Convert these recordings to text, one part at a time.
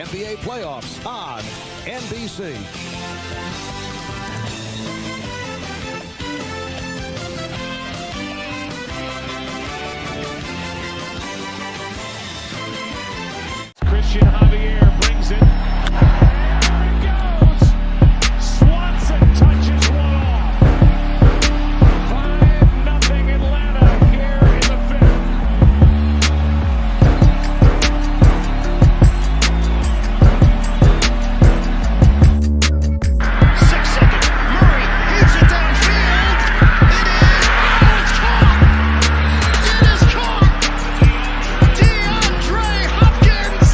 NBA playoffs on NBC. Christian Javier brings it. There it goes. Swanson touches one off. 5-0 Atlanta here in the fifth. 6 seconds. Murray hits it downfield. It is caught. It is caught. DeAndre Hopkins.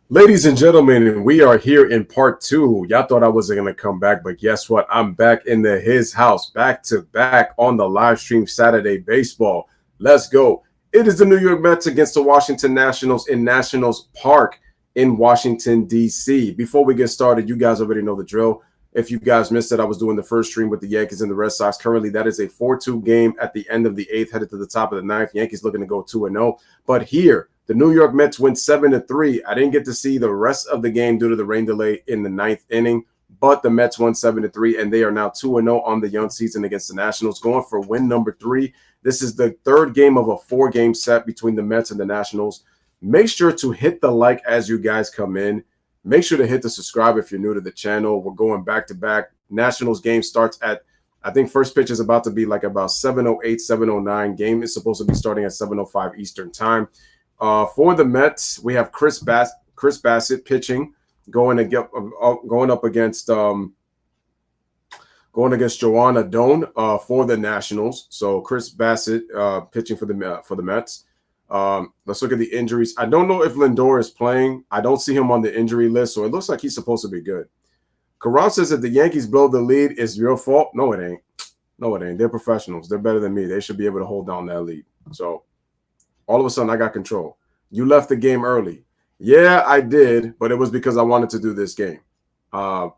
Ladies and gentlemen, we are here in part 2. Y'all thought I wasn't going to come back, but guess what? I'm back in his house, back to back on the live stream Saturday baseball. Let's go. It is the New York Mets against the Washington Nationals in Nationals Park in Washington, D.C. Before we get started, you guys already know the drill. If you guys missed it, I was doing the first stream with the Yankees and the Red Sox. Currently, that is a 4-2 game at the end of the 8th, headed to the top of the 9th. Yankees looking to go 2-0. But here, the New York Mets win 7-3. I didn't get to see the rest of the game due to the rain delay in the 9th inning, but the Mets won 7-3, and they are now 2-0 on the young season against the Nationals, going for win number 3. This is the third game of a 4-game set between the Mets and the Nationals. Make sure to hit the like as you guys come in. Make sure to hit the subscribe if you're new to the channel. We're going back-to-back. Nationals game starts at, I think first pitch is about to be like about 7:08, 7:09. Game is supposed to be starting at 7:05 Eastern time. For the Mets, we have Chris Bassett pitching, going up against Joanna Doan for the Nationals. So Chris Bassett pitching for the Mets. Let's look at the injuries. I don't know if Lindor is playing. I don't see him on the injury list, so it looks like he's supposed to be good. Karan says if the Yankees blow the lead, it's your fault. No, it ain't. No, it ain't. They're professionals. They're better than me. They should be able to hold down that lead. So all of a sudden, I got control. You left the game early. Yeah, I did, but it was because I wanted to do this game. Or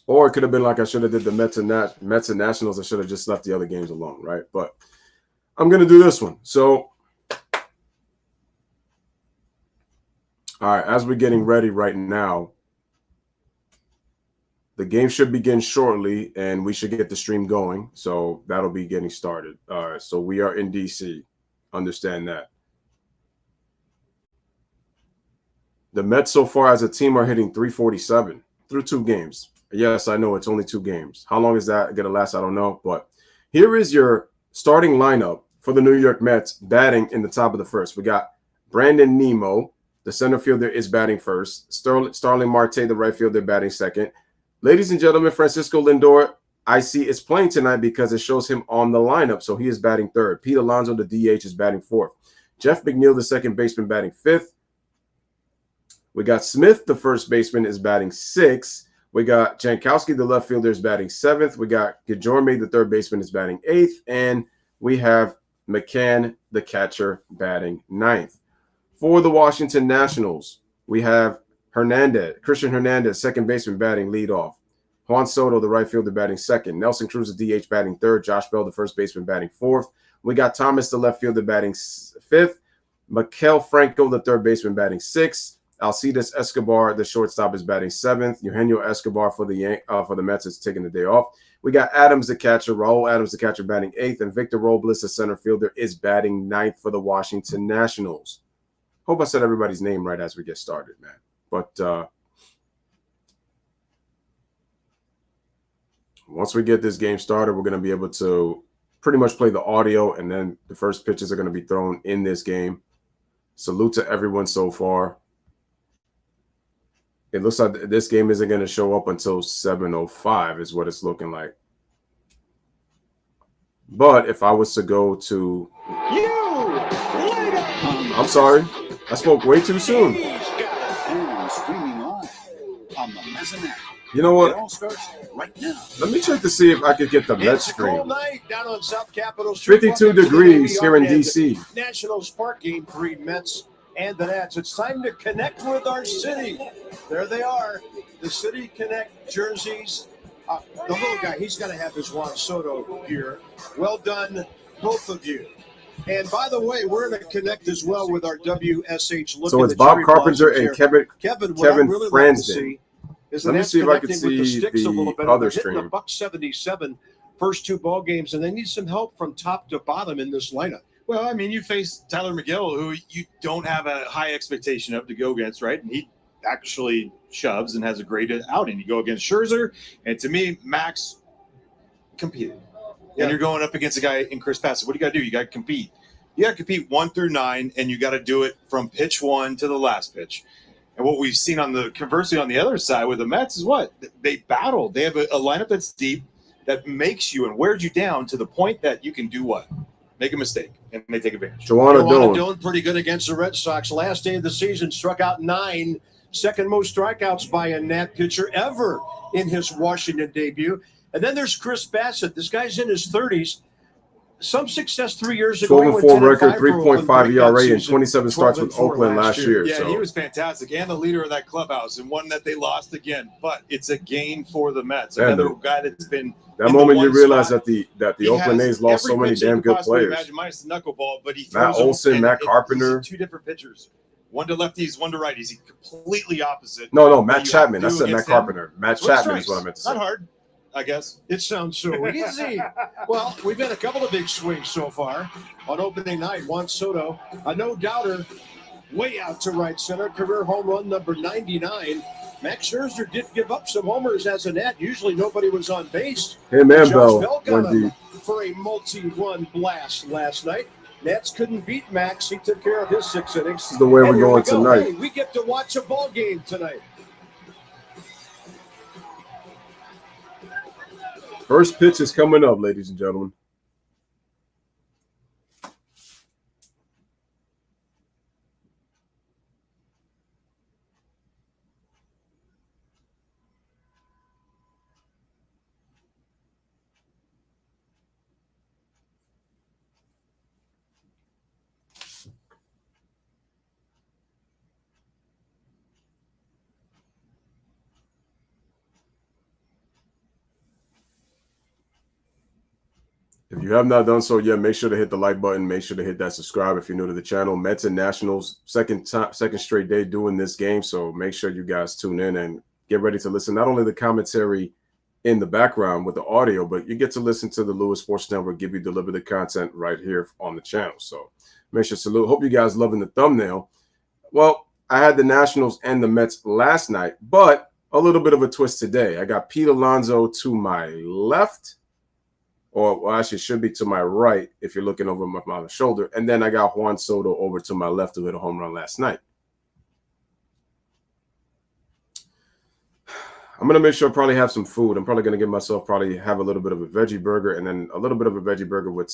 it could have been like I should have did the Mets and Nationals. I should have just left the other games alone, right? But I'm going to do this one. So, all right, as we're getting ready right now, the game should begin shortly, and we should get the stream going. So that'll be getting started. All right, so we are in D.C. Understand that. The Mets so far as a team are hitting 347 through 2 games. Yes, I know it's only 2 games. How long is that going to last? I don't know. But here is your starting lineup for the New York Mets batting in the top of the first. We got Brandon Nimmo, the center fielder, is batting first. Starling Marte, the right fielder, batting second. Ladies and gentlemen, Francisco Lindor, I see is playing tonight because it shows him on the lineup, so he is batting third. Pete Alonso, the DH, is batting fourth. Jeff McNeil, the second baseman, batting fifth. We got Smith, the first baseman, is batting sixth. We got Jankowski, the left fielder, is batting seventh. We got Guillorme, the third baseman, is batting eighth. And we have McCann, the catcher, batting ninth. For the Washington Nationals, we have Christian Hernandez, second baseman, batting leadoff. Juan Soto, the right fielder, batting second. Nelson Cruz, the DH, batting third. Josh Bell, the first baseman, batting fourth. We got Thomas, the left fielder, batting fifth. Maikel Franco, the third baseman, batting sixth. Alcides Escobar, the shortstop, is batting seventh. Eugenio Escobar for the Mets is taking the day off. We got Adams, the catcher. Raul Adams, the catcher, batting eighth. And Victor Robles, the center fielder, is batting ninth for the Washington Nationals. Hope I said everybody's name right as we get started, man. But once we get this game started, we're going to be able to pretty much play the audio, and then the first pitches are going to be thrown in this game. Salute to everyone so far. It looks like this game isn't going to show up until 7:05 is what it's looking like. But if I was to go to... I'm sorry. I spoke way too soon. You know what? Let me check to see if I could get the Mets stream. 52 degrees here in D.C. Nationals Park, Game 3, Mets and the Nats. It's time to connect with our city. There they are, the City Connect jerseys. The little guy, he's got to have his Juan Soto gear. Well done, both of you. And by the way, we're going to connect as well with our WSH look. So it's Bob Carpenter and Kevin really Fransden. Like Let me see if I can see the other stream. $177 first two ball games, and they need some help from top to bottom in this lineup. Well, I mean, you face Tyler McGill, who you don't have a high expectation of to go against, right? And he actually shoves and has a great outing. You go against Scherzer, and to me, Max competed. Yeah. And you're going up against a guy in Chris Bassett. What do you got to do? You got to compete. You got to compete 1 through 9, and you got to do it from pitch 1 to the last pitch. And what we've seen conversely on the other side with the Mets is what? They battle. They have a lineup that's deep that makes you and wears you down to the point that you can do what? Make a mistake, and they take advantage. Joanna doing pretty good against the Red Sox. Last day of the season, struck out 9, second most strikeouts by a Nat pitcher ever in his Washington debut. And then there's Chris Bassett. This guy's in his 30s. Some success 3 years ago. 12-4 record, 3.5 ERA, and 27 starts with Oakland last year. Yeah, so. He was fantastic, and the leader of that clubhouse, and one that they lost again. But it's a gain for the Mets. Another guy that's been that moment you realize that the Oakland A's lost so many damn good players. Imagine minus the knuckleball, but he throws Matt Olson, Matt Carpenter. Two different pitchers. One to lefties, one to righties. He's completely opposite. No, Matt Chapman. I said Matt Carpenter. Matt Chapman is what I meant to say. Not hard, I guess. It sounds so easy. Well, we've had a couple of big swings so far. On opening night, Juan Soto, a no-doubter, way out to right center. Career home run number 99. Max Scherzer did give up some homers as a Nat. Usually nobody was on base. Hey, man, Bell got him for a multi-run blast last night. Nats couldn't beat Max. He took care of his 6 innings. This is the way we're going tonight. Hey, we get to watch a ball game tonight. First pitch is coming up, ladies and gentlemen. If you have not done so yet, make sure to hit the like button. Make sure to hit that subscribe if you're new to the channel. Mets and Nationals, second straight day doing this game. So make sure you guys tune in and get ready to listen. Not only the commentary in the background with the audio, but you get to listen to the Louis Sports Network give you deliver the content right here on the channel. So make sure to salute. Hope you guys loving the thumbnail. Well, I had the Nationals and the Mets last night, but a little bit of a twist today. I got Pete Alonso to my left. Or well, actually, it should be to my right if you're looking over my shoulder. And then I got Juan Soto over to my left who hit a home run last night. I'm going to make sure I probably have some food. I'm probably going to give myself have a little bit of a veggie burger and then a little bit of a veggie burger with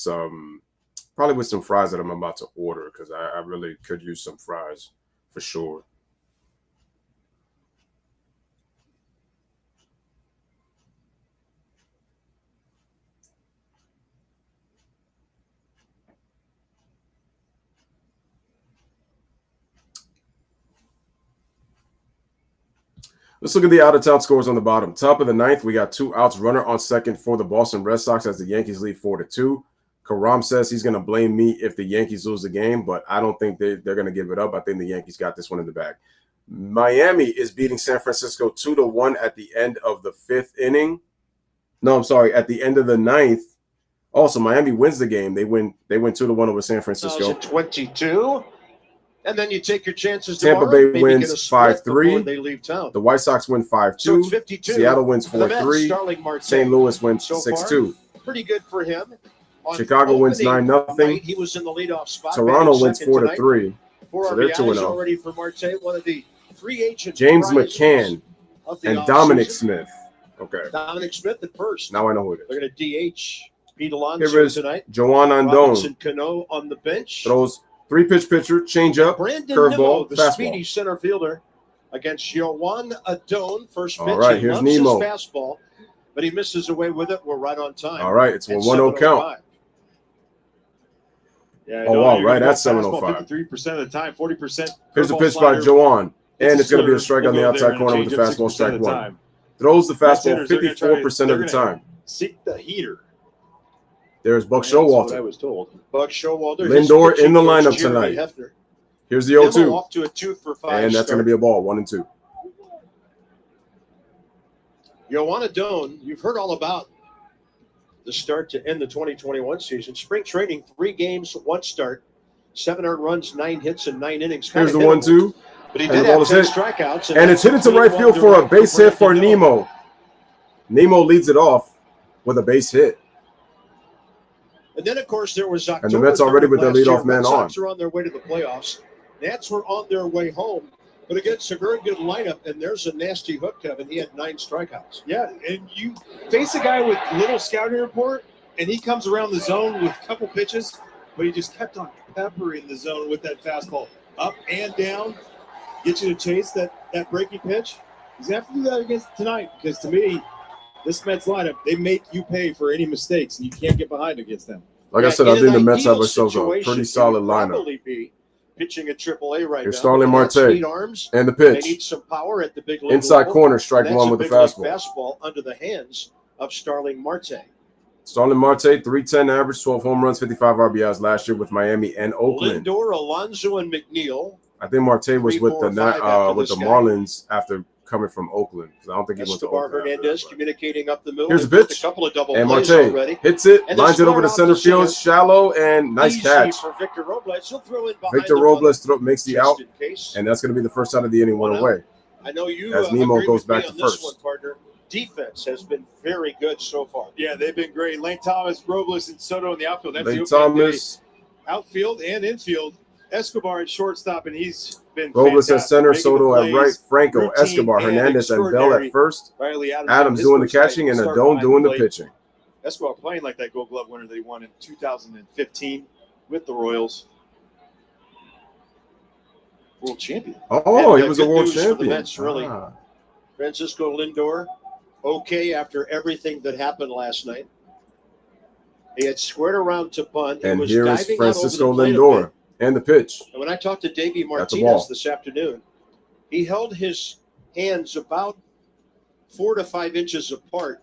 probably with some fries that I'm about to order because I really could use some fries for sure. Let's look at the out-of-town scores on the bottom. Top of the ninth, we got 2 outs, runner on second for the Boston Red Sox as the Yankees lead 4-2. Karam says he's going to blame me if the Yankees lose the game, but I don't think they're going to give it up. I think the Yankees got this one in the bag. Miami is beating San Francisco 2-1 at the end of the 5th inning. No, I'm sorry, at the end of the 9th. Also, Miami wins the game. They win 2-1 over San Francisco. 22. And then you take your chances. Tampa Bay wins 5-3. They leave town. The White Sox win 5-2. So it's 52. Seattle wins 4-3. St. Louis wins 6-2. Pretty good for him. Chicago wins 9-0. He was in the leadoff spot. Toronto wins 4-3. So they're 2-0. Already for Marte, one of the free agents. James McCann and Dominic Smith. Okay. Dominic Smith at first. Now I know who it is. They're going to DH Pete Alonso tonight. Joan Andon. Robinson Cano on the bench. Throws 3-pitch pitcher, changeup, curveball, the fastball. Speedy center fielder against Joan Adon. First pitch. All right, here's Nemo. His fastball, but he misses away with it. We're right on time. All right, it's a 1-0 count. Yeah, Oh, wow, right at 7:05. 53% of the time, 40%. Here's the pitch by Joan. And it's going to be a strike on the outside corner with the fastball, strike one. Throws the fastball 54% of the time. Seek the heater. There's Buck Showalter. What I was told. Buck Showalter. Lindor in the lineup tonight. Hefner. Here's the 0-2. Off to a 2 for 5. And that's going to be a ball, 1-2. Joanna Doan, you've heard all about the start to end the 2021 season. Spring training, 3 games, 1 start, 7 earned runs, 9 hits, and 9 innings. Here's the 1-2. But he did have 10 strikeouts. And it's hit into right field for a base hit for Nemo. Nemo leads it off with a base hit. And then, of course, there was October. And the Mets already with their leadoff man on. Sox are on their way to the playoffs. Nats were on their way home. But against a very good lineup, and there's a nasty hook, Kevin. He had 9 strikeouts. Yeah, and you face a guy with little scouting report, and he comes around the zone with a couple pitches, but he just kept on peppering the zone with that fastball. Up and down, get you to chase that breaking pitch. He's going to have to do that against tonight, because to me, this Mets lineup, they make you pay for any mistakes, and you can't get behind against them. Like I said, I think the Mets have themselves a pretty solid lineup. Pitching at AAA right Here's now. Starling Marte and the pitch. They need some power at the big league inside level. corner, strike one with the fastball. Fastball under the hands of Starling Marte. Starling Marte, 310 average, 12 home runs, 55 RBIs last year with Miami and Oakland. Lindor, Alonso, and McNeil. I think Marte was with the Marlins after coming from Oakland. I don't think he went to Oakland. Hernandez communicating up the middle. Here's a pitch. A couple of double and plays Marte already. hits it, lines it over to center field, shallow, and nice catch. For Victor Robles. He'll throw in Victor Robles makes the out, and that's going to be the first out of the inning, one away. I know you. As Nemo goes back to first. One, partner. Defense has been very good so far. Yeah, they've been great. Lane Thomas, Robles, and Soto in the outfield. That's Lane Thomas, outfield and infield. Escobar at shortstop, and he's been Robles fantastic. at center, Making Soto at right, Franco, routine, Escobar, Hernandez, and Bell at first. Riley Adams doing the catching, and Adone doing the pitching. Escobar playing like that Gold Glove winner that he won in 2015 with the Royals. World champion. Oh, he was a world champion. For the Mets, really. Francisco Lindor, okay after everything that happened last night. He had squared around to bunt. And here is Francisco Lindor. And the pitch. And when I talked to Davey Martinez this afternoon, he held his hands about 4 to 5 inches apart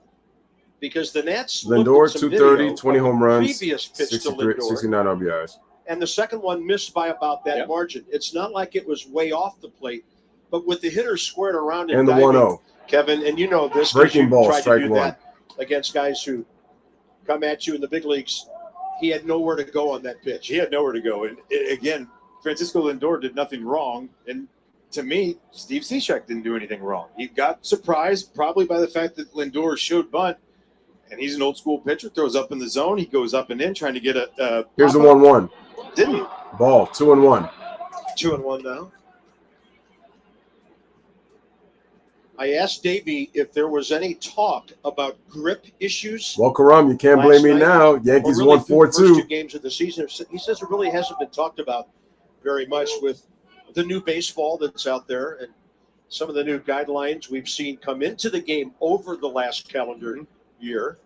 because the Nats Lindor, 230, 20 home runs, 69 RBIs. And the second one missed by about that margin. It's not like it was way off the plate, but with the hitter squared around and the 1-0. Kevin, and you know this. Breaking ball, strike one. That against guys who come at you in the big leagues. He had nowhere to go on that pitch. He had nowhere to go. And again, Francisco Lindor did nothing wrong. And to me, Steve Cishek didn't do anything wrong. He got surprised probably by the fact that Lindor showed bunt. And he's an old school pitcher, throws up in the zone. He goes up and in trying to get a here's the 1-1. Didn't. Ball, 2-1. 2-1 now. I asked Davey if there was any talk about grip issues. Well, Karam, you can't blame me now. Yankees really won 4-2. First 2 games of the season. He says it really hasn't been talked about very much with the new baseball that's out there and some of the new guidelines we've seen come into the game over the last calendar year.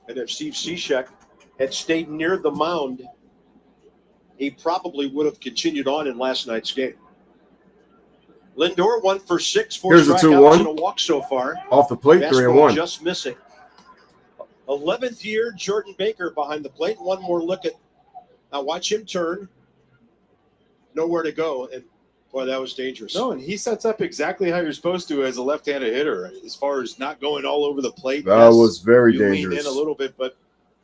And if Steve Cishek had stayed near the mound, he probably would have continued on in last night's game. Lindor 1 for 6, 4 strikeouts and a walk so far. Off the plate, 3-1. Just missing. 11th year, Jordan Baker behind the plate. One more look at. Now watch him turn. Nowhere to go, and boy, that was dangerous. No, and he sets up exactly how you're supposed to as a left-handed hitter, as far as not going all over the plate. That was very dangerous. Leaned in a little bit, but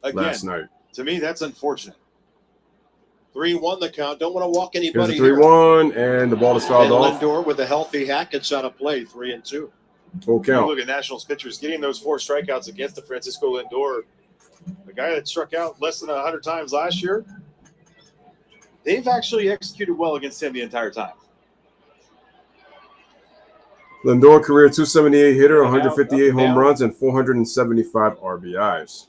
again, last night, to me, that's unfortunate. 3-1 the count. Don't want to walk anybody. Here's a 3-1, and the ball is fouled off. Lindor with a healthy hack. It's out of play. 3-2. Full count. Look at Nationals pitchers getting those 4 strikeouts against the Francisco Lindor, the guy that struck out less than 100 times last year. They've actually executed well against him the entire time. Lindor career 278 hitter, 158 home runs, and 475 RBIs.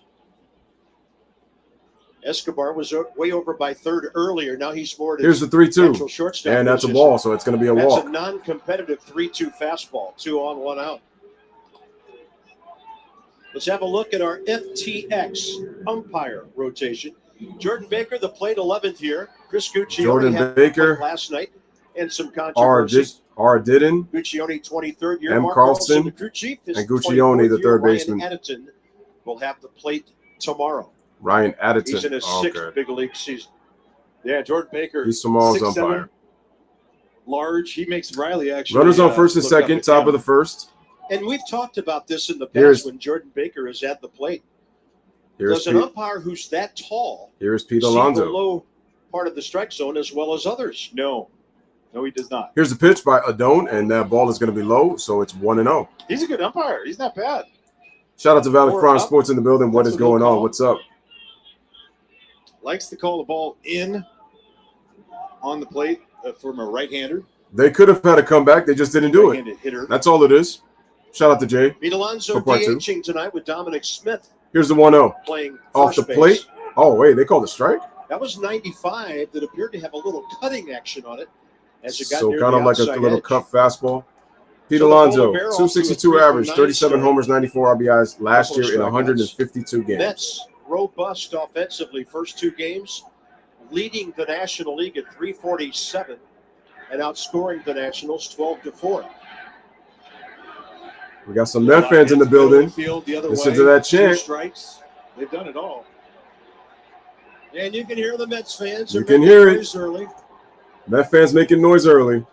Escobar was way over by third earlier. Now he's more. Here's the 3-2, and that's a ball, so it's going to be a walk. That's a non-competitive 3-2 fastball. 2 on, 1 out. Let's have a look at our FTX umpire rotation. Jordan Baker, the plate 11th here. Chris Guccione Jordan had Baker last night and some controversy. R. Didden, Guccione 23rd year. M. Mark Carlson, the crew chief, his and Guccione, the 24th third year. baseman. Ryan Addison will have the plate tomorrow. Ryan Addison. He's in his sixth big league season. Yeah, Jordan Baker. He's Samal's 6'7", umpire. large. He makes Riley actually. Runners on first and look up second, at top him. of the first. And we've talked about this in the past Here's- when Jordan Baker is at the plate. Here's Does an Pete, umpire who's that tall here's Pete see the Alonso. low part of the strike zone as well as others? No, he does not. Here's the pitch by Adone, and that ball is going to be low, so it's 1-0. He's a good umpire. He's not bad. Shout out to Valley Or Farm up. Sports in the building. What That's is what they'll going on? call. What's up? Likes to call the ball in on the plate from a right-hander. They could have had a comeback. They just didn't do it. Right-handed hitter. That's all it is. Shout out to Jay. Pete Alonso For part two. DHing tonight with Dominic Smith Here's the 1-0. playing Off the first plate. base. Oh, wait, they called a strike? That was 95 that appeared to have a little cutting action on it as it got So near kind the of like a outside little edge. cut fastball. Pete So the Alonso, Polar Bear off to a 262 3 average, from 37 9 homers, 94 RBIs last Couple of year in strikeouts. 152 games. Mets robust offensively first two games, leading the National League at 347 and outscoring the Nationals 12-4. We got some Met fans in the building. Field the other Listen way. to that 2 chant. strikes. They've done it all. And you can hear the Mets fans. You are can making hear it. noise early. Met fans making noise early.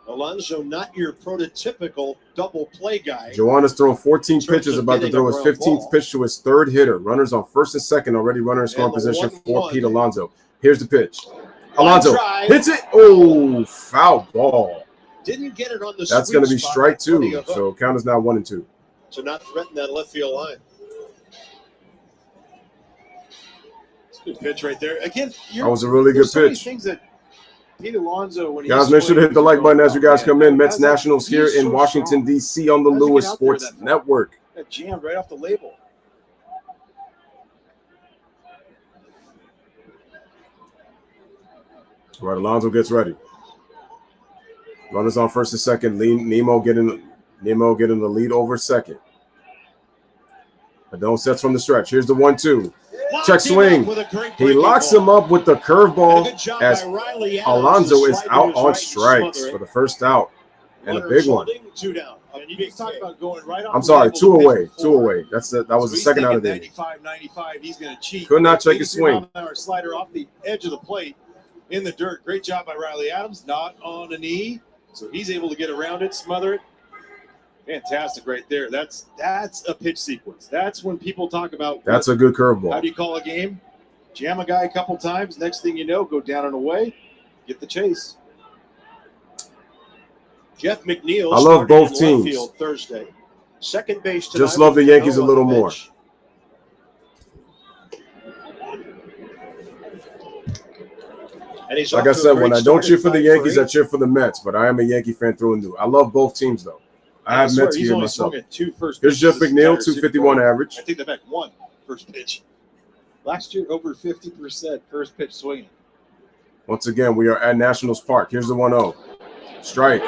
Alonso, not your prototypical double play guy. Joanna's thrown 14 In terms pitches, of about to getting throw a his ground 15th ball. pitch to his third hitter. Runners on first and second, already runner in scoring the position for 1-1. Pete Alonso. Here's the pitch. Line Alonso drive. hits it. Oh, foul ball. Didn't get it on the That's sweet going to be spot, strike putting two. a hook So count is now 1-2. to not threaten that left field line. It's a good pitch right there. Again, That was a really good there's so many pitch. things that Pete Alonso, when Guys, he's make sure to hit the like button as you guys come in. Mets How's that- Nationals here he's in so Washington, strong. D.C. on the How's he Louis get out there Sports that far? Network. Got jammed right off the label. All right, Alonso gets ready. Runners on first and second. Nemo getting the lead over second. Adone sets from the stretch. Here's the 1-2. Locked Check him swing. up with a great He breaking locks ball. him up with the And a curveball good job as by Riley Adams Alonso to is slide to out his on right and strikes smother for it. the first out and a Runners big one. holding, 2 down. And you talk about going right off I'm the sorry, label 2 the pitch away. 2 before. away. That was the he's second out of thinking the inning. 95, he's going to cheat. Could not check his 83 swing. mile-an-hour slider off the edge of the plate in the dirt. Great job by Riley Adams. Not on a knee, so he's able to get around it, smother it. Fantastic right there. That's a pitch sequence. That's when people talk about That's a good how curveball. do you call a game? Jam a guy a couple times. Next thing you know, go down and away, get the chase. Jeff McNeil I love started both in left teams. field Thursday. Second base tonight. Just love the with Yankees a Cano little on the more. bench. And he's Like off I to a said, great when I start don't at cheer for the 5 Yankees, I 8. cheer for the Mets. But I am a Yankee fan through and through. I love both teams, though. I have swear, Mets he's here only myself. swung at 2 first Here's Jeff pitches this McNeil, entire Super 251 Bowl. average. I take that back. 1 first pitch. Last year, over 50% first pitch swinging. Once again, we are at Nationals Park. Here's the 1-0. Strike.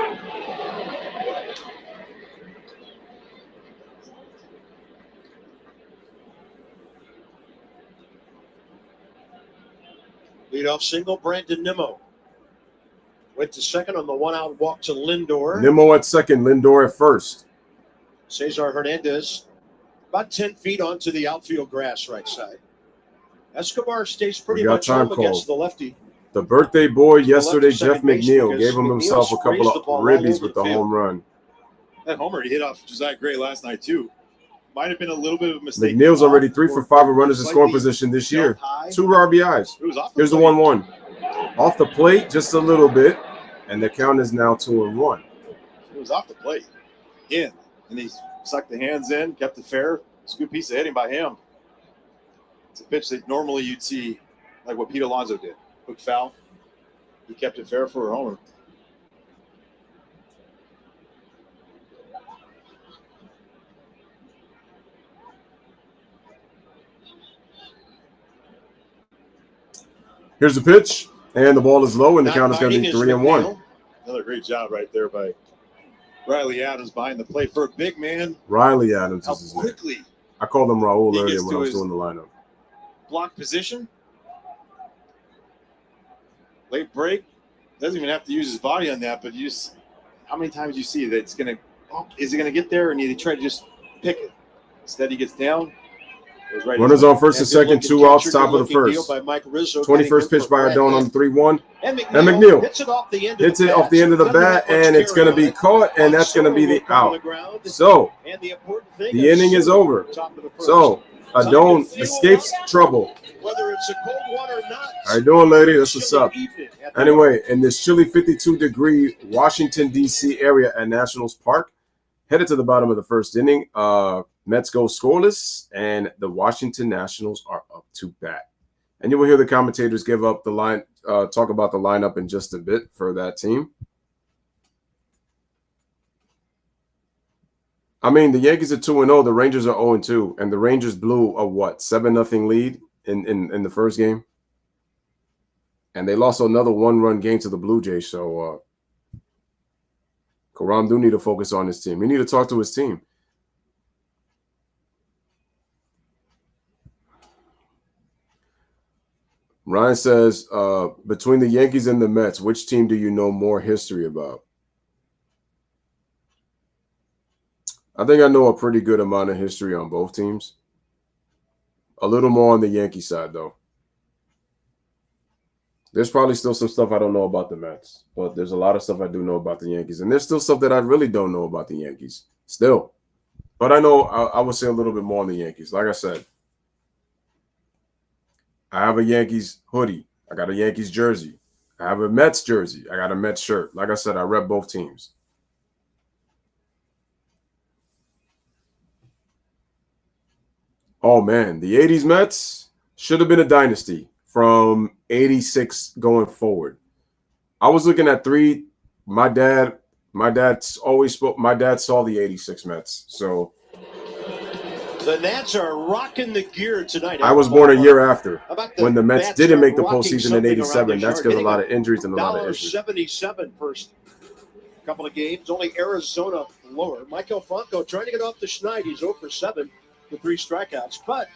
Leadoff single, Brandon Nimmo. Went to second on the 1-out walk to Lindor. Nimmo at second, Lindor at first. Cesar Hernandez about 10 feet onto the outfield grass right side. Escobar stays pretty We got much time home against called. the lefty. The birthday boy yesterday, left to Jeff second base McNeil, because gave him McNeil himself a sprays couple the of ball all ribbies over with the the field. home run. That homer he hit off Josiah Gray last night, too. Might have been a little bit of a mistake. McNeil's already 3 for 5 with runners in scoring Slightly position this felt year. high. 2 RBIs. It was off Here's the plate. 1-1. Off the plate just a little bit, and the count is now 2-1. It was off the plate. In. And he sucked the hands in, kept it fair. It's a good piece of hitting by him. It's a pitch that normally you'd see like what Pete Alonso did. Hook foul. He kept it fair for a homer. Here's the pitch, and the ball is low, and the count is going to biting be is 3-1. McNeil. Another great job right there by Riley Adams behind the plate for a big man. Riley Adams How is his name. quickly I called him Raul he earlier gets when to I was his doing the lineup. block position. Late break. Doesn't even have to use his body on that, but you just, how many times you see that it's going to, is he going to get there? And you try to just pick it. Instead, he gets down. Goes right Runners on first and second, Good-looking 2 outs, catcher, top of the good-looking deal first. by Mike Rizzo, 21st pitch by Brett Ardone Hill. on 3-1. And McNeil hits it off the end hits of it the off the end of the bat, and it's going to be caught, and that's going to be the out. So the inning is over. So Ardone escapes trouble. Whether it's a cold one or not. How you doing, lady? That's what's up. Anyway, in this chilly 52-degree Washington, D.C. area at Nationals Park, headed to the bottom of the first inning. Mets go scoreless, and the Washington Nationals are up to bat. And you will hear the commentators give up the line, talk about the lineup in just a bit for that team. I mean, the Yankees are 2-0, the Rangers are 0-2, and the Rangers blew a 7-0 lead in the first game. And they lost another 1-run game to the Blue Jays. So Karam do need to focus on his team. He need to talk to his team. Ryan says, between the Yankees and the Mets, which team do you know more history about? I think I know a pretty good amount of history on both teams. A little more on the Yankee side, though. There's probably still some stuff I don't know about the Mets, but there's a lot of stuff I do know about the Yankees. And there's still stuff that I really don't know about the Yankees. Still. But I know I would say a little bit more on the Yankees. Like I said, I have a Yankees hoodie. I got a Yankees jersey. I have a Mets jersey. I got a Mets shirt. Like I said, I rep both teams. Oh, man. The 80s Mets should have been a dynasty from 86 going forward. I was looking at 3. My dad saw the 86 Mets. So the Nats are rocking the gear tonight. I was born a year after when the Mets didn't make the postseason in 87. That's because a lot of injuries and a lot of issues. 77 first couple of games. Only Arizona lower. Michael Franco trying to get off the schneid. He's 0 for 7 with 3 strikeouts. But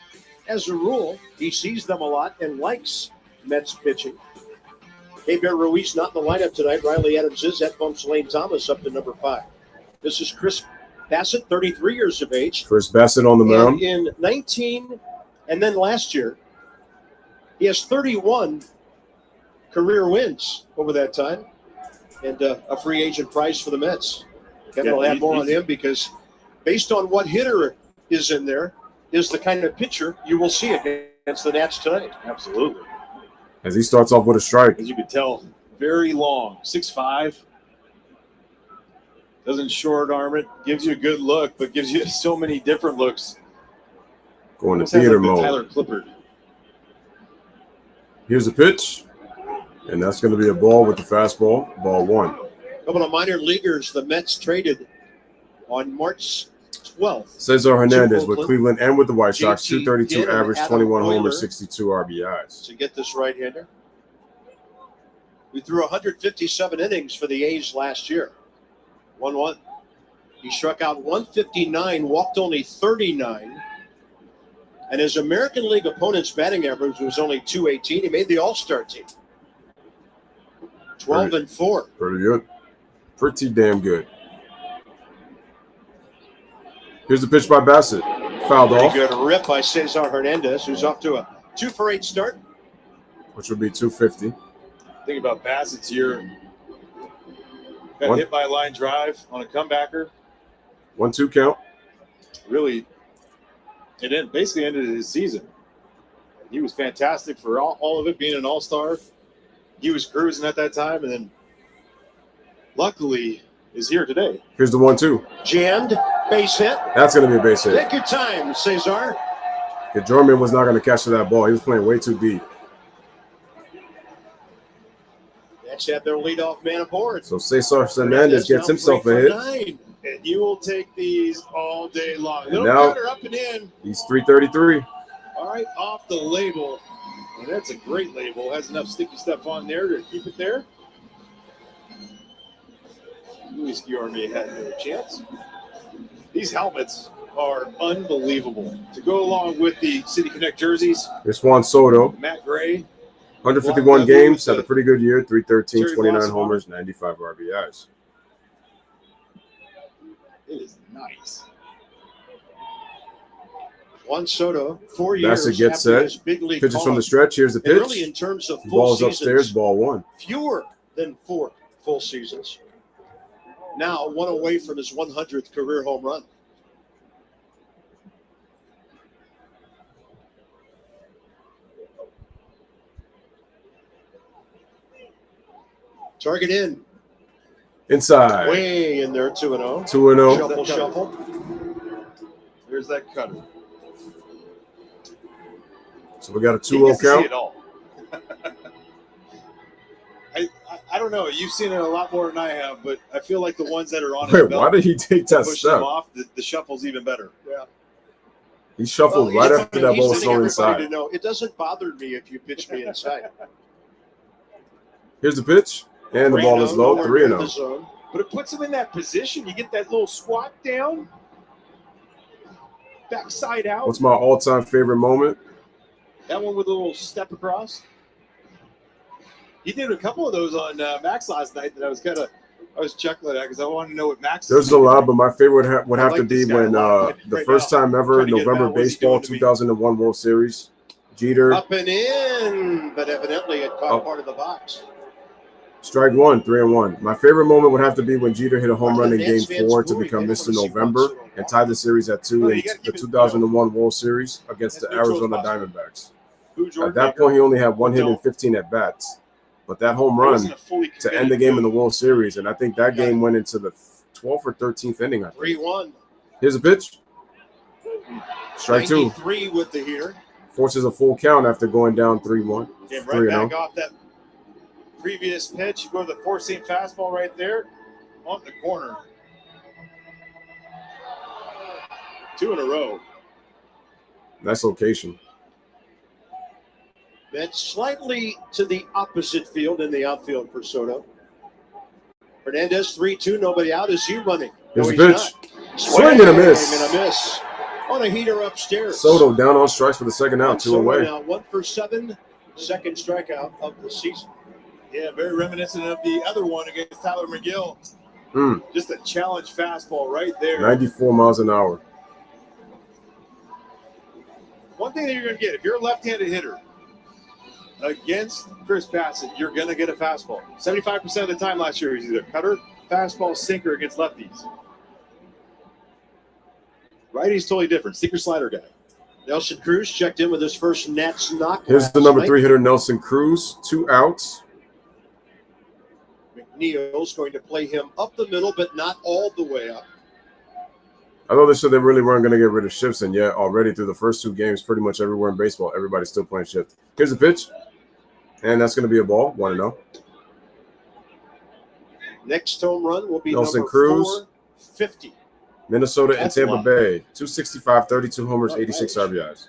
as a rule, he sees them a lot and likes Mets pitching. Javier Ruiz not in the lineup tonight. Riley Adams is. That bumps Lane Thomas up to number 5. This is Chris Bassett, 33 years of age. Chris Bassett on the mound. In 19, and then last year, he has 31 career wins over that time, and a free agent price for the Mets. Kevin will have more on him because based on what hitter is in there, is the kind of pitcher you will see against the Nats tonight. Absolutely. As he starts off with a strike. As you could tell, very long, 6'5". Doesn't short arm it, gives you a good look, but gives you so many different looks. Going to theater mode. Tyler Clippard. Here's a pitch, and that's going to be a ball with the fastball. Ball 1. A couple of minor leaguers the Mets traded on March 12th. Cesar Hernandez with Cleveland and with the White Sox, 232 average, 21 homers, 62 RBIs. To get this right-hander. We threw 157 innings for the A's last year. 1-1. He struck out 159, walked only 39. And his American League opponent's batting average was only 218. He made the All-Star team. 12-4. Pretty good. Pretty damn good. Here's the pitch by Bassett. Fouled off. Good rip by Cesar Hernandez, who's off to a 2-for-8 start. Which would be 250. Think about Bassett's year. Got hit by a line drive on a comebacker. 1-2 count. Really, it basically ended his season. He was fantastic for all of it, being an all-star. He was cruising at that time, and then luckily is here today. Here's the 1-2. Jammed, base hit. That's going to be a base hit. Take your time, Cesar. Jorman was not going to catch that ball. He was playing way too deep. Next have their leadoff man aboard. So Cesar Hernandez gets himself a hit. 9. And you will take these all day long. And now up and in. He's 333. All right, off the label. And that's a great label. Has enough sticky stuff on there to keep it there. Luis Guillorme had no chance. These helmets are unbelievable. To go along with the City Connect jerseys, Here's Juan Soto. Matt Gray. 151 games, had a pretty good year. 313, Terry 29 Blossom. homers, 95 RBIs. It is nice. Juan Soto, 4 years Bassett gets after set. his big league Pitches from call-up. the stretch. Here's the And pitch. really, in terms of full Ball's seasons, upstairs, ball one. fewer than 4 full seasons. Now, one away from his 100th career home run. Target in. Inside. Way in there, 2-0. 2-0. Shuffle, shuffle. There's that cutter. So we got a He 2-0 gets to see count. it all. I don't know. You've seen it a lot more than I have, but I feel like the ones that are on his Wait, belt, why did he take that push step? them off. The shuffle's even better. Yeah. He shuffled Well, right he's after that ball was letting thrown everybody inside. to know, it doesn't bother me if you pitch me inside. Here's the pitch. And the ball is low. 3-0. But it puts him in that position. You get that little squat down, backside out. What's my all-time favorite moment? That one with a little step across. He did a couple of those on Max last night that I was chuckling at because I wanted to know what Max. There's a lot, but my favorite would have I to like be this guy a when lot. the Right first now, time ever, trying to get November him out. What's he baseball, doing to me? 2001 World Series. Jeter, Up and in, but evidently it caught part of the box. strike one, 3-1. My favorite moment would have to be when Jeter hit a home run in Game 4 to become Mr. November and tie the series at 2 in the 2001 World Series against the Arizona Diamondbacks. At that point, he only had one hit and 15 at-bats. But that home run to end the game in the World Series, and I think that game went into the 12th or 13th inning. I think. 3-1. Here's a pitch. Strike two. 93 with the heater. Forces a full count after going down 3-1. Came right back off that previous pitch. You go to the four-seam fastball right there on the corner. 2 in a row. Nice location. That's slightly to the opposite field in the outfield for Soto. Hernandez 3-2, nobody out. Is he running? Here's No, the he's pitch. not. Swing and a miss. And a miss. On a heater upstairs. Soto down on strikes for the second out, 2 Soto away. now 1 for 7, second strikeout of the season. Yeah, very reminiscent of the other one against Tyler McGill. Mm, Just a challenge fastball right there. 94 miles an hour. One thing that you're going to get, if you're a left-handed hitter against Chris Bassett, you're going to get a fastball. 75% of the time last year, he's either cutter, fastball, sinker against lefties. Righty's totally different. Sinker slider guy. Nelson Cruz checked in with his first Nats knock. Here's the last number night. 3 hitter, Nelson Cruz. 2 outs. McNeil's going to play him up the middle, but not all the way up. I know they said they really weren't going to get rid of shifts, and yet already through the first 2 games, pretty much everywhere in baseball, everybody's still playing shift. Here's the pitch, and that's going to be a ball. 1-0. Next home run will be Nelson number Cruz. 450. Minnesota That's and a Tampa lot. Bay. 265, 32 homers, Oh, 86 nice. RBIs.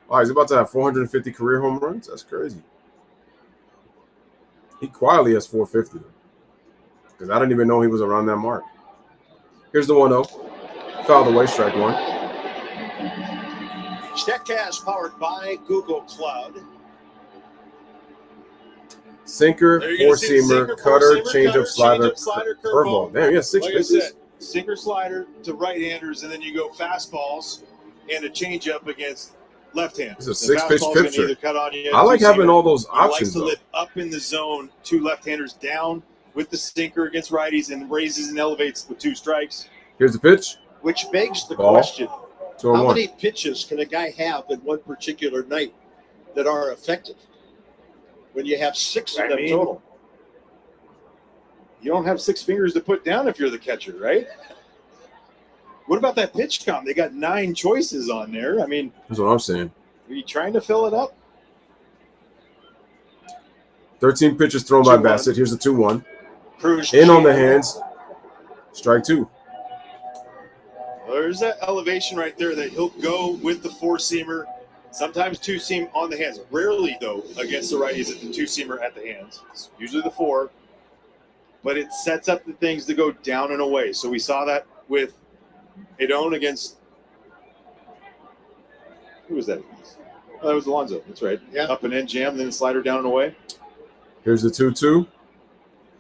Wow, he's about to have 450 career home runs? That's crazy. He quietly has 450, because I didn't even know he was around that mark. Here's the 1-0. Fouled away, strike one. StatCast powered by Google Cloud. Sinker, There you're gonna see the four-seamer, sinker, cutter, four-seamer, changeup, cutter, slider, changeup, slider, curveball. curveball. Damn, he has 6 Like I pitches. said, sinker slider to right-handers, and then you go fastballs and a changeup against left-handers. It's a The 6-pitch fastball's gonna pitcher. either cut on you, I like having two-seamer. all those He likes options, to though. live up in the zone, 2 left-handers down with the sinker against righties, and raises and elevates with 2 strikes. Here's the pitch. Which begs the Ball. question, 2-1. how many pitches can a guy have in one particular night that are effective when you have 6 of them total? You don't have 6 fingers to put down if you're the catcher, right? What about that pitch count? They got 9 choices on there. I mean, That's what I'm saying. are you trying to fill it up? 13 pitches thrown by 2-1. Bassett. Here's the 2-1. Cruz In on the hands. Strike 2. There's that elevation right there that he'll go with the 4-seamer, sometimes 2-seam on the hands. Rarely, though, against the righties at the 2-seamer at the hands. It's usually the 4. but it sets up the things to go down and away. So we saw that with Adon against – who was that against? Oh, that was Alonzo. That's right. Yeah. Up and in, jam, then slider down and away. Here's the 2-2.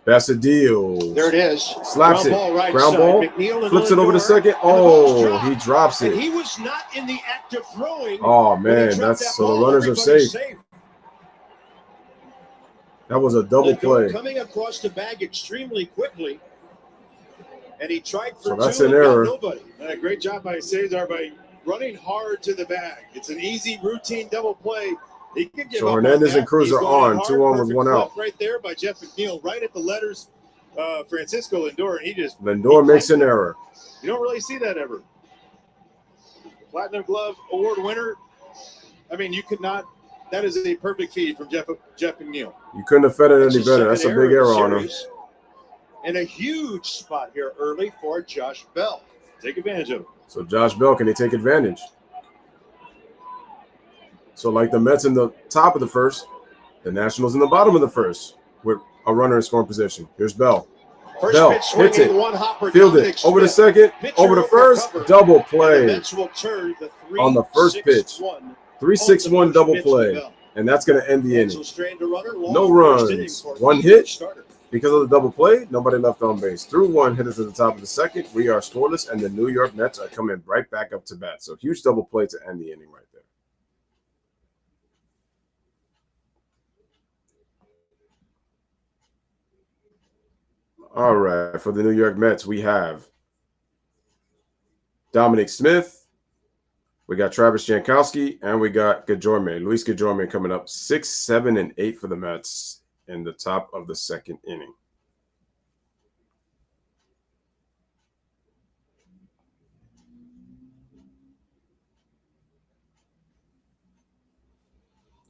Bassett deals. There it is. Slaps it. Ball right Ground side. ball. McNeil and Flips it over to Lindor, second. and the ball's Oh, dropped. he drops And it. he was not in the act of throwing. Oh, when he man. dropped That's that so the ball. runners are Everybody's safe. That was a double Lindor play. coming across the bag extremely quickly. And he tried for So that's two an and got error. nobody. Great job by Cesar by running hard to the bag. It's an easy routine double play. He could give So up Hernandez on that. and Cruz He's are going on. hard. 2 on with Perfect 1 flip out. right there by Jeff McNeil, right at the letters. Francisco Lindor, and he just Lindor makes an error. you don't really see that ever. Platinum Glove Award winner. I mean, you could not. That is a perfect feed from Jeff McNeil. You couldn't have fed it That's any his better. That's a second big error error of the on him. series. And a huge spot here early for Josh Bell. Take advantage of it. So Josh Bell, can he take advantage? So like the Mets in the top of the first, the Nationals in the bottom of the first with a runner in scoring position. Here's Bell. First Bell pitch hits swinging, it. one hopper. Field Dominic it. Over the Smith. second, Pitcher over the first, recovered. double And the play. Mets will turn the On the first pitch. 3-6-1. 3-6-1 double Pitch to play. Bell. And that's going to end the inning. Cancel strand to runner, long No first inning runs. for One either hit. starter. Because of the double play, nobody left on base. Through one, hit it to the top of the second. We are scoreless, and the New York Mets are coming right back up to bat. So huge double play to end the inning right there. All right, for the New York Mets, we have Dominic Smith, we got Travis Jankowski, and we got Guillorme. Luis Guillorme coming up 6, 7, and 8 for the Mets in the top of the second inning.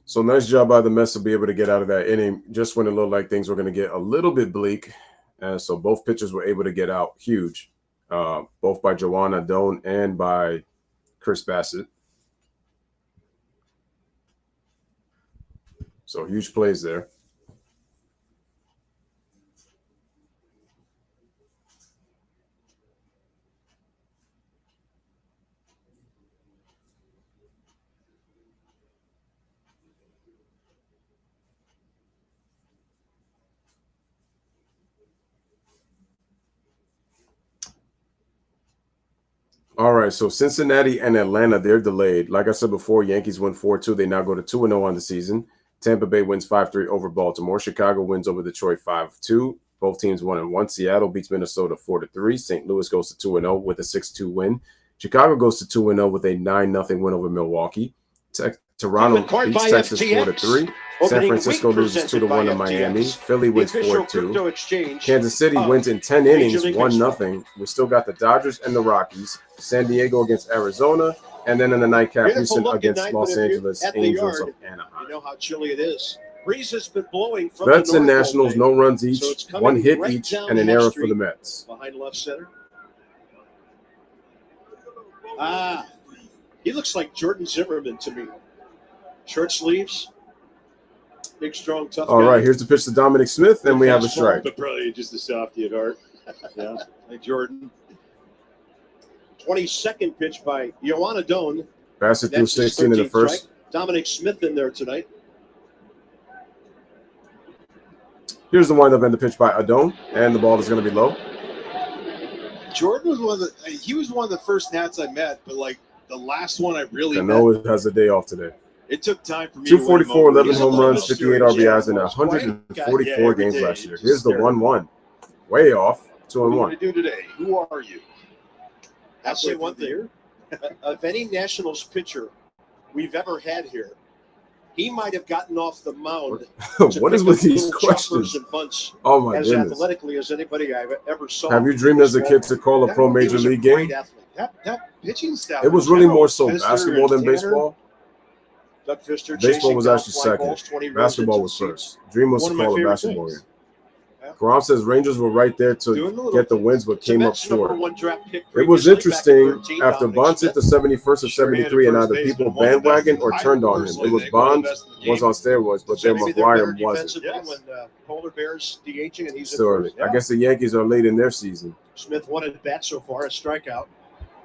So nice job by the Mets to be able to get out of that inning just when it looked like things were going to get a little bit bleak. And so both pitchers were able to get out huge, both by Joanna Doan and by Chris Bassett. So huge plays there. All right, so Cincinnati and Atlanta, they're delayed. Like I said before, Yankees win 4-2. They now go to 2-0 on the season. Tampa Bay wins 5-3 over Baltimore. Chicago wins over Detroit 5-2. Both teams 1-1. Seattle beats Minnesota 4-3. St. Louis goes to 2-0 with a 6-2 win. Chicago goes to 2-0 with a 9-0 win over Milwaukee. Toronto beats Texas 4-3. San Francisco loses 2-1 to Miami. Philly wins 4-2. Kansas City wins in 10 innings, 1-0. We still got the Dodgers and the Rockies. San Diego against Arizona. And then in the nightcap, Houston against Los Angeles Angels of Anaheim. You know how chilly it is. Breeze has been blowing from Mets the and north Nationals, all day. no runs each, So it's coming 1 hit right each, down and an Half error Street, for the Mets. behind left center. He looks like Jordan Zimmerman to me. Short sleeves, big, strong, tough All guy. right, here's the pitch to Dominic Smith, and we have a strike. But probably just a softy at heart. Yeah, like Jordan. 22nd pitch by Joanna Doan. Bassett threw That's his 16 in the 13th first. strike. Dominic Smith in there tonight. Here's the windup and the pitch by Adon, and the ball is going to be low. Jordan was one of the first Nats I met, but like the last one I really met. Cano has a day off today. It took time for me to win him 244, over. 11 He's home a runs, 58 little RBIs in strange. 144 Yeah, every games day. last year. Just Here's the terrible. 1-1. Way off, What do you want 2-1. to do today? Who are you? I'll say Halfway one through the thing. year? Of any Nationals pitcher we've ever had here, he might have gotten off the mound. to What is pick with up these little questions? choppers and bunts Oh, my as goodness. athletically as anybody I've ever saw. Have you dreamed as a kid to call a That- pro he major was a league great game? athlete. That pitching staff. It was in really general, more so Pfister basketball and than Tanner, baseball. Doug Pfister Baseball chasing was down actually fly second. balls, 20 runs Basketball into was the first. Dream was One to of my call a favorite basketball things. game. Yeah. Grom says Rangers were right there to get the wins, but came up Mets number short. 1 draft pick It was previously, interesting back in 13, after Dominic Bonds hit Smith. the 71st of 73, and either people bandwagon or turned on him. It was Bonds was on steroids, but then Maybe they're better McGuire wasn't. defensively when Polar Bears DHing and he's at So first. I guess the Yankees are late in their season. Smith 1 at bat so far, a strikeout.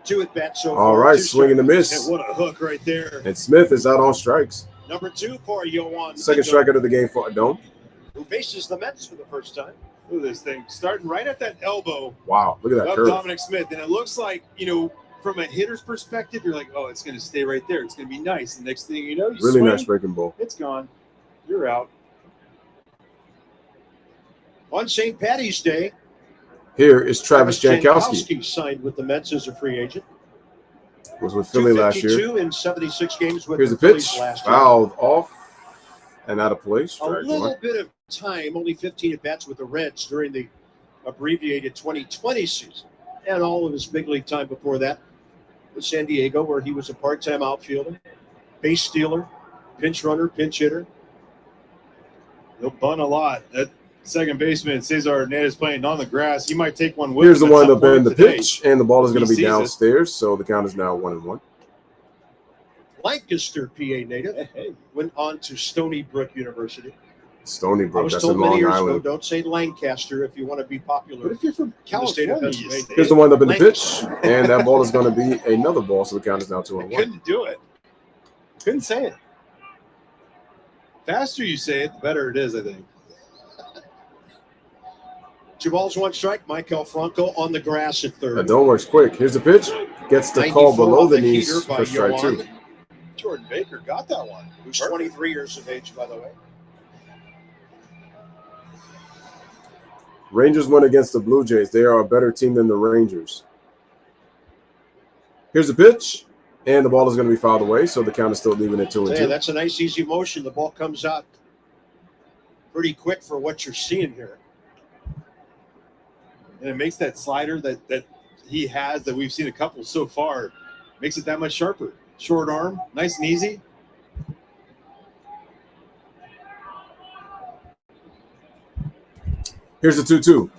2 at bat so far. All right, 2 swing and a strikeouts. miss. And what a hook right there. And Smith is out on strikes. Number 2 for Yohan. Second strikeout of the game for Adone. Who faces the Mets for the first time. Look at this thing. Starting right at that elbow Wow, look at that of curve. Dominic Smith. And it looks like, from a hitter's perspective, you're like, oh, it's going to stay right there. It's going to be nice. The next thing you know, you Really swing, nice breaking ball. it's gone. You're out. On St. Patty's Day, Here is Travis Jankowski. signed with the Mets as a free agent. Was with Philly last year. 252 in 76 games with Here's the the pitch. Phillies last year. Fouled off and out of play. A Strike little one. bit of time, only 15 at bats with the Reds during the abbreviated 2020 season, and all of his big league time before that with San Diego, where he was a part-time outfielder, base stealer, pinch runner, pinch hitter. He'll bunt a lot. That second baseman, Cesar Hernandez, playing on the grass. He might take one with Here's the him at some windup point in the today. pitch, and the ball is going to He be sees it. downstairs, so the count is now 1-1. Lancaster, PA native, went on to Stony Brook University. Stony I Brook, was that's in told many Long years ago, Island. don't say Lancaster if you want to be popular. What if you're from in the state of California? Pennsylvania. Here's the windup in the pitch, and that ball is going to be another ball, so the count is now 2-1. Couldn't do it. Couldn't say it. Faster you say it, the better it is, I think. 2 balls, 1 strike. Michael Franco on the grass at third. Adone works quick. Here's the pitch. Gets the call 94 below off the the knees heater by for strike Yohan. 2. Jordan Baker got that one. Who's 23 years of age, by the way. Rangers win against the Blue Jays. They are a better team than the Rangers. Here's the pitch, and the ball is going to be fouled away, so the count is still leaving it 2-2. Yeah, that's a nice, easy motion. The ball comes out pretty quick for what you're seeing here. And it makes that slider that he has, that we've seen a couple so far, makes it that much sharper. Short arm, nice and easy. Here's the 2-2,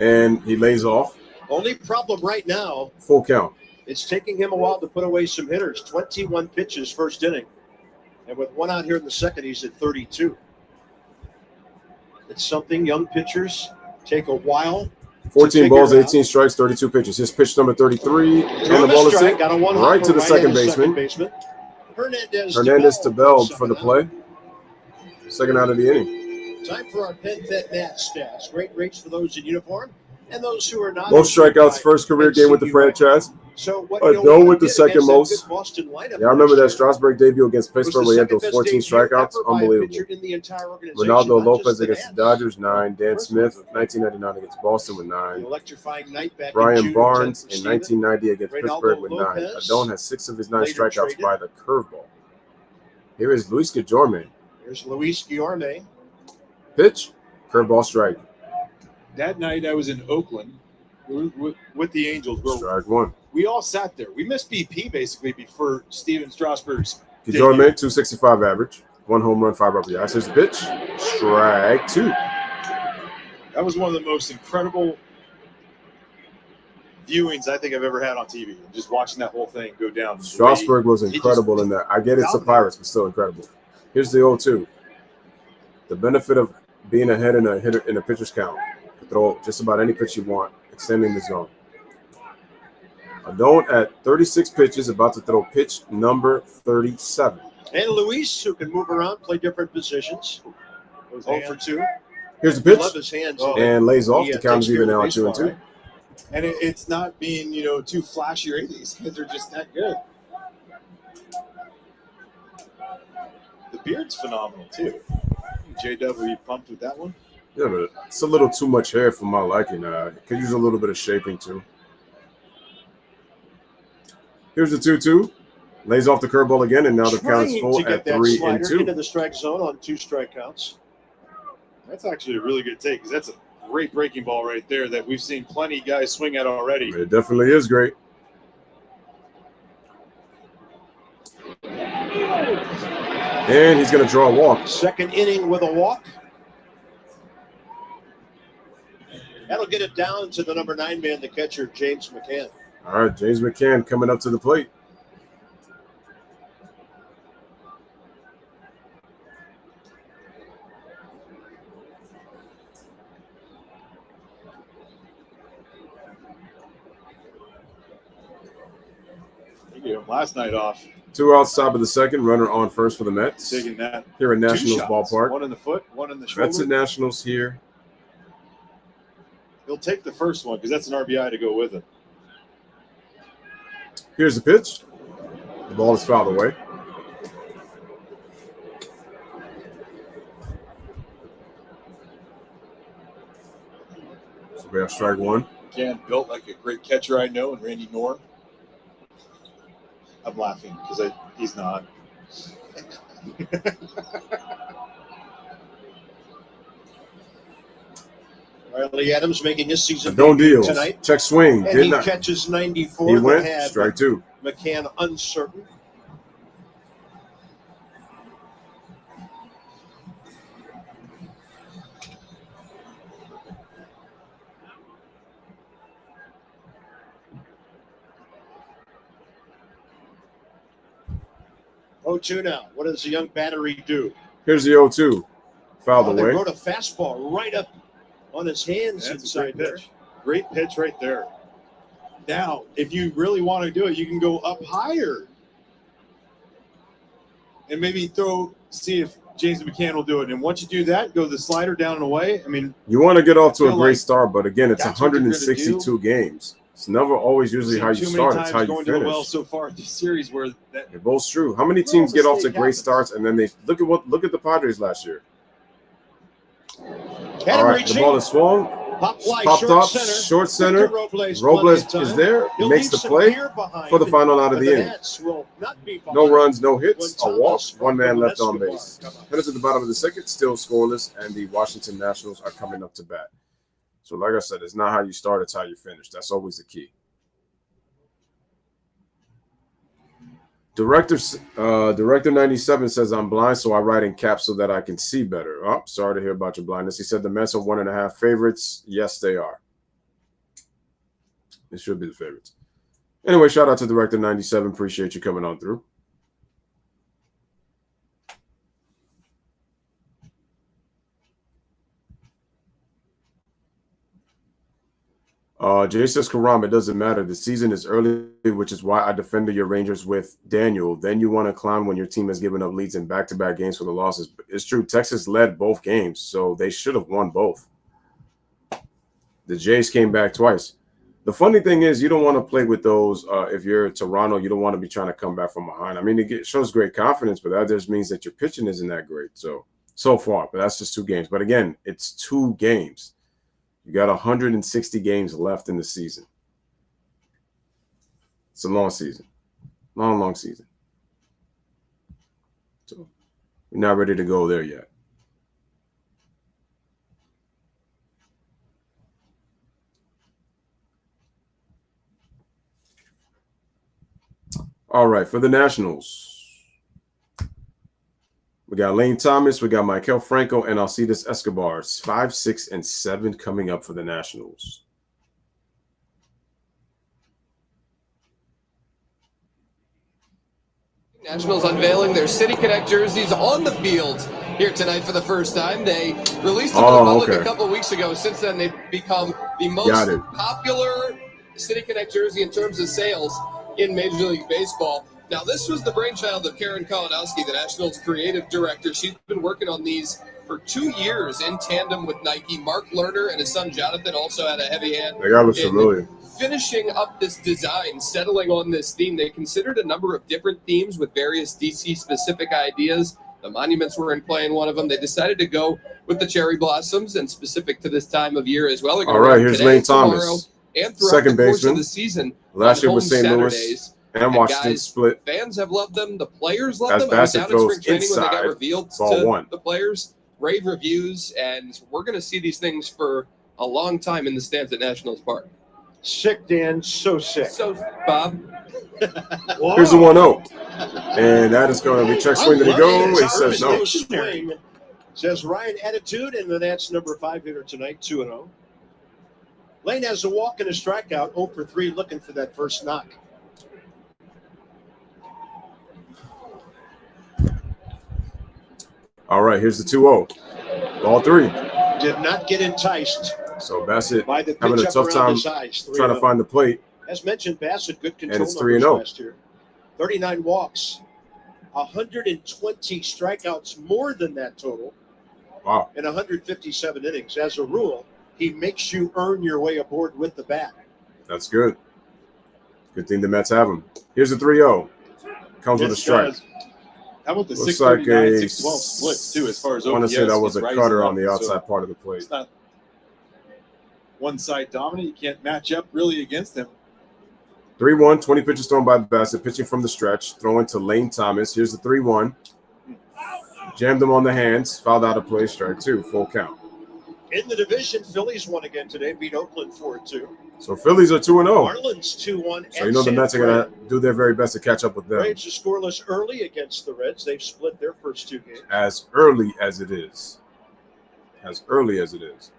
and he lays off. Only problem right now, Full count. it's taking him a while to put away some hitters. 21 pitches first inning. And with 1 out here in the second, he's at 32. It's something young pitchers take a while. 14 balls, figure out. 18 strikes, 32 pitches. His pitch number 33, and the On ball is strike, hit got a one right to the second into baseman. Hernandez to Bell for the play. Second out of the inning. Time for our PenFed Nat stats. Great rates for those in uniform and those who are not. Most strikeouts, first career game with the franchise. So what Adone with the second against that most. good Boston lineup Yeah, I remember that last year Strasburg debut against was Pittsburgh the where he had second those best 14 debut strikeouts. ever by a Unbelievable. pitcher in the entire organization, Ronaldo not Lopez just the against the Nats. Dodgers, 9. Dan Smith, 1999 against Boston with The 9. electrifying night back in Brian June, Barnes 10th in for 1990 against Ronaldo Pittsburgh with 9. Lopez, Adone has 6 of his 9 later strikeouts traded. by the curveball. Here is Luis Guillorme. There's Luis Guillorme. Pitch, curveball strike. That night I was in Oakland with the Angels. Where Strike 1. we all sat there. We missed BP basically before Steven Strasburg's Guillorme, 265 average. 1 home run, 5 RBIs. Here's the pitch. Strike 2. That was one of the most incredible viewings I think I've ever had on TV. Just watching that whole thing go down. Strasburg was just incredible in that. I get it's the Pirates, but still incredible. Here's the 0-2. The benefit of being ahead in a pitcher's count. You throw just about any pitch you want, extending the zone. Adone at 36 pitches, about to throw pitch number 37. And Luis, who can move around, play different positions. Those 0 hands. for 2. Here's the I pitch, love his hands. and lays off. He, The count takes is even care of now the at 2-2. baseball, right? And it's not being, too flashy or anything. These kids are just that good. The beard's phenomenal, too. JW pumped with that one. Yeah, but it's a little too much hair for my liking. Could use a little bit of shaping too. Here's the 2-2. Lays off the curveball again, and now the count is Trying full to get at that 3 slider and 2. into the strike zone on 2 strikeouts. That's actually a really good take because that's a great breaking ball right there that we've seen plenty of guys swing at already. It definitely is great. And he's going to draw a walk. Second inning with a walk. That'll get it down to the number 9 man, the catcher, James McCann. All right, James McCann coming up to the plate. They gave him last night off. 2 outs, top of the second. Runner on first for the Mets. Taking that. Here at 2 Nationals shots. Ballpark. One in the foot, one in the shoulder. Mets and Nationals here. He'll take the first one because that's an RBI to go with it. Here's the pitch. The ball is fouled away. So we have strike one. Again, built like a great catcher I know, and Randy Norm. I'm laughing because he's not. Riley Adams making his season Don't debut deal. tonight. Check swing. And Did he not. catches 94. He that went. had Strike 2. McCann uncertain. Oh, 2 now. What does the young battery do? Here's the 0-2. Fouled They away. wrote a fastball right up on his hands. That's a inside great there. pitch. Great pitch right there. Now, if you really want to do it, you can go up higher and maybe see if James McCann will do it. And once you do that, go the slider down and away. I mean, You want to get off to a feel great like start, but again, it's that's what they're gonna 162 games. It's never always usually how you too many start. times It's how you going to the well finish. so far this series where that They're both true. How many teams get off to mistake great happens. starts and then they look at the Padres last year? Had All him right, the reaching. ball is swung. Pop fly, Popped short up, center. short center. Robles Robles plenty of is time. there, He'll makes leave the some play gear behind, for the final out of but the the inning. Nats will not be No behind. runs, no hits, a When walk, Thomas one man from left on Escobar base. come up. Headed to the bottom of the second, still scoreless, and the Washington Nationals are coming up to bat. So, like I said, it's not how you start, it's how you finish. That's always the key. Director 97 says, I'm blind, so I write in caps so that I can see better. Oh, sorry to hear about your blindness. He said the Mets are 1.5 favorites. Yes, they are. It should be the favorites. Anyway, shout out to Director 97. Appreciate you coming on through. Jay says, Karam, it doesn't matter. The season is early, which is why I defended your Rangers with Daniel. Then you want to clown when your team has given up leads in back-to-back games for the losses. It's true. Texas led both games, so they should have won both. The Jays came back twice. The funny thing is you don't want to play with those. If you're Toronto, you don't want to be trying to come back from behind. I mean, it shows great confidence, but that just means that your pitching isn't that great. So far, but that's just 2 games. But again, it's 2 games. You got 160 games left in the season. It's a long season. Long season. So we're not ready to go there yet. All right, for the Nationals, we got Lane Thomas, we got Maikel Franco, and Alcides Escobar. 5, 6, and 7 coming up for the Nationals. Nationals unveiling their City Connect jerseys on the field here tonight for the first time. They released them to the public a couple of weeks ago. Since then, they've become the most popular City Connect jersey in terms of sales in Major League Baseball. Now, this was the brainchild of Karen Kalinowski, the Nationals creative director. She's been working on these for 2 years in tandem with Nike. Mark Lerner and his son Jonathan also had a heavy hand. They got familiar. Finishing up this design, settling on this theme. They considered a number of different themes with various DC-specific ideas. The monuments were in play in one of them. They decided to go with the cherry blossoms and specific to this time of year as well. All right, here's today, Lane tomorrow, Thomas, and throughout second the course baseman. of the season. Last year on with home St. Louis Saturdays. and Washington guys, split. Fans have loved them. The players love As them. I was Bassett down in throws spring training when they got inside, revealed ball to 1. the players. Rave reviews, and we're going to see these things for a long time in the stands at Nationals Park. Sick, Dan. So sick. So, Bob. Here's the 1-0. And that is going to be check swing. Did he go? He says no. Swing, says Ryan Attitude, and the Nats number 5 hitter tonight, 2-0. Lane has a walk and a strikeout, 0 for 3, looking for that first knock. All right, here's the 2-0. Ball 3. Did not get enticed. So Bassett by the having a tough time trying to find the plate. As mentioned, Bassett, good control And it's numbers 3-0. last year. 39 walks, 120 strikeouts, more than that total. Wow. In 157 innings. As a rule, he makes you earn your way aboard with the bat. That's good. Good thing the Mets have him. Here's a 3-0. Comes with a strike. How about the Looks like 639, a 612 split, too, as far as I want to OPS say that was a is cutter rising on the up, outside so part of the plate. it's not one side dominant. You can't match up really against him. 3-1, 20 pitches thrown by Bassett, pitching from the stretch, throwing to Lane Thomas. Here's the 3-1. Jammed him on the hands, fouled out of play, strike 2, full count. In the division, Phillies won again today, beat Oakland 4-2. So Phillies are 2-0. Marlins 2-1. So you know the Mets are going to do their very best to catch up with them. Braves are scoreless early against the Reds. They've split their first 2 games. As early as it is. As early as it is.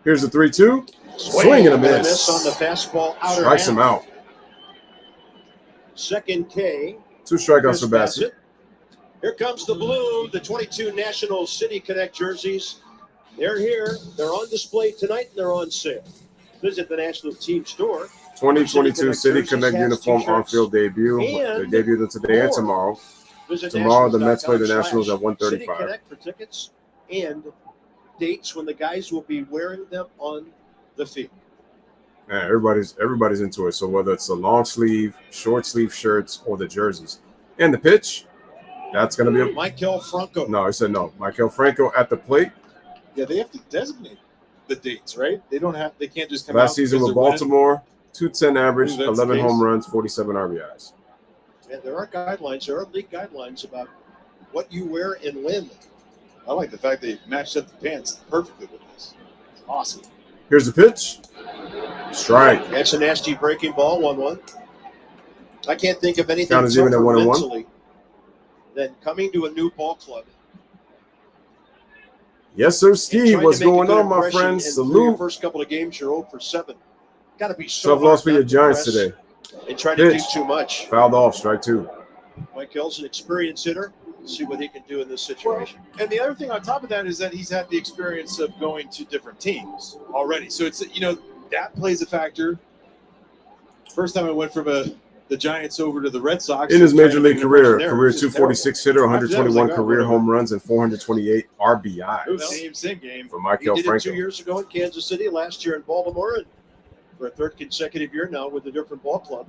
Here's the 3-2. Swing and a miss. On the fastball, outer Strikes half. him out. Second K. 2 strikeouts for Bassett. Here comes the blue, the 22 National City Connect jerseys. They're here. They're on display tonight, and they're on sale. Visit the National Team Store. 2022 City Connect uniform on-field debut. They debuted today and tomorrow. Tomorrow, the Mets play the Nationals at 1:35. City Connect for tickets and dates when the guys will be wearing them on the field. Yeah, everybody's into it. So whether it's the long sleeve, short sleeve shirts, or the jerseys, and the pitch, that's going to be a Michael Franco. No, I said no. Michael Franco at the plate. Yeah, they have to designate the dates, right? They can't just come Last out season because with they're winning. Baltimore, 210 average, Ooh, that's 11 the home case. runs, 47 RBIs. And there are guidelines. There are league guidelines about what you wear and when. I like the fact they matched up the pants perfectly with this. It's awesome. Here's the pitch. Strike. That's a nasty breaking ball, 1-1. I can't think of anything Count is even at tougher 1-1. mentally than coming to a new ball club. Yes, sir, and Ski. trying What's to make a going good on, my impression, friends? and through your Salute. first couple of games, you're 0 for 7. Got to be so Tough loss for hard your not to Giants press today. and try to do Pitch. too much. Fouled off, strike 2. Mike Hill's an experienced hitter. Let's see what he can do in this situation. And the other thing on top of that is that he's had the experience of going to different teams already. So it's, that plays a factor. First time I went from the Giants over to the Red Sox. In his trying major to league make an career, impression there, career which is 246 hitter, terrible. After that, I was 121 like, oh, career whatever. home runs, and 428 RBIs Same game. for He Michael did it Franco. 2 years ago in Kansas City, last year in Baltimore, and for a third consecutive year now with a different ball club.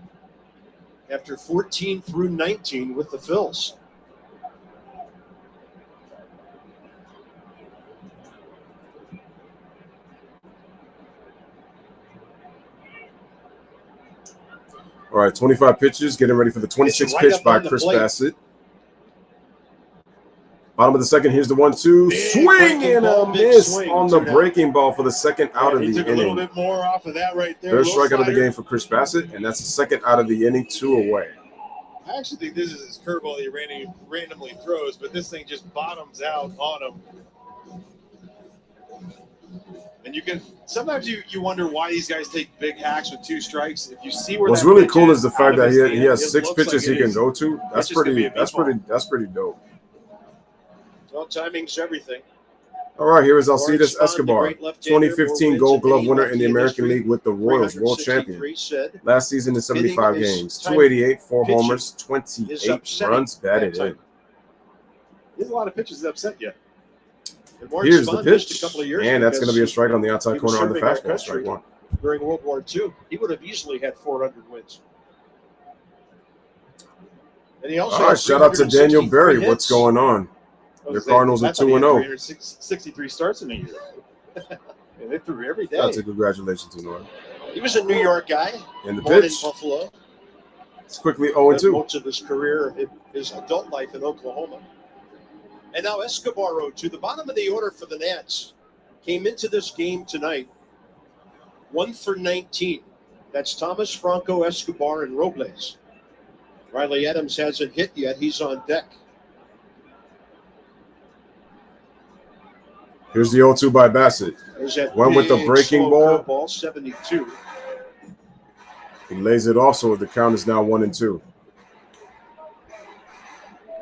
After 14 through 19 with the Phils. All right, 25 pitches, getting ready for the 26th It's right pitch up by on the Chris plate. Bassett. Bottom of the second, here's the 1-2. Big Swing breaking and a ball, big miss swing, on the 2-0. breaking ball for the second out of He the took a little inning. bit more off of that right there. Third Little strikeout of the slider. game for Chris Bassett, and that's the second out of the inning, 2 away. I actually think this is his curveball he randomly throws, but this thing just bottoms out on him. And you can sometimes you wonder why these guys take big hacks with 2 strikes. If you see where What's that really pitch cool is the out fact of that his he hand, has it 6 looks pitches like he it can is. go to. That's It's just gonna be pretty. a big That's pretty dope. Well, timing's everything. All right, here is Lawrence Alcides Spahn, the Escobar, great left-hander, 2015 more Gold wins than Glove any winner lefty in the in American history. League with the Royals, world champion. 363 said. Last season in 75 Hitting is games, time- 288, 4 pitching homers, is 28 upsetting runs batted that time. in. There's a lot of pitches that upset you. And Lawrence Here's the Spahn missed pitch, a couple of years and that's going to be a because strike on the outside he was corner on the serving our fastball, country. strike 1. during World War II. He would have easily had 400 wins. And he also All right, has shout out to Daniel 363 Berry. hits. What's going on? Your Cardinals are 2-0. 363 starts in a year. And they threw every day. That's a congratulations to Norton. He was a New York guy, And the born in pitch, Buffalo. it's quickly Spent 0-2. most of his career, his adult life in Oklahoma. And now Escobar 0-2. The bottom of the order for the Nats came into this game tonight 1 for 19. That's Thomas, Franco, Escobar, and Robles. Riley Adams hasn't hit yet. He's on deck. Here's the 0-2 by Bassett. Went with the breaking ball. Ball 72. He lays it off, so the count is now 1-2.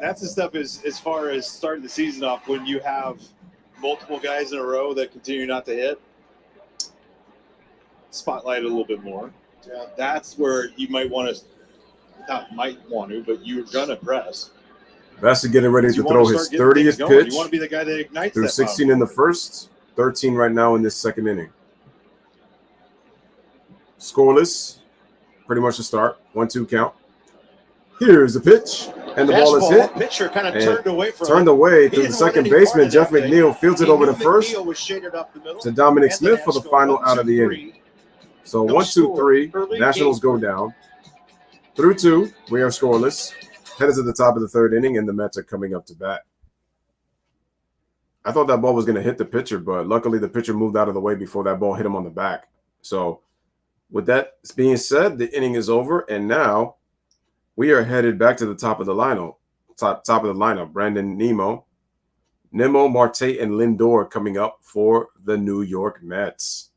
That's the stuff as far as starting the season off when you have multiple guys in a row that continue not to hit. Spotlight a little bit more. Yeah. That's where you might want to, but you're going to press. Bassett getting ready to throw his 30th pitch. You want to be the guy that ignites through that 16 in the first, 13 right now in this second inning. Scoreless, pretty much the start. 1-2 count. Here's the pitch, and the ball is hit. Pitcher kind of turned away from through the second baseman. Jeff McNeil fields it over to first to Dominic Smith for the final out of the inning. So 1-2-3, Nationals go down. Through 2, we are scoreless. Headed to the top of the third inning, and the Mets are coming up to bat. I thought that ball was going to hit the pitcher, but luckily the pitcher moved out of the way before that ball hit him on the back. So with that being said, the inning is over, and now we are headed back to the top of the lineup. Top of the lineup. Brandon Nimmo, Marte, and Lindor coming up for the New York Mets.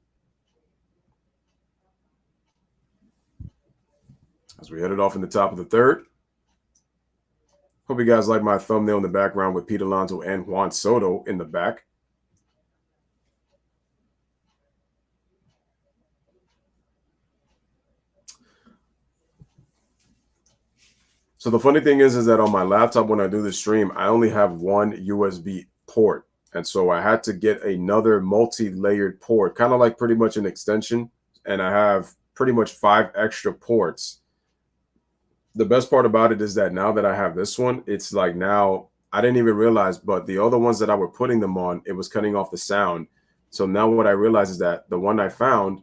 As we headed off in the top of the third. Hope you guys like my thumbnail in the background with Pete Alonso and Juan Soto in the back. So the funny thing is that on my laptop, when I do the stream, I only have one USB port. And so I had to get another multi-layered port, kind of like pretty much an extension. And I have pretty much 5 extra ports. The best part about it is that now that I have this one, it's like now I didn't even realize, but the other ones that I were putting them on, it was cutting off the sound. So now what I realize is that the one I found,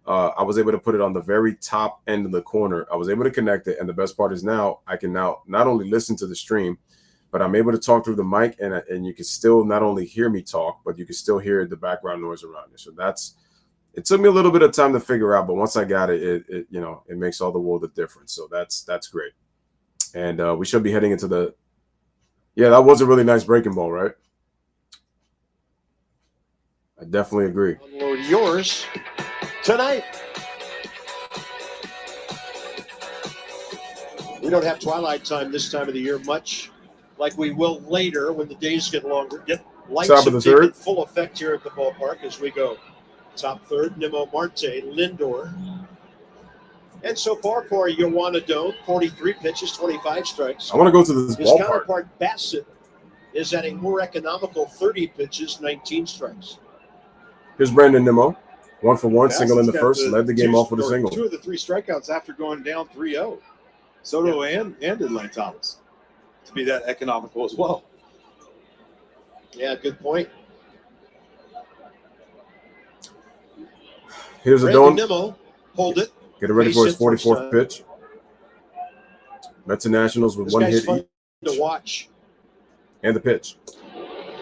I was able to put it on the very top end of the corner. I was able to connect it. And the best part is now I can now not only listen to the stream, but I'm able to talk through the mic, and you can still not only hear me talk, but you can still hear the background noise around it. So it took me a little bit of time to figure out, but once I got it, it makes all the world of difference. So that's great. And we should be heading into that was a really nice breaking ball, right? I definitely agree. Lord, yours tonight. We don't have twilight time this time of the year much, like we will later when the days get longer. Lights have taken full effect here at the ballpark as we go. Top third, Nimmo, Marte, Lindor. And so far for Yohan Adone, 43 pitches, 25 strikes. I want to go to this His ballpark. counterpart, Bassett, is at a more economical 30 pitches, 19 strikes. Here's Brandon Nimmo. 1 for 1, Bassett's single in the first, led the game off with a single. 2 of the 3 strikeouts after going down 3-0. Soto and Lane Thomas to be that economical as well. Yeah, good point. Here's Brandon Adone. Nimmo, hold it. Get it ready for his 44th pitch. Mets and Nationals with This 1 guy's hit fun each. to watch. And the pitch.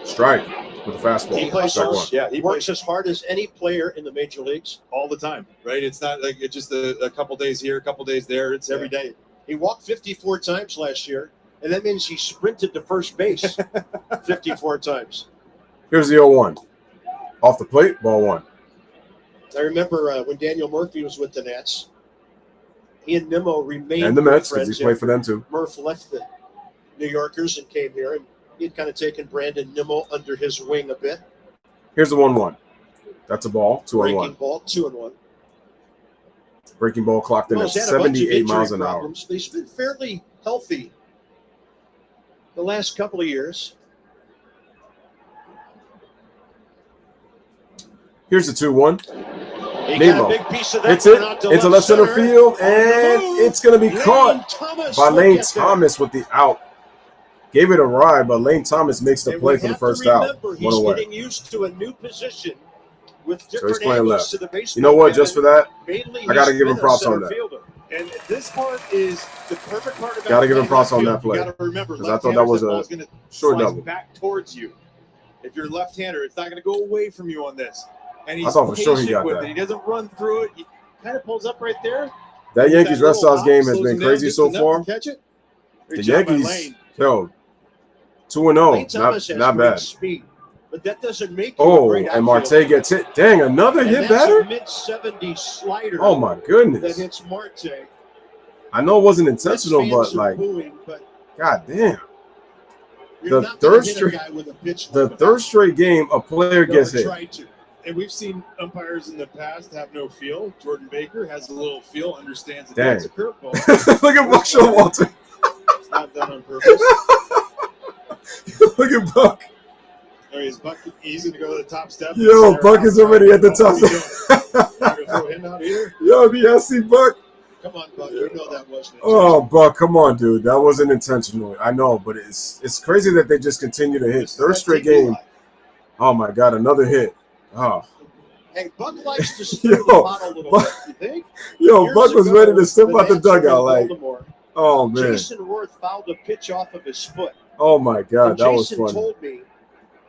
Strike with a fastball. He hustles. Yeah, He works as hard as any player in the major leagues. all the time, right? It's not like it's just a couple days here, a couple days there. It's every day. He walked 54 times last year, and that means he sprinted to first base 54 times. Here's the 0-1. Off the plate, ball 1. I remember when Daniel Murphy was with the Nats, he and Nimmo remained And the Mets, because friends he played for them too. Murph left the New Yorkers and came here, and he had kind of taken Brandon Nimmo under his wing a bit. Here's the 1-1. That's a ball, 2-1. Breaking ball, 2-1. Breaking ball clocked in at 78 miles an hour. He's been fairly healthy the last couple of years. Here's the 2-1. He Nimmo got a big piece of that. hits it into left center field, and it's going to be caught by Lane Thomas with the out. Gave it a ride, but Lane Thomas makes the play for the first out. He's getting used to a new position with different playing angles left. to the baseball. You know what? Just for that, Mainly I got to he's give him been a props on center that. fielder. And this part is the perfect part about Got to give him props on field. that play. You got to remember, Because I thought that was a short double. back towards you. If you're left-hander, it's not going to go away from you on this. And he's I thought for sure he got with that. it. He doesn't run through it. He kind of pulls up right there. That Yankees Red Sox game has slows been him down crazy just so enough far. to catch it. The Yankees, yo, 2-0. Not bad. Speed, but that doesn't make you a great and Marte gets hit. Dang, another hit batter? Mid-70s slider. Oh, my goodness. That hits Marte. I know it wasn't intentional, but like, god damn. The third straight game, a player gets hit. And we've seen umpires in the past have no feel. Jordan Baker has a little feel, understands that that's a curveball. Look at Buck Showalter. It's not done on purpose. Look at Buck. I mean, is Buck easy to go to the top step? Yo, Buck is already at the top step. Not gonna throw him out either? Yo, do y'all see Buck? Come on, Buck. You know that wasn't intentional. Oh, Buck, come on, dude. That wasn't intentional. I know, but it's crazy that they just continue to hit. Third straight game. Oh, my God, another hit. Oh. Hey, Buck likes to stir the pot a little bit, you think? Yo, Buck was ready to step out the dugout. Like, oh, man. Jason Worth fouled a pitch off of his foot. Oh, my God, that was Jason funny. told me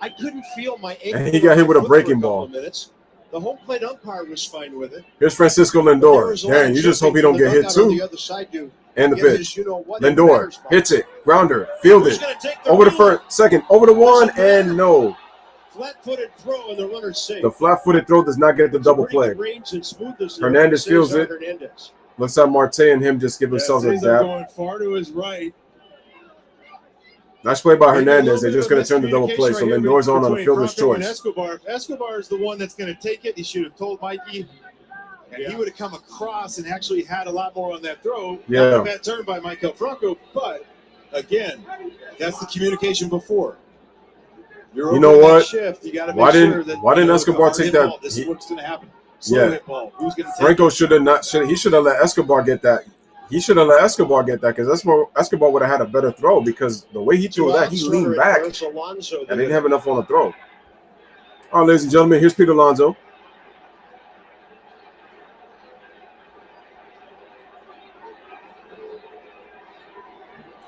I couldn't feel my ankle. And he got hit with a breaking ball. Minutes. The home plate umpire was fine with it. Here's Francisco Lindor. Dang, you just hope he don't get hit, too. The other side, and the pitch. Lindor hits it. Grounder. Field it. Over the first, second. Over the one, and no. Flat-footed throw, and the runner's safe. The flat-footed throw does not get the double play. Hernandez feels it. Looks like Marte and him just give themselves a dab. Going far to his right. Nice play by Hernandez. They're just going to turn the double play. So Lindor's on a fielder's choice. Escobar. If Escobar is the one that's going to take it, he should have told Mikey. And he would have come across and actually had a lot more on that throw. Yeah. Not a bad turn by Michael Franco, but again, that's the communication before. You know what? Shift, you gotta make sure that, why didn't Escobar take that? This is what's going to happen. Hit ball. Who's going to Franco should have not. He should have let Escobar get that. He should have let Escobar get that because Escobar would have had a better throw because the way he threw that, he leaned back and they didn't have enough on the throw. All right, ladies and gentlemen, here's Pete Alonso.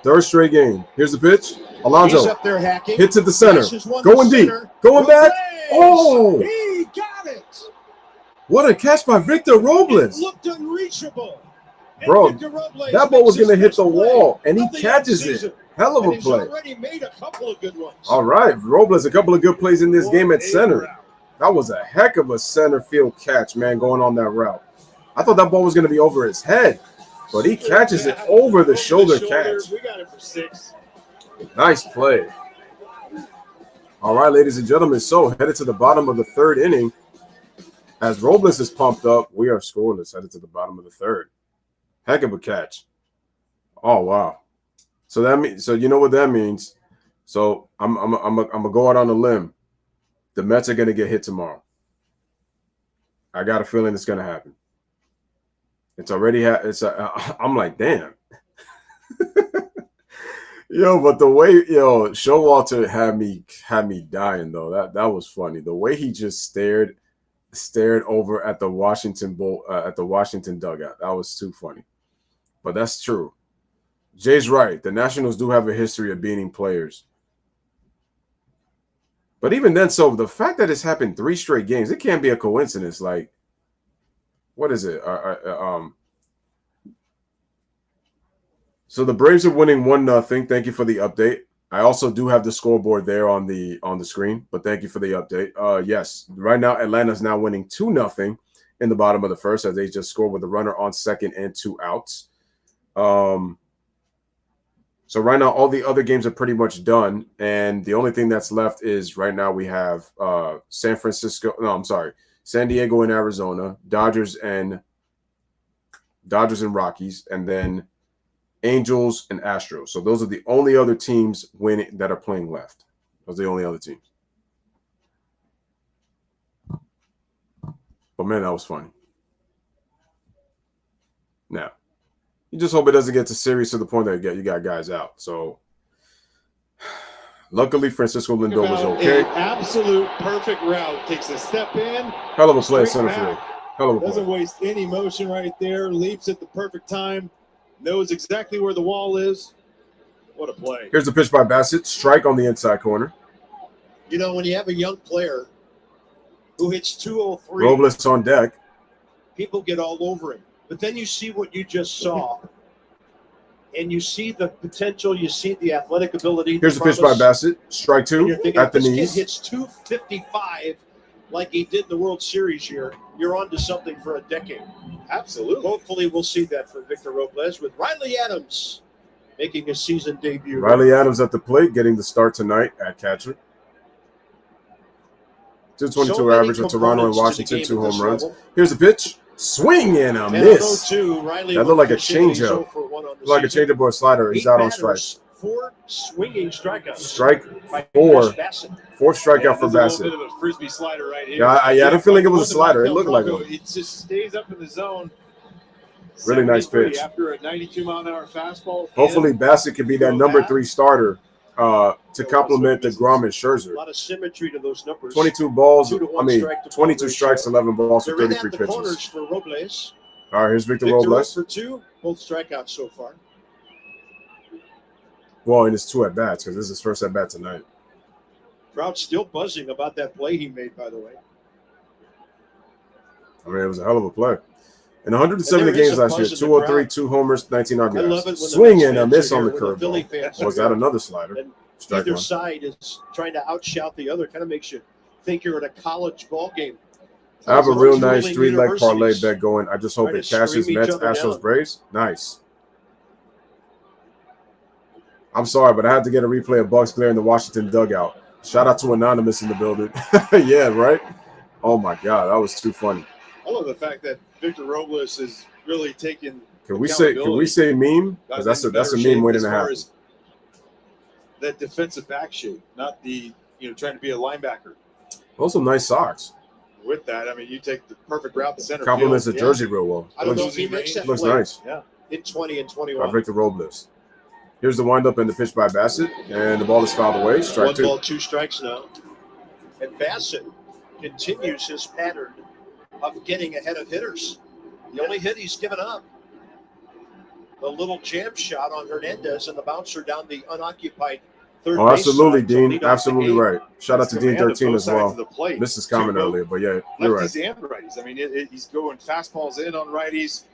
Third straight game. Here's the pitch. Alonso up there hacking. Hits at the center. Going deep. Going back. Oh! He got it. What a catch by Victor Robles. It looked unreachable. Bro, that ball was going to hit the wall, and he catches it. Hell of a play. He's already made a couple of good ones. All right, Robles, a couple of good plays in this game at center. That was a heck of a center field catch, man, going on that route. I thought that ball was going to be over his head, but he catches it over the shoulder catch. We got it for 6. Nice play. All right, ladies and gentlemen, so headed to the bottom of the third inning. As Robles is pumped up, we are scoreless, headed to the bottom of the third. Heck of a catch. Oh, wow. So that means, so you know what that means. So I'm gonna go out on a limb. The Mets are gonna get hit tomorrow. I got a feeling it's gonna happen. It's already I'm like, damn. Yo, but the way Showalter had me dying though. That was funny. The way he just stared over at the Washington dugout. That was too funny. But that's true. Jay's right. The Nationals do have a history of beating players. But even then, so the fact that it's happened 3 straight games, it can't be a coincidence. Like, what is it? So the Braves are winning 1-0. Thank you for the update. I also do have the scoreboard there on the screen, but thank you for the update. Yes, right now Atlanta's now winning 2-0 in the bottom of the first as they just scored with a runner on second and 2 outs. So right now all the other games are pretty much done, and the only thing that's left is right now we have San Diego and Arizona, Dodgers and Rockies, and then Angels and Astros. So those are the only other teams winning that are playing left. Those are the only other teams. But man, that was funny. Now, you just hope it doesn't get too serious to the point that you got guys out. So luckily, Francisco Lindor was okay. An absolute perfect route. Takes a step in. Hell of a play, center field. Hell of a play. Doesn't waste any motion right there. Leaps at the perfect time. Knows exactly where the wall is. What a play. Here's the pitch by Bassett. Strike on the inside corner. You know, when you have a young player who hits 203, Robles on deck. People get all over him. But then you see what you just saw. and you see the potential, you see the athletic ability. Here's the pitch by Bassett. Strike two at the knees. This kid hits 255 like he did in the World Series year. You're on to something for a decade. Absolutely. Hopefully we'll see that for Victor Robles with Riley Adams making his season debut. Riley Adams at the plate, getting the start tonight at catcher. 222 average with Toronto and Washington, 2 home runs. Here's the pitch. Swing and a miss. That looked like a changeup. Like a changeup or a slider. He's out on strike. 4 swinging strikeouts. Strike 4. 4th strikeout for Bassett. A little bit of a frisbee slider right here. Yeah, I don't feel like it was a slider. It looked like one. It just stays up in the zone. Really nice pitch. After a 92-mile-an-hour fastball. Hopefully Bassett can be that number 3 starter to complement the Grom and Scherzer. A lot of symmetry to those numbers. 22 balls. 22 strikes, 11 balls for 33 pitches. For Robles. All right, here's Victor Robles. For 2, both strikeouts so far. Well, and it's 2 at bats because this is his first at bat tonight. Crowd still buzzing about that play he made, by the way. I mean, it was a hell of a play. In 170 games last year, 203, 2 homers, 19 RBIs. Swing and a miss on the curveball. Was that another slider? Either side is trying to outshout the other. Kind of makes you think you're at a college ball game. I have a real nice 3-leg parlay bet going. I just hope it cashes. Mets, Astros, Braves. Nice. I'm sorry, but I had to get a replay of Bucks clearing the Washington dugout. Shout out to Anonymous in the building. Yeah, right? Oh, my God. That was too funny. I love the fact that Victor Robles is really taking Can we say meme? Because that's a meme waiting to happen. That defensive back shape, not the trying to be a linebacker. Also nice socks. With that, I mean, you take the perfect route to center. Compliments the jersey real well. I don't know if he makes that looks play. Nice. Yeah. In 20 and 21. Victor Robles. Here's the windup and the pitch by Bassett, and the ball is fouled away. Strike 2. 1 ball, 2 strikes now. And Bassett continues his pattern of getting ahead of hitters. The only hit he's given up. The little jam shot on Hernandez and the bouncer down the unoccupied third base. Absolutely, Dean. Absolutely right. Shout out to Dean 13 as well. Missed his comment earlier, but yeah, you're right. Lefties and righties. I mean, he's going fastballs in on righties.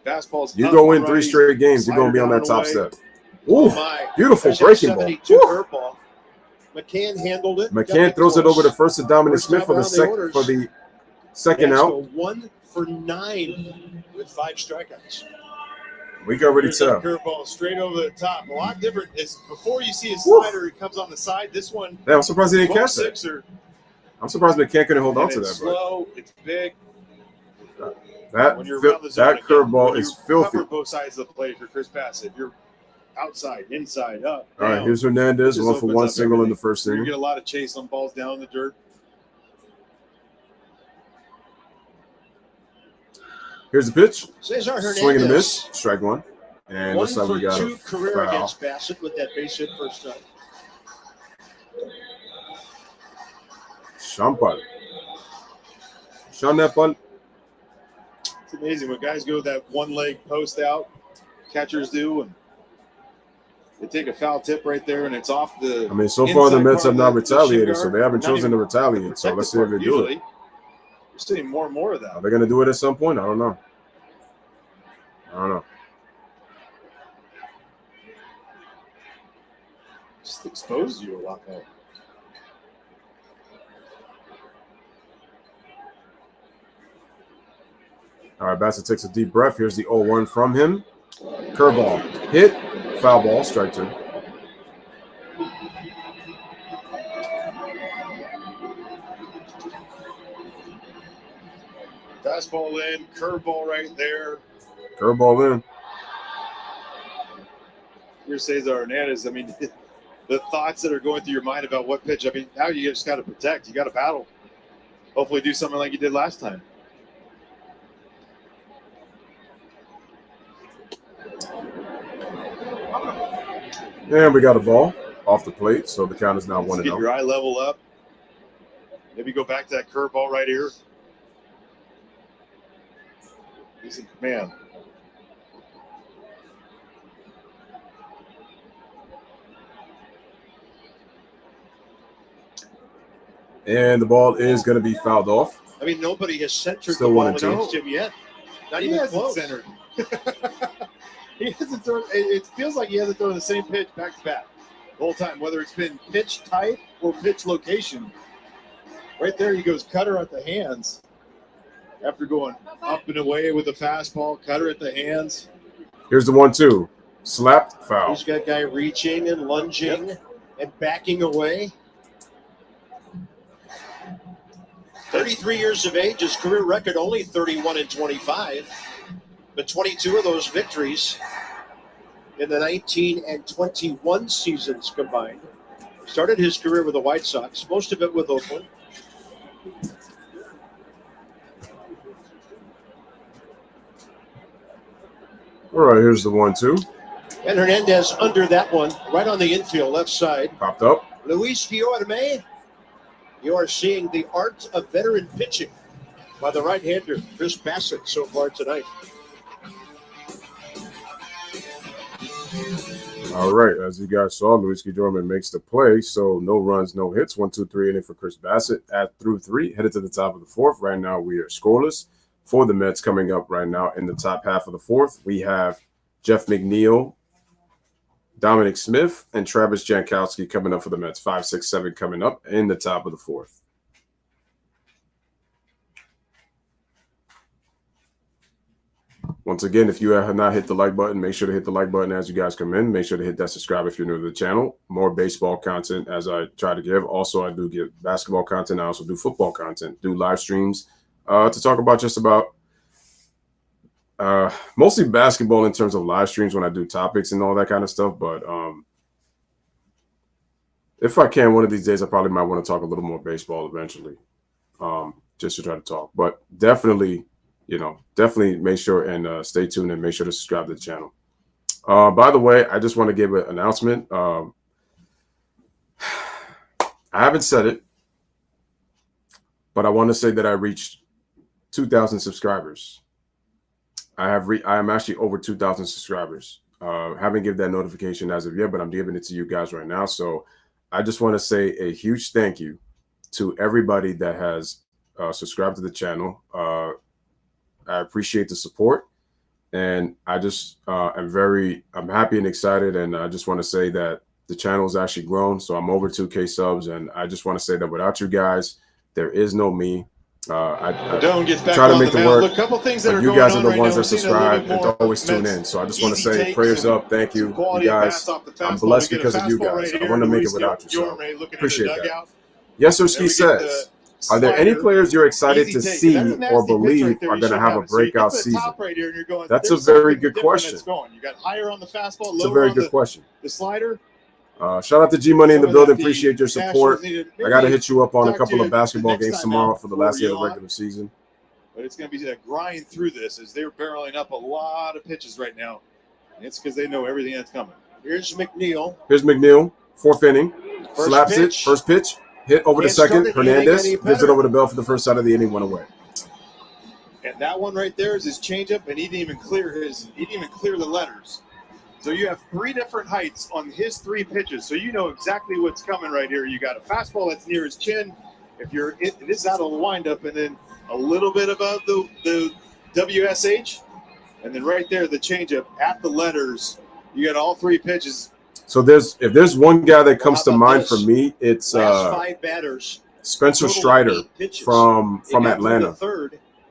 Fastballs. You go in 3 straight games, you're going to be on that top step. Ooh, beautiful breaking ball. McCann handled it. McCann throws it over to first to Dominic Smith for the second out. 1 for 9 with 5 strikeouts. We can already tell. Curveball straight over the top. A lot different. Is before you see his slider, it comes on the side. This one. Yeah, I'm surprised he didn't catch that. I'm surprised McCann couldn't hold on to that. It's slow. It's big. That curveball is filthy. Cover both sides of the plate for Chris Bassett. If you're outside, inside, up. All right, here's Hernandez. 1 for 1 single in the first inning. You get a lot of chase on balls down in the dirt. Here's the pitch. Cesar Hernandez. Swing and a miss. Strike 1. And looks like we got 1 for 2 career foul against Bassett with that base hit first time. Champal. Champal. It's amazing when guys go that 1-leg post out. Catchers do, and they take a foul tip right there, and it's off the. I mean, so far the Mets have not retaliated, so they haven't chosen to retaliate. So let's see if they do it. We're seeing more and more of that. Are they going to do it at some point? I don't know. Just expose you a lot more. All right, Bassett takes a deep breath. Here's the 0-1 from him. Curveball. Hit. Foul ball. Strike 2. Fastball in, curveball right there. Curveball in. Here's Cesar Hernandez. I mean, the thoughts that are going through your mind about what pitch. I mean, now you just got to protect. You got to battle. Hopefully do something like you did last time. And we got a ball off the plate, so the count is now 1-0. Get your eye level up. Maybe go back to that curveball right here. He's in command. And the ball is going to be fouled off. I mean, nobody has centered Still the ball 1-2. against him yet. Not even close. Centered. He hasn't thrown. It feels like he hasn't thrown the same pitch back to back the whole time, whether it's been pitch type or pitch location. Right there, he goes cutter at the hands after going up and away with the fastball, cutter at the hands. Here's the 1-2. Slapped, foul. He's got a guy reaching and lunging and backing away. 33 years of age, his career record only 31-25, but 22 of those victories in the 19 and 21 seasons combined. Started his career with the White Sox, most of it with Oakland. All right, here's the 1-2. And Hernandez under that one, right on the infield left side. Popped up. LouisSportsNetwork. You are seeing the art of veteran pitching by the right-hander, Chris Bassett, so far tonight. All right, as you guys saw, Luis Guillorme makes the play, so no runs, no hits. 1-2-3 inning for Chris Bassett through 3, headed to the top of the 4th. Right now, we are scoreless for the Mets. Coming up right now in the top half of the 4th, we have Jeff McNeil, Dominic Smith, and Travis Jankowski coming up for the Mets. 5, 6, 7 coming up in the top of the 4th. Once again, if you have not hit the like button, make sure to hit the like button as you guys come in. Make sure to hit that subscribe if you're new to the channel. More baseball content as I try to give. Also, I do give basketball content. I also do football content, do live streams to talk about just about mostly basketball in terms of live streams when I do topics and all that kind of stuff. But if I can, one of these days, I probably might want to talk a little more baseball eventually, just to try to talk. But definitely, definitely make sure and stay tuned and make sure to subscribe to the channel. By the way, I just want to give an announcement. I haven't said it, but I want to say that I reached 2,000 subscribers. I am actually over 2,000 subscribers. Haven't given that notification as of yet, but I'm giving it to you guys right now. So I just want to say a huge thank you to everybody that has subscribed to the channel. I appreciate the support, and I just I'm happy and excited, and I just want to say that the channel has actually grown. So I'm over 2K subs, and I just want to say that without you guys, there is no me. I try to make the work. A couple things that but are you guys going are on the ones right that subscribe and always tune in. So I just want to say prayers up. Thank you, you guys. I'm blessed because of you guys. I want to make it without you. So appreciate that. Yes, Sirski says, are there any players you're excited to see or believe are going to have a breakout season? That's a very good question. You got higher on the fastball, It's a very good question. The slider. Shout out to G Money in the building. Appreciate your support. I got to hit you up on a couple of basketball games tomorrow for the last day of the regular season. But it's going to be a grind through this as they're barreling up a lot of pitches right now. And it's because they know everything that's coming. Here's McNeil. Here's McNeil, 4th inning. Slaps it. First pitch. Hit over the second. Hernandez gives it over the bell for the first side of the inning. Went away. And that one right there is his changeup, and he didn't even clear the letters. So you have 3 different heights on his 3 pitches. So you know exactly what's coming right here. You got a fastball that's near his chin. This is out of the windup, and then a little bit above the WSH, and then right there the changeup at the letters. You got all 3 pitches. So if there's one guy that comes to mind for me, it's 5 batters, Spencer Strider from Atlanta.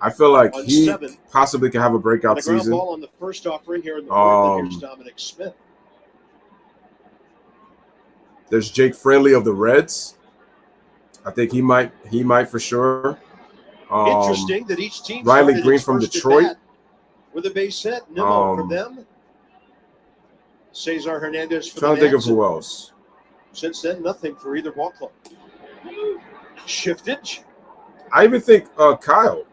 I feel like he possibly could have a breakout season. The ground ball on the first offering here in the 4th. Here's Dominic Smith. There's Jake Friendly of the Reds. I think he might for sure. Interesting that each team. Riley Green from Detroit with a base hit. No for them. Cesar Hernandez for trying the to think of who else. Since then, nothing for either ball club. Shiftage. I even think Kyle.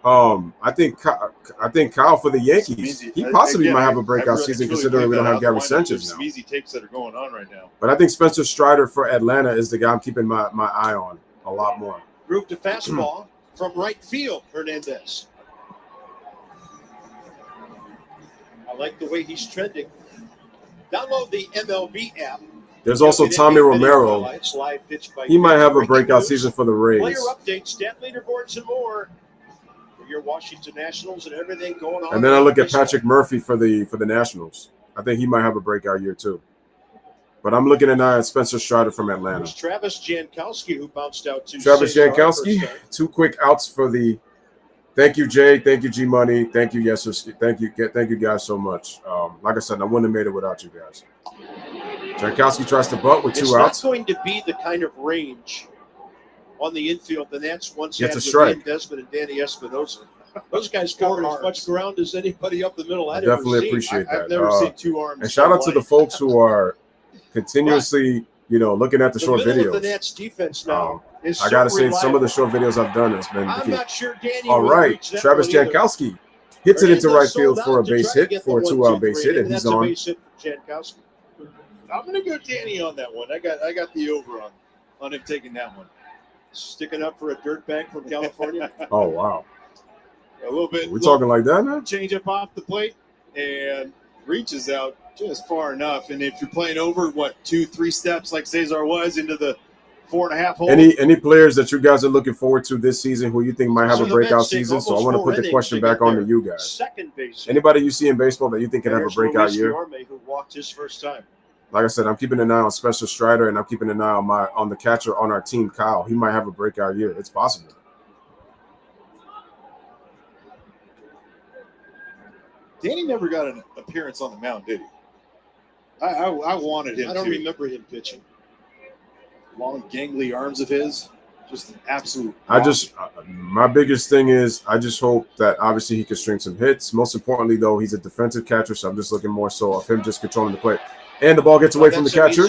I think Kyle for the Yankees. He possibly might have a breakout season considering we don't have Gary Sanchez now. Some easy takes that are going on right now. But I think Spencer Strider for Atlanta is the guy I'm keeping my eye on a lot more. Group to fastball from right field, Hernandez. I like the way he's trending. Download the MLB app. There's also Tommy Romero. He might have a breakout season for the Rays. Player updates, stat leaderboards, and more. for your Washington Nationals and everything going on. And then I look at Patrick Murphy for the Nationals. I think he might have a breakout year too. But I'm looking at Spencer Strider from Atlanta. There's Travis Jankowski, who bounced out to Travis Jankowski, 2 quick outs for the. Thank you, Jay. Thank you, G Money. Thank you, yes. Thank you guys so much. Like I said, I wouldn't have made it without you guys. Jankowski tries to butt with 2 outs. It's not going to be the kind of range on the infield the Nats once had with Ian Desmond and Danny Espinosa. Those guys cover as much ground as anybody up the middle. I definitely appreciate that. I've never seen 2 arms. And shout out to the folks who are continuously, looking at the short videos. The Nats defense now is I gotta say, some of the short videos I've done has been. I'm not sure Danny. All right, Travis Jankowski hits it into right field for a base hit, for a 2-out base hit, and he's on. Base hit for Jankowski. I'm gonna go Danny on that one. I got the over on him taking that one. Sticking up for a dirtbag from California. Oh wow. A little bit. We're talking like that now? Change up off the plate and reaches out just far enough. And if you're playing over, 2-3 steps like Cesar was into the 4.5 hole. Any players that you guys are looking forward to this season who you think might have a breakout season? So I want to put the question back on to you guys. Second base. Anybody you see in baseball that you think can have a breakout year? Who walked his first time. Like I said, I'm keeping an eye on Spencer Strider, and I'm keeping an eye on the catcher on our team, Kyle. He might have a breakout year. It's possible. Danny never got an appearance on the mound, did he? I wanted him. I don't remember him pitching. Long, gangly arms of his, just an absolute. My biggest thing is I just hope that obviously he can string some hits. Most importantly, though, he's a defensive catcher, so I'm just looking more so of him just controlling the plate. And the ball gets away from the catcher.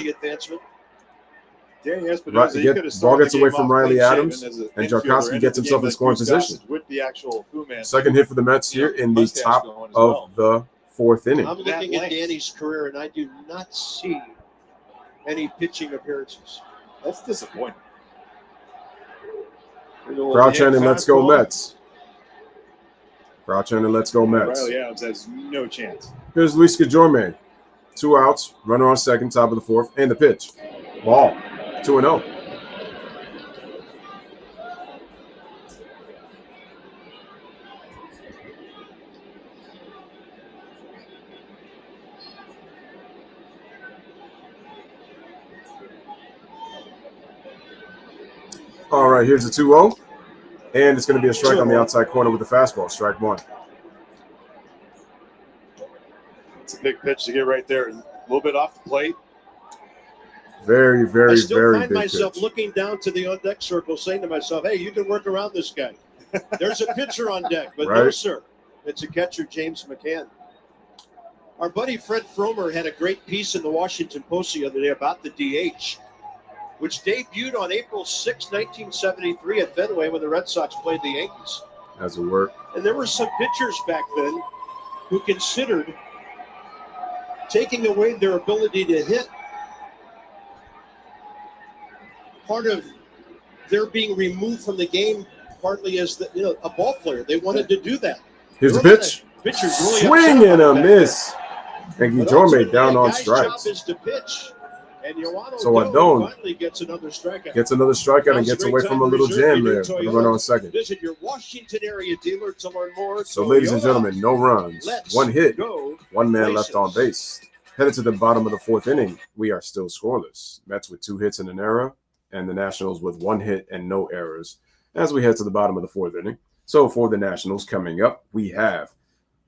Danny Espinosa, ball gets away from Riley Adams, and Jankowski gets himself in scoring position. With the actual man. Second hit for the Mets here in the top of the 4th inning. I'm looking at Danny's career, and I do not see any pitching appearances. That's disappointing. Crouch in and let's go Mets. Crouch in and let's go Mets. Riley Adams has no chance. Here's Luis Guillorme. 2 outs, runner on second, top of the 4th, and the pitch. Ball, 2-0. All right, here's a 2-0. And it's going to be a strike on the outside corner with the fastball, strike 1. It's a big pitch to get right there. A little bit off the plate. Very, very, I still very find big myself pitch. looking down to the on-deck circle saying to myself, hey, you can work around this guy. There's a pitcher on deck, but no, sir. It's a catcher, James McCann. Our buddy Fred Fromer had a great piece in the Washington Post the other day about the DH, which debuted on April 6, 1973 at Fenway when the Red Sox played the Yankees. As it worked. And there were some pitchers back then who considered taking away their ability to hit part of their being removed from the game, partly as a ball player. They wanted to do that. Here's the pitch. Really swing and a miss. And Guillorme down on strikes. Job is to pitch. And so Adon finally gets another strikeout. Gets another strikeout and gets away from a little jam there. The runner on second. Visit your Washington area dealer to learn more. So, ladies and gentlemen, no runs, 1 hit, 1 man left on base. Headed to the bottom of the 4th inning, we are still scoreless. Mets with 2 hits and an error, and the Nationals with 1 hit and no errors as we head to the bottom of the 4th inning. So for the Nationals coming up, we have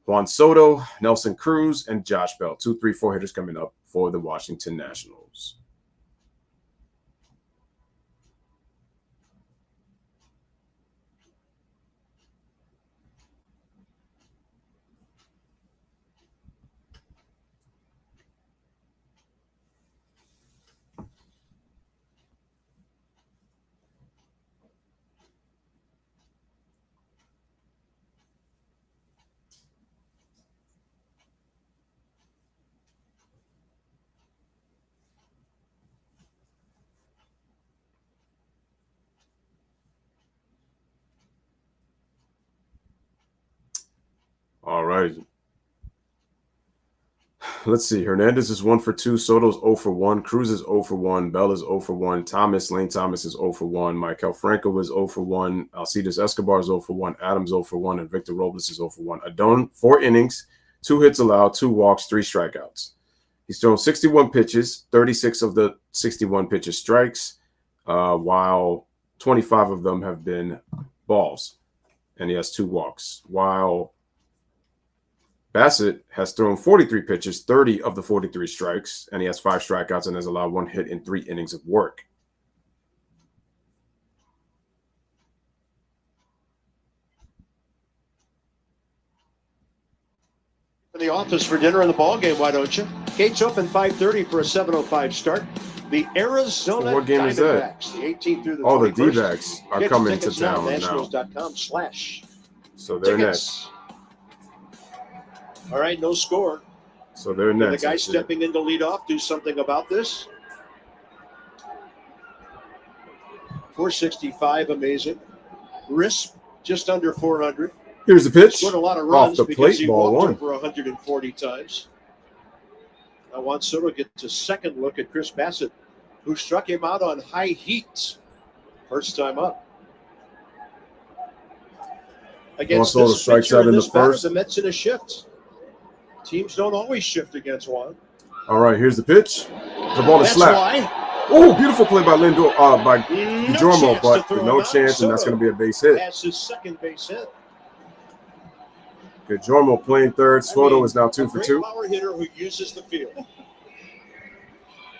Juan Soto, Nelson Cruz, and Josh Bell. 2, 3, 4 hitters coming up for the Washington Nationals. All right. let's see. Hernandez is 1 for 2. Soto's 0 for 1. Cruz is 0 for 1. Bell is 0 for 1. Lane Thomas is 0 for 1. Michael Franco is 0 for 1. Alcides Escobar is 0 for 1. Adams 0 for 1. And Victor Robles is 0 for 1. Adon, 4 innings, 2 hits allowed, 2 walks, 3 strikeouts. He's thrown 61 pitches, 36 of the 61 pitches strikes, while 25 of them have been balls. And he has 2 walks. While Bassett has thrown 43 pitches, 30 of the 43 strikes, and he has 5 strikeouts and has allowed 1 hit in 3 innings of work. In the office for dinner in the ball game, why don't you? Gates open 5:30 for a 7:05 start. The Arizona What game is that? Diamondbacks, the 18th through the 21st. Oh, the D-backs are Get coming to tickets now, town now. nationals.com/tickets. So they're next. All right, no score. So they're Can next. the guy stepping in to lead off do something about this? 465, amazing. Risp, just under 400. Here's the pitch. Scored a lot of runs Off the because plate, he ball walked 1. over 140 times. Now Juan Soto gets a second look at Chris Bassett, who struck him out on high heat. First time up. Against Juan Soto this strikes pitcher out in this the batter, first. the Mets in a shift. Teams don't always shift against Juan. All right, here's the pitch. The ball is That's slapped. why. Oh, beautiful play by Lindor, by Guillermo, chance to but throw no him out. chance, and that's Soto going to be a base hit. That's his second base hit. Guillermo playing third. Soto is now 2 for 2. Power hitter who uses the field.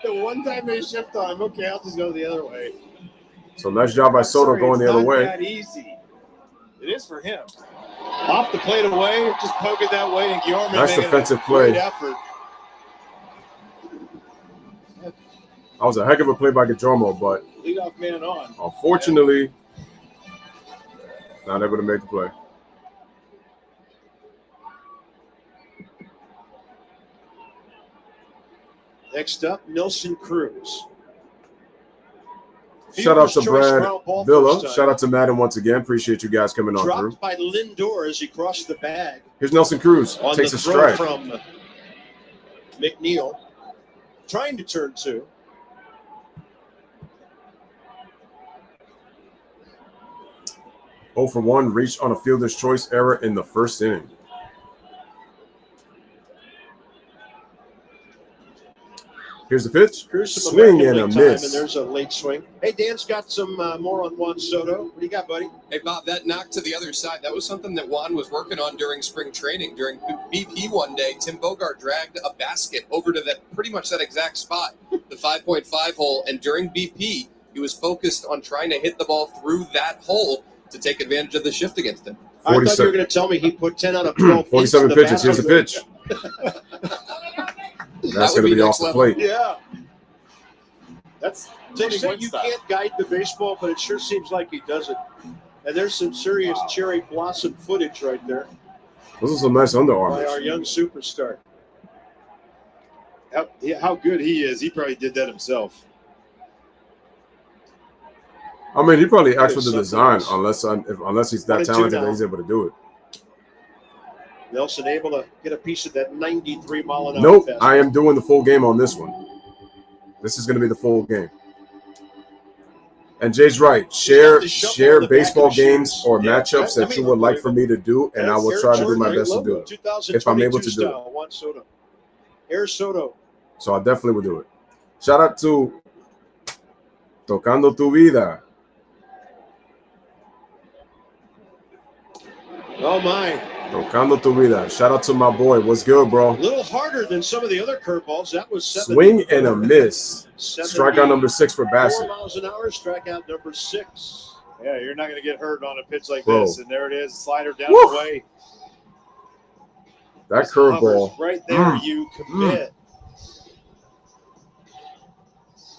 The one time they shift on him, okay, I'll just go the other way. So nice job by Soto going the other way. That easy. It is for him. Off the plate away, just poke it that way, and Guillermo Nice making defensive a play. great effort. That was a heck of a play by Guillermo, but Leadoff man on. unfortunately, not able to make the play. Next up, Nelson Cruz. Shout out to Fielder's choice Brad ground ball Villa. first time. Shout out to Madden once again. Appreciate you guys coming on Dropped through. by Lindor as he crossed the bag. Here's Nelson Cruz. On Takes the a throw strike. from McNeil. Trying to turn 2. Oh for 1, reached on a fielder's choice error in the first inning. Here's the pitch. Cruz some Swing American and a League time, miss. and there's a late swing. Hey, Dan's got some more on Juan Soto. What do you got, buddy? Hey, Bob, that knock to the other side, that was something that Juan was working on during spring training. During BP one day, Tim Bogart dragged a basket over to that pretty much that exact spot, the 5.5 hole, and during BP, he was focused on trying to hit the ball through that hole to take advantage of the shift against him. I thought you were going to tell me he put 10 out of 12. 47 pitches. Here's the pitch. That's going to be off the plate. Yeah. That's They Tony say Gwynn you style. can't guide the baseball, but it sure seems like he does it. And there's some serious cherry blossom footage right there Those are some nice by our underarms. young superstar. How good he is. He probably did that himself. I mean, he probably asked for the Something design, else. unless he's that 1 and 2 talented that now. he's able to do it. Nelson able to get a piece of that 93 mile an hour Nope, fastball. I am doing the full game on this one. This is going to be the full game. And Jay's right. Share baseball games or matchups that you would like for me to do, and I will try to do my best to do it if I'm able to do it. Juan Soto. Air Soto. So I definitely will do it. Shout out to Tocando Tu Vida. Oh, my. Tocando Tu Vida. Shout out to my boy. What's good, bro? A little harder than some of the other curveballs. That was 70. Swing and a miss. Strikeout number 6 for 4 Bassett. miles an hour. Strikeout number 6. Yeah, you're not going to get hurt on a pitch like Bro. this. And there it is. Slider down Woo. the way. That Just hovers curveball. right there, you commit.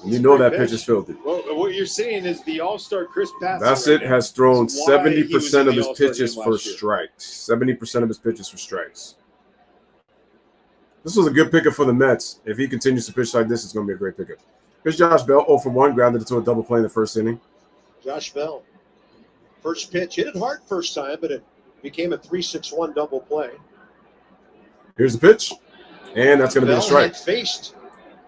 You know that pitch is filthy. Well, what you're seeing is the all-star Chris Bassett. Bassett right now. has thrown That's why he was 70% in of the his All-Star pitches game for last year. strikes. 70% of his pitches for strikes. This was a good pickup for the Mets. If he continues to pitch like this, it's going to be a great pickup. Here's Josh Bell, 0 for 1, grounded into a double play in the first inning. Josh Bell. First pitch. Hit it hard first time, but it became a 3-6-1 double play. Here's the pitch. And that's going to be a strike. Had faced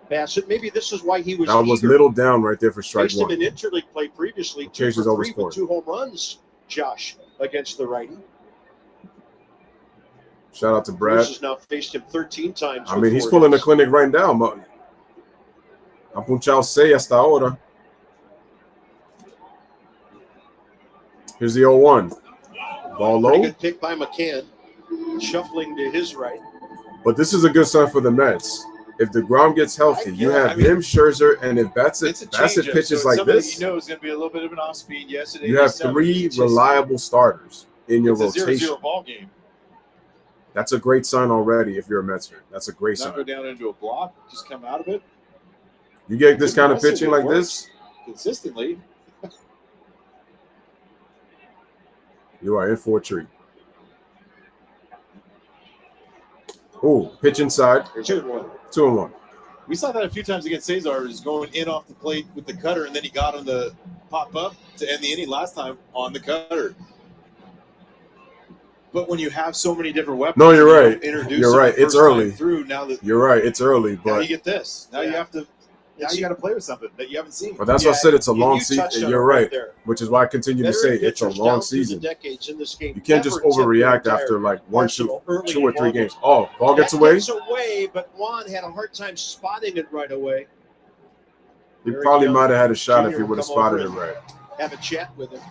Bassett. Maybe this is why he was. That was middle down right there for strike faced one. him in interleague play previously. 2 for 3 with 2 home runs. Josh against the righty. Shout out to Brad. Cruz has now faced him 13 times. I mean, he's pulling the clinic right now. Apunchao 6 hasta ahora. Here's the 0-1. Ball low. Good pick by McCann. Shuffling to his right. But this is a good sign for the Mets. If DeGrom gets healthy, you have him, Scherzer, and if Bassett pitches like this, you know it's going to be a little bit of an off speed. Yesterday, you have 3 reliable starters in your rotation. 0-0 ball game. That's a great sign already if you're a Mets fan. That's a great sign. Not go down into a block, just come out of it. You get this kind of pitching like this consistently, you are in for a treat. Oh, pitch inside. 2-1. We saw that a few times against Cesar. Is going in off the plate with the cutter, and then he got him to pop up to end the inning last time on the cutter. But when you have so many different weapons, no, you're right. You're right. It's early. You're right. It's early, but now you get this. Now you have to. Now you got to play with something that you haven't seen. But that's what I said. It's a long season. You're right. Which is why I continue to say it's a long season. You can't just overreact after like 1, 2 or 3 games. Oh, ball gets away. Gets away, but Juan had a hard time spotting it right away. He probably might have had a shot if he would have spotted it right. Have a chat with him.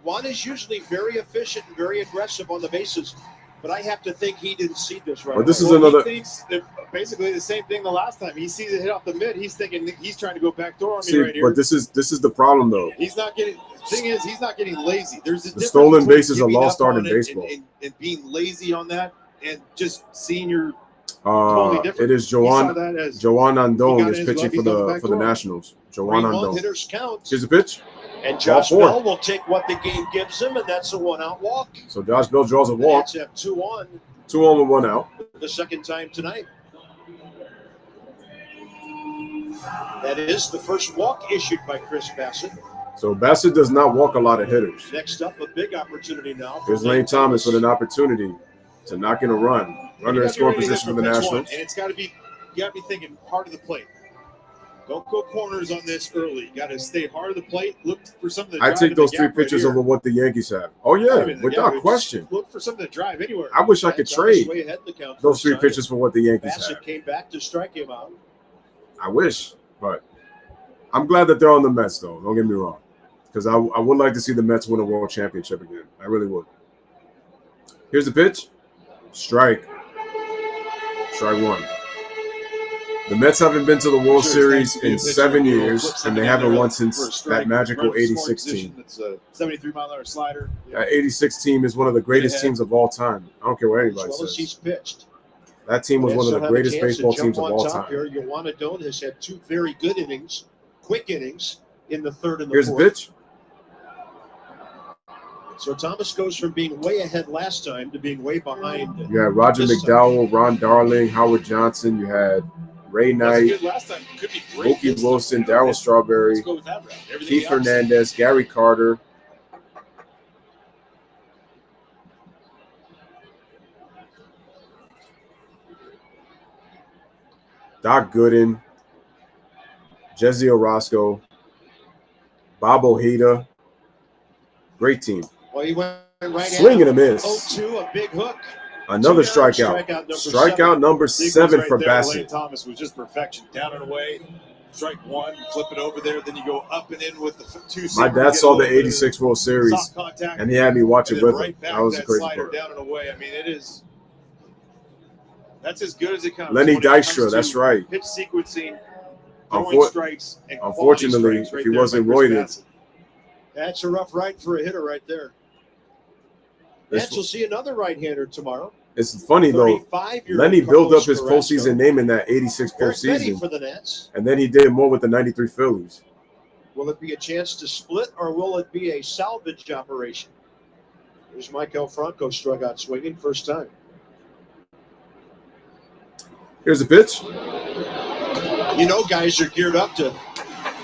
Juan is usually very efficient and very aggressive on the bases, but I have to think he didn't see this right. But this is another. He thinks basically the same thing the last time. He sees it hit off the mid. He's thinking he's trying to go backdoor on me right here. But this is the problem though. He's not getting. Thing is, he's not getting lazy. There's a the stolen base is a lost art in baseball. And being lazy on that and just seeing your totally different. It is Joan Andon is pitching for the Nationals. Joan Andon. Hitters count. Here's the pitch. And Josh Bell will take what the game gives him, and that's a 1-out walk. So Josh Bell draws a walk. Have 2 on. 2 on with 1 out. The second time tonight. That is the first walk issued by Chris Bassett. So Bassett does not walk a lot of hitters. Next up, a big opportunity now. Here's Lane Thomas with an opportunity to knock in a run. Runner in scoring position for the Nationals. And it's got to be, you got to be thinking hard of the plate. Don't go corners on this early. You got to stay hard of the plate. Look for something to drive. I take those 3 pitches over what the Yankees have. Oh, yeah, without question. Look for something to drive anywhere. I wish I could trade those 3 pitches for what the Yankees have. Bassett came back to strike him out. I wish, but I'm glad that they're on the Mets, though. Don't get me wrong. Because I would like to see the Mets win a world championship again. I really would. Here's the pitch. Strike. Strike 1. The Mets haven't been to the World Series in 7 years, and they haven't won since that magical 86 team. It's a 73-mile-an-hour slider. That 86 team is one of the greatest teams of all time. I don't care what anybody says. He's pitched. That team was one of the greatest baseball teams of all time. Joan Andon has had 2 very good innings, quick innings, in the 3rd and the 4th. Here's the pitch. So Thomas goes from being way ahead last time to being way behind. You had Roger McDowell, Ron Darling, Howard Johnson. You had Ray Knight, Mookie Wilson, Darryl Strawberry, Keith Hernandez, Gary Carter. Doc Gooden, Jesse Orozco, Bob Ojeda. Great team. Well, he went right swing and a miss. 0-2, a big hook. Another strikeout. Strikeout number 7 for Bassett. Lane Thomas was just perfection. Down and away. Strike 1, flip it over there. Then you go up and in with the 2. My dad saw the 86 World Series, and he had me watch it with him. That was a crazy part. Down and away. I mean, it is. That's as good as it comes. Lenny Dykstra, that's right. Pitch sequencing, throwing strikes, and unfortunately, if he wasn't roided. That's a rough ride for a hitter right there. Nats will see another right-hander tomorrow. It's funny, though. Lenny built up his postseason name in that 86 postseason. For the Nats. And then he did more with the 93 Phillies. Will it be a chance to split, or will it be a salvage operation? There's Michael Franco struck out swinging first time. Here's a pitch. You know, guys are geared up to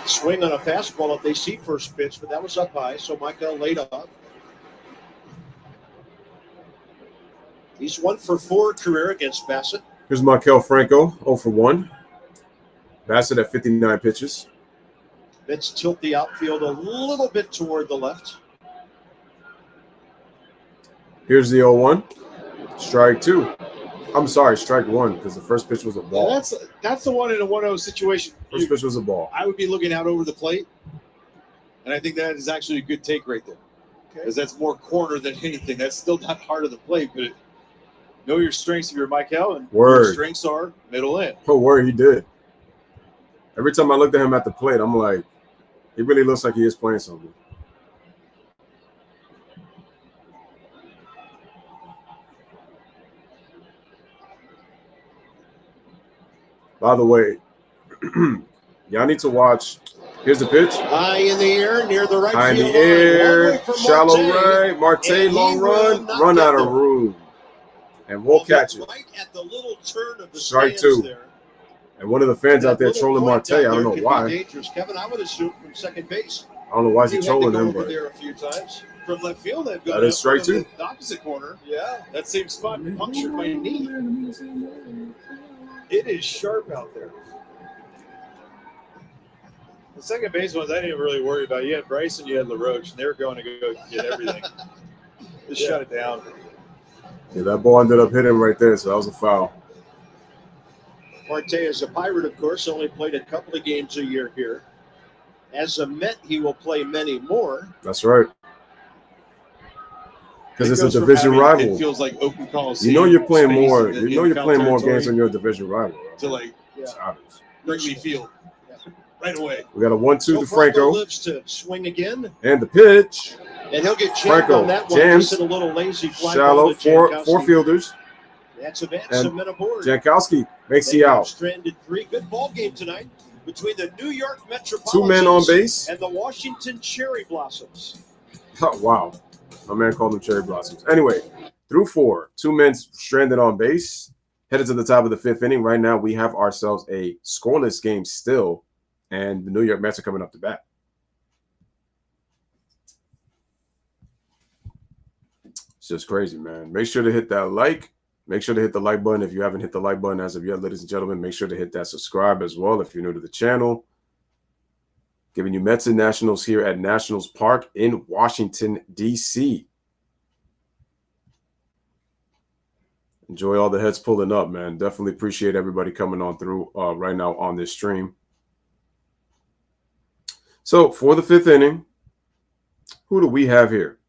swing on a fastball if they see first pitch, but that was up high, so Michael laid off. He's 1 for 4 career against Bassett. Here's Maikel Franco, 0 for 1. Bassett at 59 pitches. Let's tilt the outfield a little bit toward the left. Here's the 0-1. Strike 2. I'm sorry, strike 1, because the first pitch was a ball. Yeah, that's the one in a 1-0 situation. First pitch was a ball. I would be looking out over the plate, and I think that is actually a good take right there, because that's more corner than anything. That's still not heart of the plate, but know your strengths if you're Maikel, and your strengths are middle in. Oh, word, he did. Every time I looked at him at the plate, I'm like, he really looks like he is playing something. By the way, y'all need to watch. Here's the pitch. High in the air, near the right High in field the air, line. shallow right. Marte, long run out of room. And we'll catch it. Right at the little turn of the Strike stands 2. there. And one of the fans out there trolling Marte. I don't know why. Dangerous, Kevin. I would assume from second base. I don't know why he's trolling him, over but there a few times. From left field, they've got that is strike 2. The opposite corner. Yeah, that same spot punctured my knee. It is sharp out there. The second base ones, I didn't really worry about. You had Bryson, you had LaRoche, and they were going to go get everything. Just shut it down. Yeah, that ball ended up hitting right there, so that was a foul. Marte is a Pirate, of course, only played a couple of games a year here. As a Met, he will play many more. That's right. Because it's a division rival. It feels like open Coliseum. You know you're playing more. You know you're playing more games than your division rival. Right? To like Wrigley Field right away. We got a 1-2 So to Franco. Lives to swing again. And the pitch. And he'll get jammed on that one. Jams. Just a little lazy fly Shallow. Four fielders. That's some men aboard. Jankowski makes the out. Stranded 3. Good ball game tonight between the New York Metropolitans 2 men on base and the Washington Cherry Blossoms. Oh, wow. My man called them Cherry Blossoms. Anyway, through 4, 2 men stranded on base. Headed to the top of the 5th inning. Right now, we have ourselves a scoreless game still, and the New York Mets are coming up to bat. It's just crazy, man. Make sure to hit that like. Make sure to hit the like button if you haven't hit the like button as of yet, ladies and gentlemen. Make sure to hit that subscribe as well if you're new to the channel. Giving you Mets and Nationals here at Nationals Park in Washington, D.C. Enjoy all the heads pulling up, man. Definitely appreciate everybody coming on through right now on this stream. So for the 5th inning, who do we have here?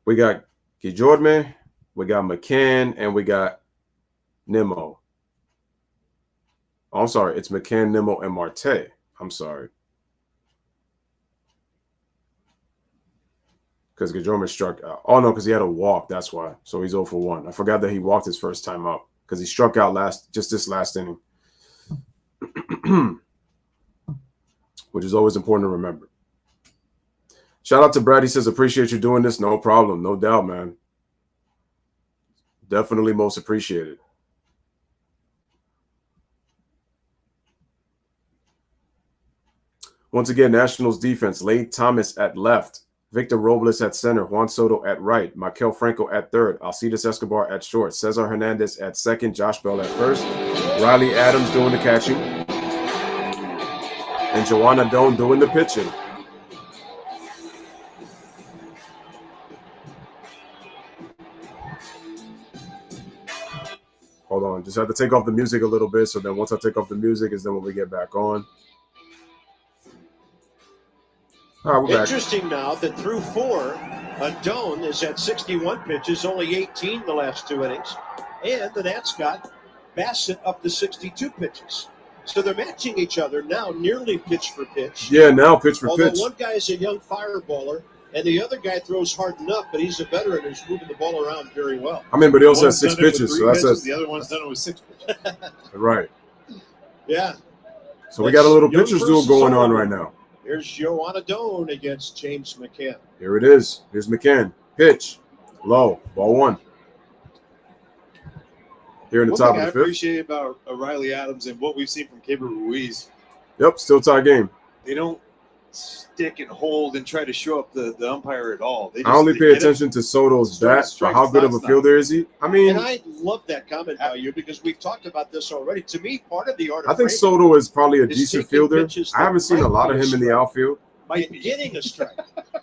We got Guillorme, we got McCann, and we got Nimmo. Oh, I'm sorry. It's McCann, Nimmo, and Marte. I'm sorry. Because Guillorme struck out. Oh, no, because he had a walk. That's why. So he's 0 for 1. I forgot that he walked his first time up because he struck out this last inning. Which is always important to remember. Shout out to Brad. He says, appreciate you doing this. No problem. No doubt, man. Definitely most appreciated. Once again, Nationals defense. Lane Thomas at left. Victor Robles at center. Juan Soto at right. Maikel Franco at third. Alcides Escobar at short. Cesar Hernandez at second. Josh Bell at first. Riley Adams doing the catching. And Joanna Doan doing the pitching. Hold on. Just have to take off the music a little bit. So then once I take off the music is then when we get back on. All right, we're Interesting back. Now that through 4, Doan is at 61 pitches, only 18 the last 2 innings. And the Nats got Bassett up to 62 pitches. So they're matching each other now, nearly pitch for pitch. Yeah, now pitch for Although pitch. One guy is a young fireballer, and the other guy throws hard enough, but he's a veteran who's moving the ball around very well. I mean, but he also has 6 pitches. So that's the other one's done it with 6 pitches. Right. Yeah. So we got a little pitcher's duel going on right now. Here's Joanna Doan against James McCann. Here it is. Here's McCann. Pitch. Low. Ball 1. Here in the top of the 5th. I appreciate about Riley Adams and what we've seen from Keibert Ruiz. Yep, still tie game. They don't stick and hold and try to show up the umpire at all. I only pay attention to Soto's bat, but how good of a fielder is he? I mean, and I love that comment by you because we've talked about this already. To me, part of the art of I think framing Soto is probably a decent fielder. pitches I haven't seen a lot of him in the outfield. by getting a strike,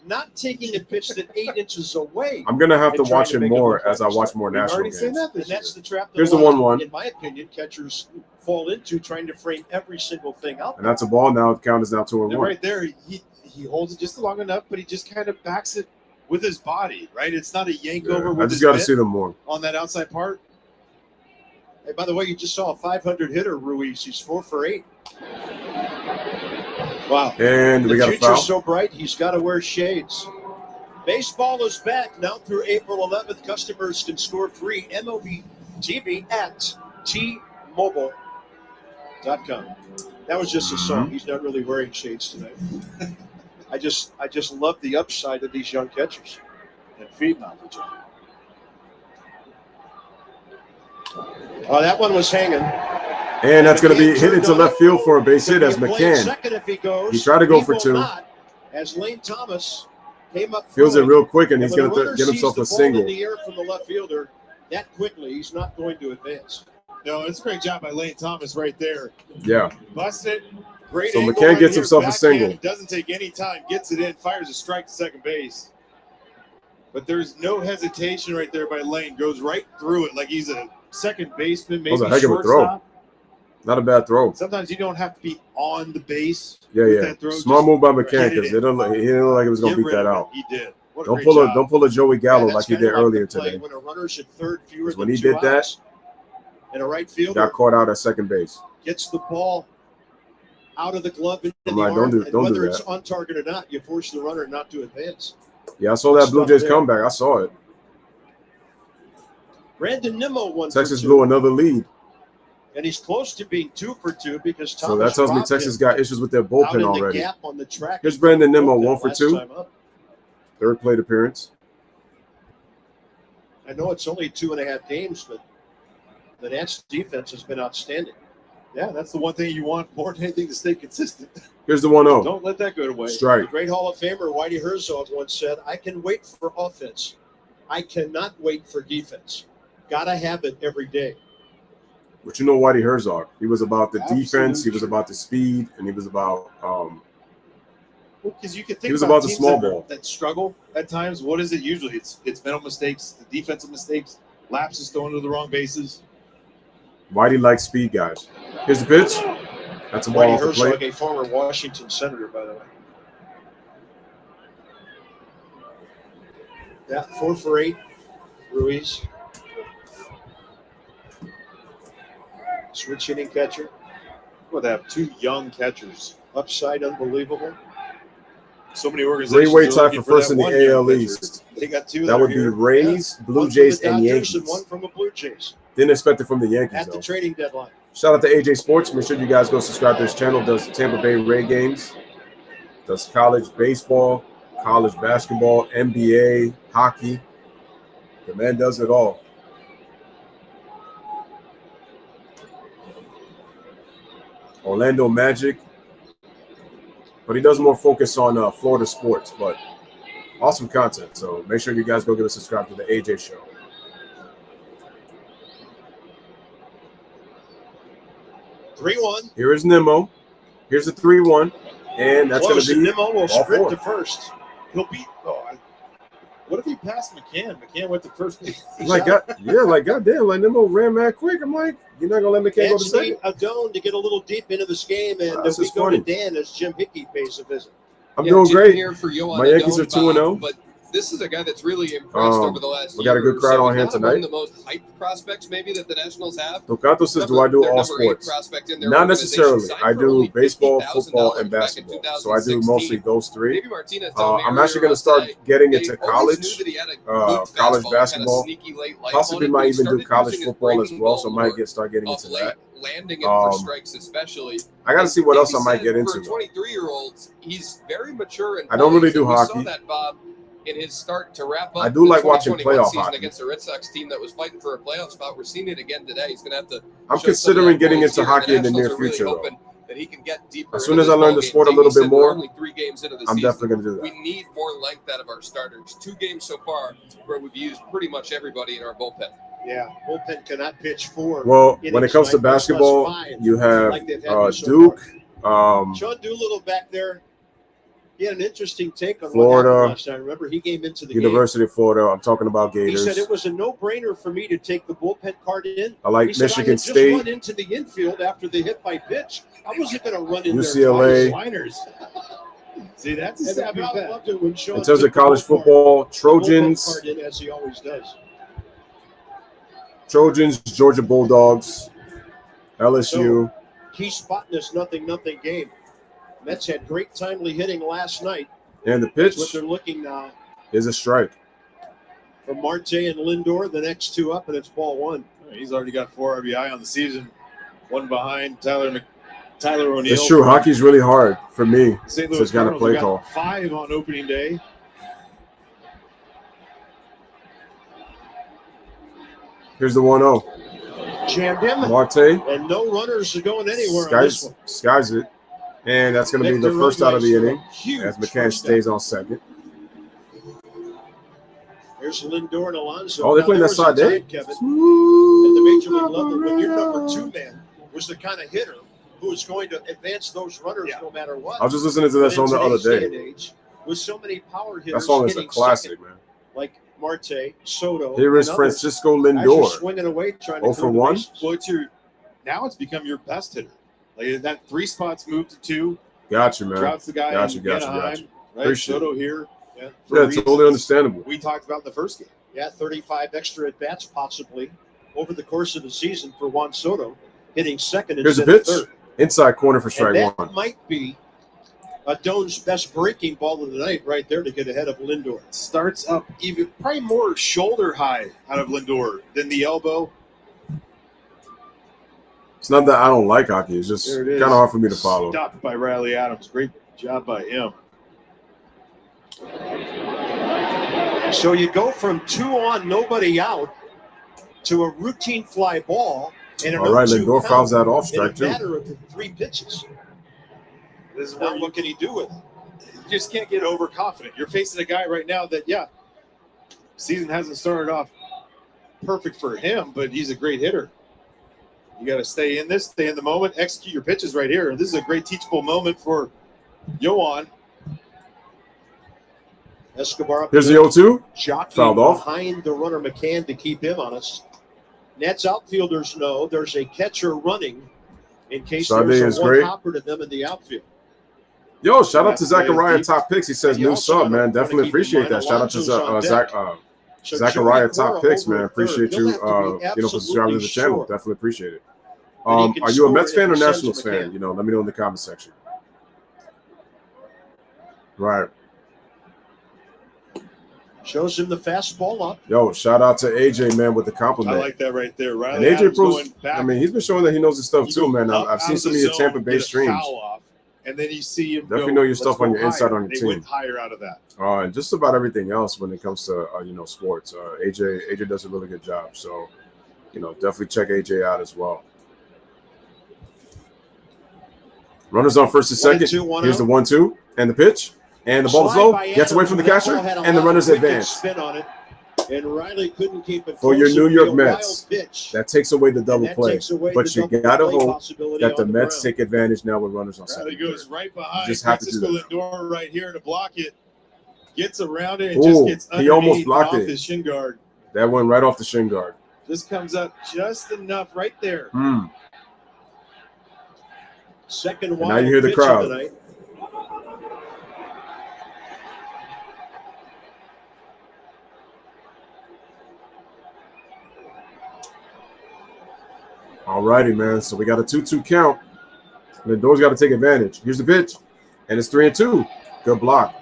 not taking a pitch that 8 inches away. I'm gonna have to and trying watch to him make more a as I watch more national already games. seen that And this that's year. the trap that Here's the a lot, 1-1. in my opinion, catchers fall into, trying to frame every single thing out. And that's a ball now. The count is now 2-1. And right there, he holds it just long enough, but he just kind of backs it with his body, right? It's not a yank over I with just his got to mitt see them more. on that outside part. Hey, by the way, you just saw a 500 hitter, Ruiz. He's 4 for 8. Wow. And we The got a future's foul. so bright, he's got to wear shades. Baseball is back now through April 11th. Customers can score free MLB TV at T-Mobile.com. That was just a song. He's not really wearing shades tonight. I just love the upside of these young catchers and feeding opportunity. Oh, that one was hanging. And that's going to be hit into left field for a base hit as McCann. Second if he goes. He tried to go He for will 2. not, as Lane Thomas came up. Feels it throwing. real quick, and he's when going the to runner get himself sees a the ball single. in the air from the left fielder that quickly, he's not going to advance. No, it's a great job by Lane Thomas right there. Yeah. Busted. Great So angle McCann right gets here, himself a backhand, single. Doesn't take any time. Gets it in. Fires a strike to second base. But there's no hesitation right there by Lane. Goes right through it like he's a second baseman, maybe That was a heck of a throw. shortstop. Not a bad throw. Sometimes you don't have to be on the base. Yeah, with yeah. that throw. Small Just move by get McCann it because in. he didn't look like he was going to Get beat rid that of it. out. He did. What a Don't great pull job. don't pull a Joey Gallo Yeah, like he that's did kinda earlier the play today. when a runner's at third, fewer When than he 2 did that, outs, and a right fielder got caught out at second base. gets the ball out of the glove into I'm the like, arm, don't and do whether that. it's on target or not, you force the runner not to advance. Yeah, I saw that Blue Stuff Jays there. comeback. I saw it. Brandon Nimmo 1 Texas for 2, blew another lead. and he's close to being 2 for 2 because Thomas So that tells me robbed Texas him got issues with their out bullpen in the already. gap on the track. Here's Brandon Nimmo, Bullpen 1 for last 2. time up. Third plate appearance. I know it's only 2.5 games, but the Nats defense has been outstanding. Yeah, that's the one thing you want more than anything to stay consistent. Here's the 1-0. Don't let that go to waste. The Strike. great Hall of Famer Whitey Herzog once said, "I can wait for offense. I cannot wait for defense. Gotta have it every day." But you know Whitey Herzog. He was about the defense, he Absolutely. was about the speed, and he was about Because you can think He was about about the teams small that, ball. that struggle at times. What is it usually? It's mental mistakes, the defensive mistakes, lapses throwing to the wrong bases. Whitey likes speed guys. Here's the pitch. That's a ball Whitey off the Herzog, plate. a former Washington senator, by the way. Yeah, 4 for 8. Ruiz. Switch hitting catcher. Well, they have 2 young catchers. Upside unbelievable. So many organizations. Three-way are tie looking for first that in the one young AL pitcher. East. They got 2 That are would be here. Rays, Blue One from Jays, the and Dodgers Yankees. one from the Blue Jays Didn't expect it from the Yankees, at the though. trading deadline. Shout out to AJ Sports. Make sure you guys go subscribe to his channel. Does Tampa Bay Ray games. Does college baseball, college basketball, NBA, hockey. The man does it all. Orlando Magic. But he does more focus on Florida sports. But awesome content. So make sure you guys go give a subscribe to the AJ Show. Here is Nimmo. Here's the 3-1. And that's going Close, to and be Nimmo will ball sprint 4. to first. He'll beat. What if he passed McCann? McCann went to first base. Like, goddamn, like Nimmo ran mad quick. I'm like, you're not going to let McCann go to Anthony second? Adone to get a little deep into this game, and This we is go funny. to Dan as Jim Hickey pays a visit. I'm Yeah, doing Jim great. Here for Yohan My Yankees Adone, are 2-0. But this is a guy that's really impressed over the last we got a year good or crowd so. on hand Not among tonight. the most hyped prospects maybe that the Nationals have. Tocato says, do I do Their all number 8 sports? prospect in their Not organization necessarily. signed I for do only baseball, $50,000 football, and back in basketball. So I do 2016. mostly those 3. Maybe Martinez told me I'm earlier actually going to on start today, getting they into always college, knew that he had a good college fastball, kind of basketball. sneaky late life Possibly on it, might but he even do started college using his football as breaking well. So I ball might more start getting into of late, that. landing it for strikes especially. I got to see what else I might Said get into. For a 23-year-old, he's very mature and I don't really polished, do and we hockey. saw that, Bob, in his start to wrap up I do the like watching 2021 playoff season hockey. against the Red Sox team that was fighting for a playoff spot. We're seeing it again today. He's going to have to. I'm show some of considering that getting polish into here. hockey in the Nationals near are really future, though. hoping that he can get deeper. As soon as I learn the sport a little bit more, only 3 games into the I'm season. definitely going to do that. We need more length out of our starters. 2 games so far where we've used pretty much everybody in our bullpen. Yeah, bullpen cannot pitch 4. Well, when it comes to basketball, you have Duke. Sean Doolittle back there. He had an interesting take on Florida, what happened last night. Remember, he came into the University of Florida. I'm talking about game. Gators. He said it was a no-brainer for me to take the bullpen card in. I like Michigan State. Just run into the infield after the hit by pitch. I wasn't going to run in UCLA. See, that's a savvy bet. In terms of college football, Trojans. Card in, as he always does. Trojans, Georgia Bulldogs, LSU. So, key spot in this 0-0 game. Mets had great timely hitting last night. And the pitch That's what they're looking now. Is a strike. For Marte and Lindor, the next 2 up, and it's ball 1. He's already got 4 RBI on the season. 1 behind Tyler O'Neill. It's true. Hockey's really hard for me. St. So Louis it's got a play call. 5 on opening day. Here's the 1-0. Jammed him. Marte. And no runners are going anywhere on this one. Skies it. And that's going to be the first out of the inning as McCann stays on second. There's Lindor and Alonso. Oh, they're playing that side day? Kevin, at the Major League level, when your number 2 man was the kind of hitter who was going to advance those runners no matter what. I was just listening to that song the other day. With so many power hitters, that song is a classic, man. Like Marte, Soto. Here is Francisco Lindor. Swinging away, trying to 0 for 1. Well, now it's become your best hitter. Like that 3 spots moved to 2. Gotcha, man. Trouts the guy Gotcha. Right? Appreciate Soto here. Yeah, it's totally understandable. We talked about in the first game. Yeah, 35 extra at-bats possibly over the course of the season for Juan Soto, hitting second Here's a instead of pitch. third. Inside corner for strike and that 1. might be Doan's best breaking ball of the night right there to get ahead of Lindor. Starts up even probably more shoulder high out of Lindor than the elbow. It's not that I don't like hockey. It's just kind of hard for me to follow. Stopped by Riley Adams. Great job by him. So you go from 2 on, nobody out, to a routine fly ball. And all right, Lindor fouls that off strike in a matter of 3 pitches. This is now what can he do with it? You just can't get overconfident. You're facing a guy right now that, season hasn't started off perfect for him, but he's a great hitter. You got to stay in the moment, execute your pitches right here. This is a great teachable moment for Yohan. Escobar. Here's the 0-2. Fouled off behind the runner McCann to keep him honest. Nets outfielders know there's a catcher running in case there's a one-hopper to them in the outfield. Yo, shout out to Zachariah Top Picks. He says new sub, man. Definitely appreciate that. Shout out to Zachariah Top Picks, man. Appreciate you, for subscribing to the channel. Definitely appreciate it. Are you a Mets fan or Nationals fan? Let me know in the comment section. Right. Shows him the fastball up. Yo, shout out to AJ, man, with the compliment. I like that right there. Riley and AJ Cruz, he's been showing that he knows his stuff too, man. I've seen some of your Tampa Bay streams. And then you see him definitely know your stuff on your inside on your team. Went higher out of that. And just about everything else when it comes to sports. AJ does a really good job. So, definitely check AJ out as well. Runners on first and second. Here's the 1-2 and the pitch. And the ball is low, gets away from the catcher, and the runners advance. Spin on it, and Riley couldn't keep it for your New York Mets. That takes away the double play. But you got to hope that the Mets take advantage now with runners on second. Riley goes right behind. Just have to do that. Lindor right here to block it. Gets around it and just gets underneath. He almost blocked it. His shin guard. That went right off the shin guard. Just comes up just enough right there. Second wild. Now you hear the crowd. All righty, man. So we got a 2-2 count. Lindor's got to take advantage. Here's the pitch, and it's 3-2. Good block.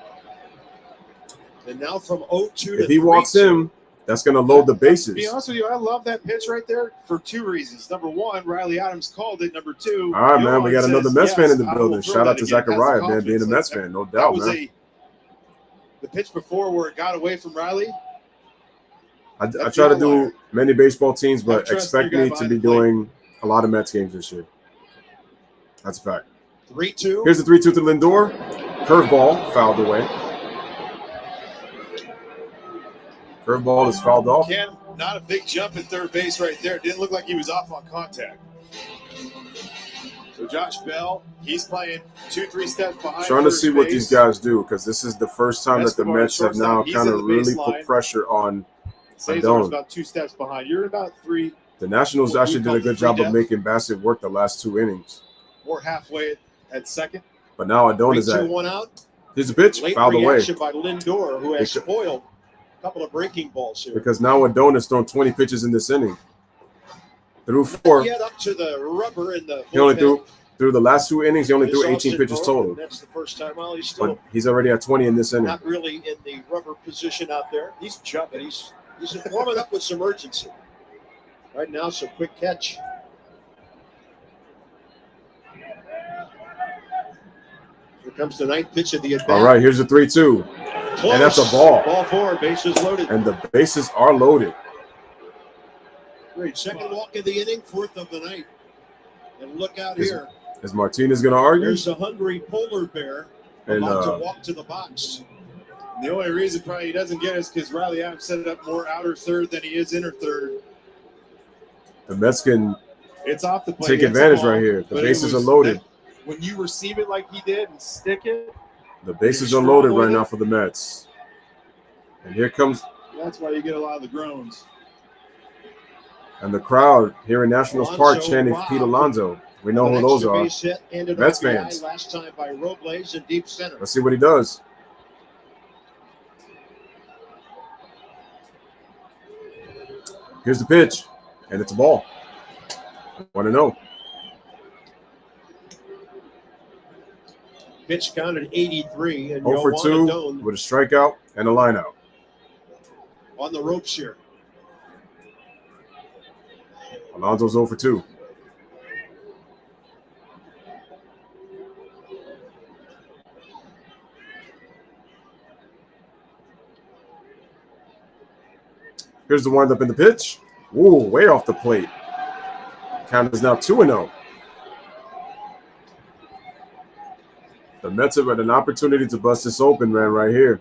And now from 0-2 to if he walks him, that's going to load the bases. To be honest with you, I love that pitch right there for 2 reasons. Number 1, Riley Adams called it. Number 2, all right, man. We got another Mets fan in the building. Shout out to Zachariah, man, being a Mets fan, no doubt, man. The pitch before where it got away from Riley. I try to do many baseball teams, but expect me to be doing a lot of Mets games this year. That's a fact. 3-2. Here's the 3-2 to Lindor. Curveball fouled away. Curveball is fouled off. Ken, not a big jump at third base right there. Didn't look like he was off on contact. So Josh Bell, he's playing 2-3 steps behind. Trying to see what these guys do, because this is the first time that the Mets have now kind of really put pressure on Cesar's about 2 steps behind. You're about 3. The Nationals actually did a good job of making Bassett work the last 2 innings. Or halfway at second. But now Adon is at. 1 out. Here's a pitch, Late fouled away. reaction by Lindor, who has spoiled a couple of breaking balls here. Because now Adon has thrown 20 pitches in this inning. Threw 4. Get up to the rubber in the. He only through the last 2 innings. He only threw 18 pitches total. That's the first time. Well, he's still But he's already at 20 in this inning. not really in the rubber position out there. He's jumping. He's warming up with some urgency. Right now, so quick catch. Here comes the 9th pitch of the at bat. All right, here's the 3-2. And that's a ball. Ball 4, bases loaded. And the bases are loaded. Great. Second walk of the inning, 4th of the night. And look out here. Is Martinez going to argue? There's a hungry polar bear about to walk to the box. The only reason probably he doesn't get it is because Riley Adams set it up more outer third than he is inner third. The Mets can It's off the plate. take advantage right here. The bases are loaded. When you receive it like he did and stick it. The bases are loaded right now for the Mets. And here comes. That's why you get a lot of the groans. And the crowd here in Nationals Park chanting Pete Alonso. We know who those are. Mets fans. Last time by Robles in deep center. Let's see what he does. Here's the pitch. And it's a ball. 1-0. Pitch counted 83. And 0 for 2 with a strikeout and a lineout. On the ropes here. Alonso's 0 for 2. Here's the windup in the pitch. Ooh, way off the plate. Count is now 2-0. The Mets have had an opportunity to bust this open, man, right here.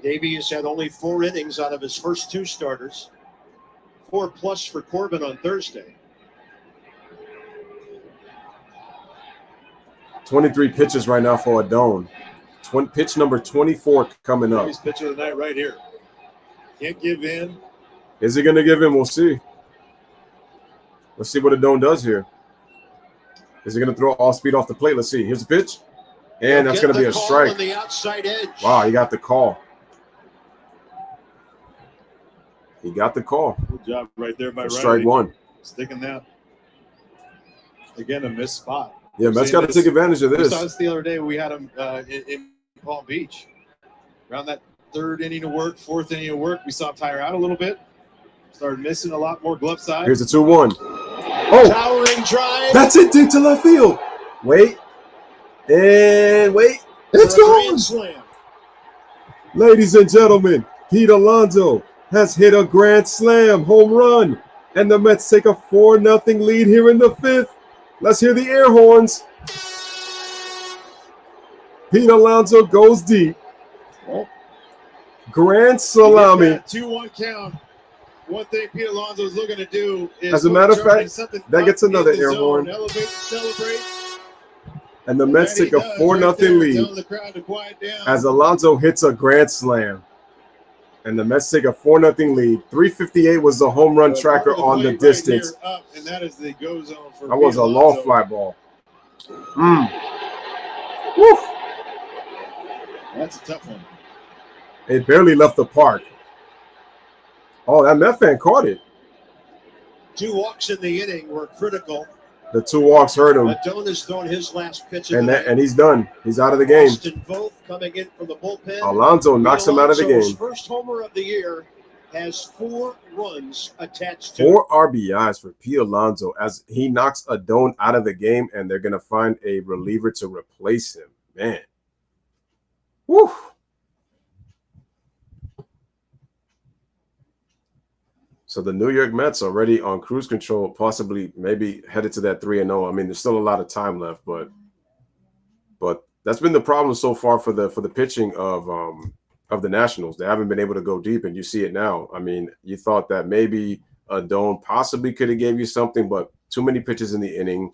Davies had only 4 innings out of his first 2 starters. 4+ for Corbin on Thursday. 23 pitches right now for Adon. Pitch number 24 coming up. He's pitch of the night right here. Can't give in. Is he going to give in? We'll see. Let's see what Adon does here. Is he going to throw all speed off the plate? Let's see. Here's the pitch. And that's going to be a strike. On the outside edge. Wow, he got the call. He got the call. Good job right there by Riley. Strike 1. Sticking that. Again, a missed spot. Yeah, Mets got to take advantage of We this. saw this the other day. We had him in Palm Beach. Around that 3rd inning of work, 4th inning of work, we saw him tire out a little bit. Started missing a lot more glove side. Here's the 2-1. Oh, towering drive. That's it, deep to left field. Wait. And wait. It's gone. Slam. Ladies and gentlemen, Pete Alonso has hit a grand slam home run. And the Mets take a 4-0 lead here in the 5th. Let's hear the air horns. Pete Alonso goes deep. Grand salami. 2-1 count. One thing Pete Alonso is looking to do is, as a matter of fact, that gets another air horn. Elevate, celebrate. And the Mets take a 4-0 lead The crowd to quiet down. as Alonso hits a grand slam. And the Mets take a 4-0 lead. 358 was the home run tracker on the distance. Right up, and that is the go zone for That was Pete a Alonso. long fly ball. Woo. That's a tough one. It barely left the park. Oh, that Met fan caught it. 2 walks in the inning were critical. The 2 walks hurt him. Adon has thrown his last pitch of And the night. he's done. He's out of the game. Austin Voth coming in from the bullpen. Alonso knocks him out of the Alonso's game. first homer of the year has 4 runs attached to 4 RBIs for Pete Alonso as he knocks Adon out of the game, and they're going to find a reliever to replace him. Man. Woo. So the New York Mets already on cruise control, possibly maybe headed to that 3-0. I mean, there's still a lot of time left, but that's been the problem so far for the pitching of the Nationals. They haven't been able to go deep, and you see it now. I mean, you thought that maybe Adon possibly could have gave you something, but too many pitches in the inning,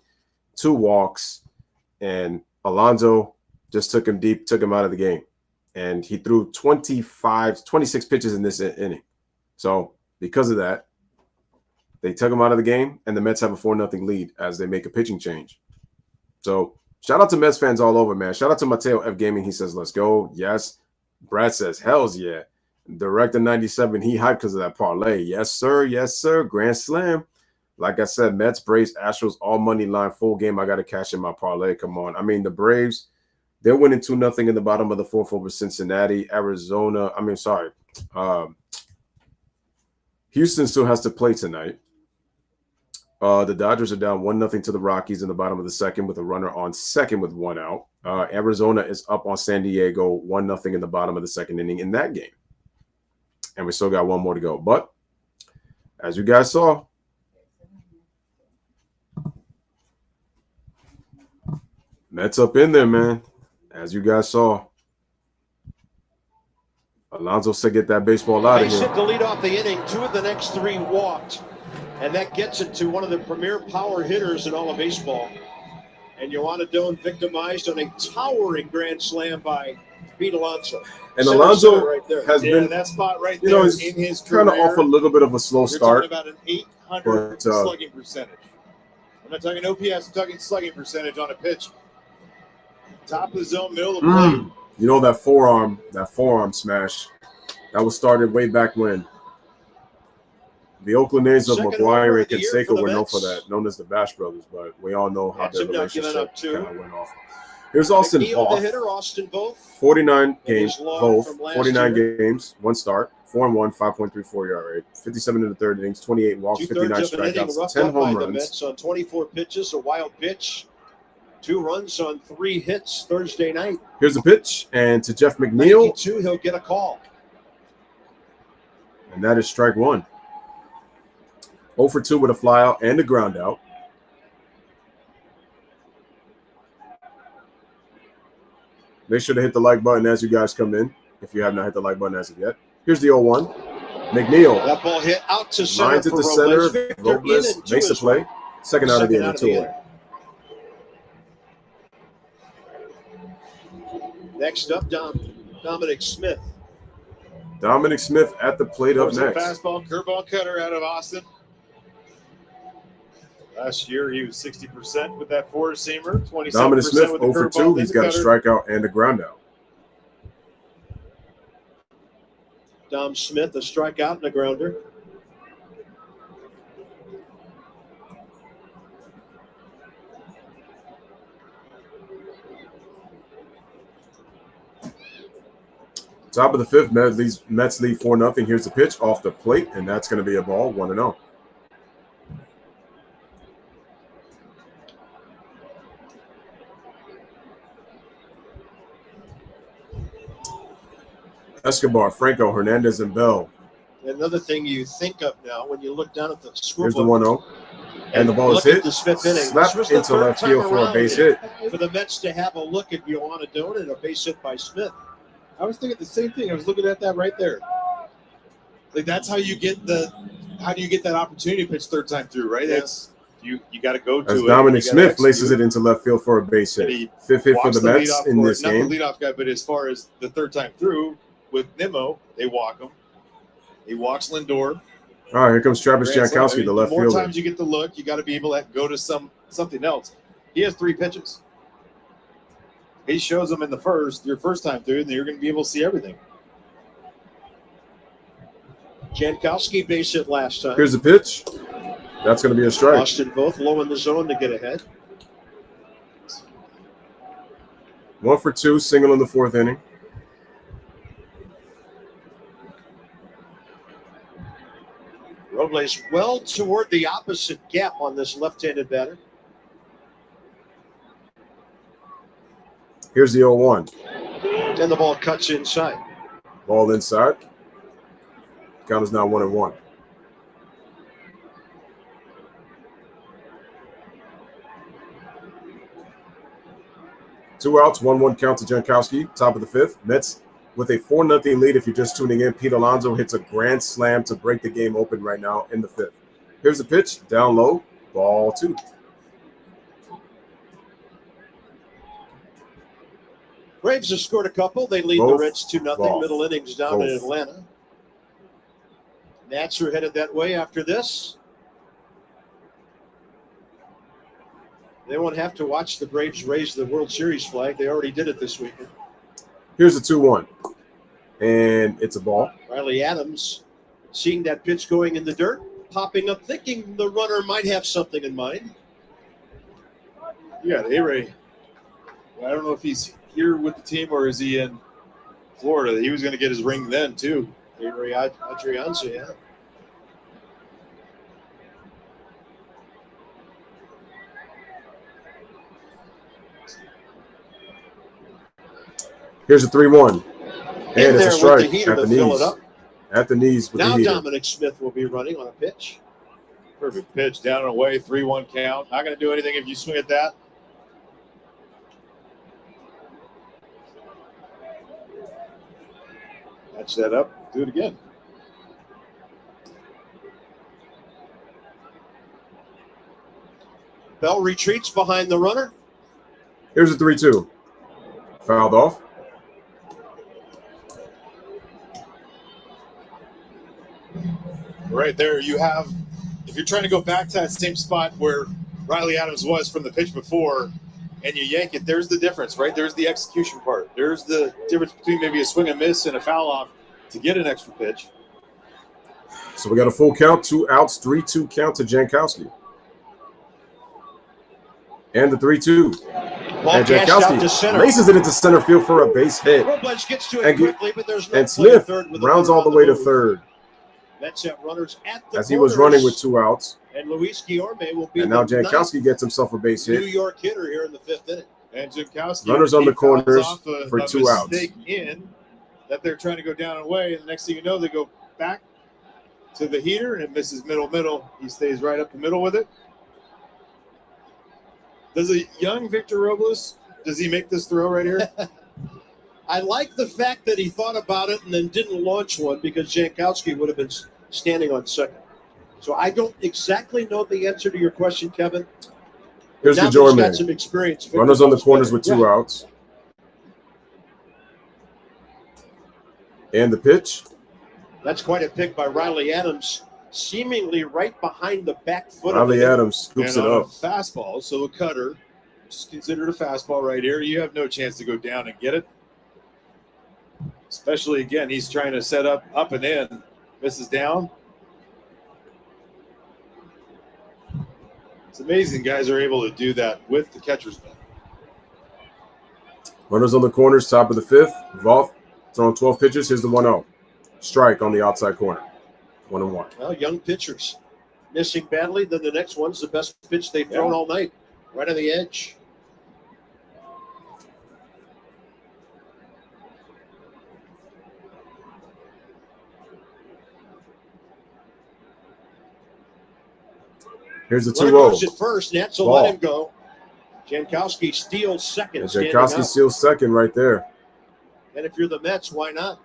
2 walks, and Alonso just took him deep, took him out of the game. And he threw 26 pitches in this inning. So because of that, they took him out of the game, and the Mets have a 4-0 lead as they make a pitching change. So shout out to Mets fans all over, man. Shout out to Mateo F Gaming. He says, let's go. Yes. Brad says, hells yeah. Director 97, he hyped because of that parlay. Yes, sir. Yes, sir. Grand slam. Like I said, Mets, Braves, Astros, all money line, full game. I got to cash in my parlay. Come on. I mean, the Braves, they're winning 2-0 in the bottom of the fourth over Cincinnati, Arizona. Houston still has to play tonight. The Dodgers are down 1-0 to the Rockies in the bottom of the second with a runner on second with 1 out. Arizona is up on San Diego 1-0 in the bottom of the second inning in that game. And we still got 1 more to go. But as you guys saw, Mets up in there, man. As you guys saw. Alonso said get that baseball out of here. Bassett to lead off the inning. 2 of the next 3 walked. And that gets it to one of the premier power hitters in all of baseball. And Yoan Adon victimized on a towering grand slam by Pete Alonso. And Alonso right has been that spot right there in his career. Kind of off a little bit of a slow start. You're talking about an 800 slugging percentage. I'm not talking OPS, I'm talking slugging percentage on a pitch. Top of the zone, middle of the plate. You know that forearm smash, that was started way back when. The Oakland A's of McGuire and Canseco were known for that, known as the Bash Brothers, but we all know how their relationship kind of went off. Here's Austin Voth. 49 games, both 49 games, 1 start, 4-1, 5.34 ERA, 57 in the third innings, 28 walks, 59 strikeouts, 10 home runs. On 24 pitches, a wild pitch, 2 runs on 3 hits Thursday night. Here's a pitch, and to Jeff McNeil. 92, he'll get a call. And that is strike 1. 0 for 2 with a flyout and a ground out. Make sure to hit the like button as you guys come in, if you have not hit the like button as of yet. Here's the 0-1. McNeil. That ball hit out to center. Lines at the center. Robles makes the play. Second out of the inning, 2 away. Next up, Dominic Smith. Dominic Smith at the plate up next. Fastball, curveball cutter out of Austin. Last year, he was 60% with that 4-seamer, 27% Dominic Smith, with the 0 for 2. He's got a strikeout and a ground out. Dom Smith, a strikeout and a grounder. Top of the 5th, Mets lead 4-0. Here's the pitch off the plate, and that's going to be a ball, 1-0. Escobar, Franco, Hernandez, and Bell. Another thing you think of now when you look down at the scoreboard. Here's the 1-0. And the ball is hit. Slapped into left field for a base hit. For the Mets to have a look at Yoan Adon and a base hit by Smith. I was thinking the same thing. I was looking at that right there. Like that's how you get how do you get that opportunity to pitch third time through, right? That's you got to go to it. Dominic Smith laces it into left field for a base hit. 5th hit for the Mets in this game. Not the leadoff guy, but as far as the third time through with Nimmo, they walk him. He walks Lindor. All right, here comes Travis Jankowski, the left fielder. The more times you get the look, you got to be able to go to something else. He has 3 pitches. He shows them in the your first time through, and you're going to be able to see everything. Jankowski base hit last time. Here's the pitch. That's going to be a strike. Austin both low in the zone to get ahead. 1 for 2, single in the 4th inning. Robles well toward the opposite gap on this left-handed batter. Here's the 0-1. And the ball cuts inside. Ball inside. Count is now 1-1. 2 outs, 1-1 count to Jankowski, top of the 5th. Mets with a 4-0 lead. If you're just tuning in, Pete Alonso hits a grand slam to break the game open right now in the 5th. Here's the pitch, down low, ball 2. Braves have scored a couple. They lead the Reds 2-0. Middle innings down in Atlanta. Nats are headed that way after this. They won't have to watch the Braves raise the World Series flag. They already did it this weekend. Here's the 2-1. And it's a ball. Riley Adams seeing that pitch going in the dirt, popping up, thinking the runner might have something in mind. Yeah, A-Ray. Well, I don't know if he's here with the team or is he in Florida. He was going to get his ring then, too. A-Ray Adrianza, yeah. Here's a 3-1. And it's a strike at the knees. At the knees with now the heater. Dominic Smith will be running on a pitch. Perfect pitch, down and away, 3-1 count. Not going to do anything if you swing at that. Match that up, do it again. Bell retreats behind the runner. Here's a 3-2. Fouled off. Right there, you have, if you're trying to go back to that same spot where Riley Adams was from the pitch before and you yank it, there's the difference, right? There's the execution part. There's the difference between maybe a swing and miss and a foul off to get an extra pitch. So we got a full count, 2 outs, 3-2 count to Jankowski. And the 3-2. And Jankowski races it into center field for a base hit. Robles gets to it quickly, but there's no and Smith rounds all the way to third. Mets have runners at the as he was running with 2 outs. And Luis Guillorme will be and now Jankowski gets himself a base hit. New York hitter here in the 5th inning. And Jankowski runners on the corners for 2 outs. In that they're trying to go down and away, and the next thing you know, they go back to the heater and it misses middle. He stays right up the middle with it. Does a young Victor Robles, does he make this throw right here? I like the fact that he thought about it and then didn't launch one because Jankowski would have been standing on second. So I don't exactly know the answer to your question, Kevin. Here's the Jorman. Got some experience. Runners on the corners with 2 outs. And the pitch. That's quite a pick by Riley Adams, seemingly right behind the back foot. Riley Adams scoops it up. Fastball, so a cutter, just considered a fastball right here. You have no chance to go down and get it. Especially, again, he's trying to set up and in. Misses down. It's amazing guys are able to do that with the catcher's mitt. Runners on the corners, top of the 5th. Voth throwing 12 pitches. Here's the 1-0. Strike on the outside corner. 1-1. Well, young pitchers missing badly. Then the next one's the best pitch they've thrown all night. Right on the edge. Here's the 2-0. At first, Nats will let him go. Jankowski steals second. Jankowski steals second right there. And if you're the Mets, why not?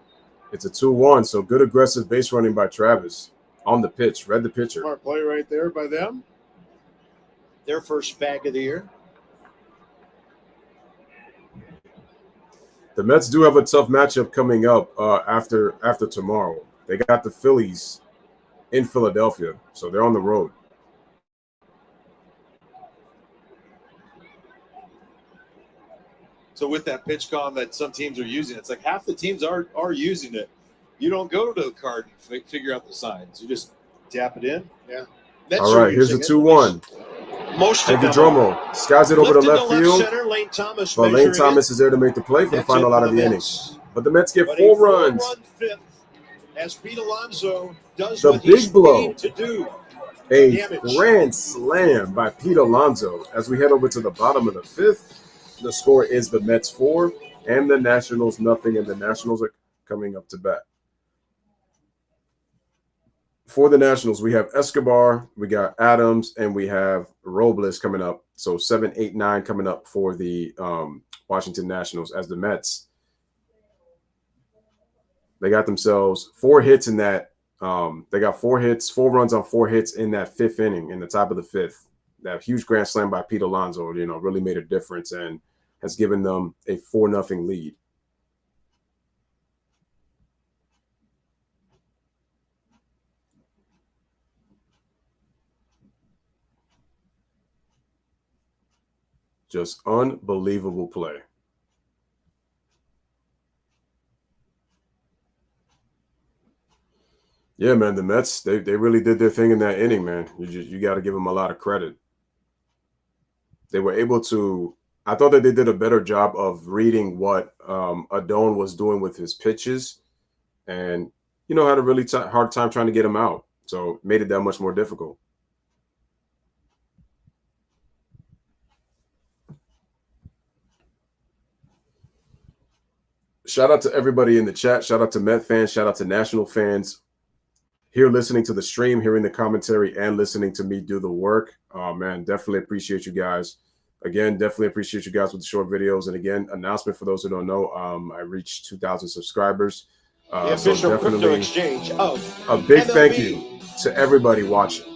It's a 2-1, so good aggressive base running by Travis on the pitch. Read the pitcher. Smart play right there by them. Their first bag of the year. The Mets do have a tough matchup coming up after tomorrow. They got the Phillies in Philadelphia, so they're on the road. So with that pitch com that some teams are using, it's like half the teams are using it. You don't go to the card and figure out the signs. You just tap it in. Yeah. All right, here's the 2-1. Most of the Dromo skies it over to left field. Center, Lane Thomas, but Lane Thomas is there to make the play for the final out of the inning. But the Mets get 4 runs. Fifth, as Pete Alonso does the what big blow. To do. A grand slam by Pete Alonso as we head over to the bottom of the 5th. The score is the Mets 4 and the Nationals nothing, and the Nationals are coming up to bat. for the Nationals, we have Escobar, we got Adams, and we have Robles coming up. So 7, 8, 9 coming up for the Washington Nationals. As the Mets, they got themselves 4 hits in that. They got 4 runs on 4 hits in that 5th inning, in the top of the 5th. That huge grand slam by Pete Alonso, really made a difference and has given them a 4-0 lead. Just unbelievable play. Yeah, man, the Mets, they really did their thing in that inning, man. You got to give them a lot of credit. They were able to – I thought that they did a better job of reading what Adon was doing with his pitches and, had a really hard time trying to get him out. So it made it that much more difficult. Shout out to everybody in the chat. Shout out to Met fans. Shout out to National fans here listening to the stream, hearing the commentary, and listening to me do the work. Oh, man, definitely appreciate you guys. Again, definitely appreciate you guys with the short videos. And again, announcement for those who don't know, I reached 2,000 subscribers. The official crypto exchange of a big MLB. Thank you to everybody watching.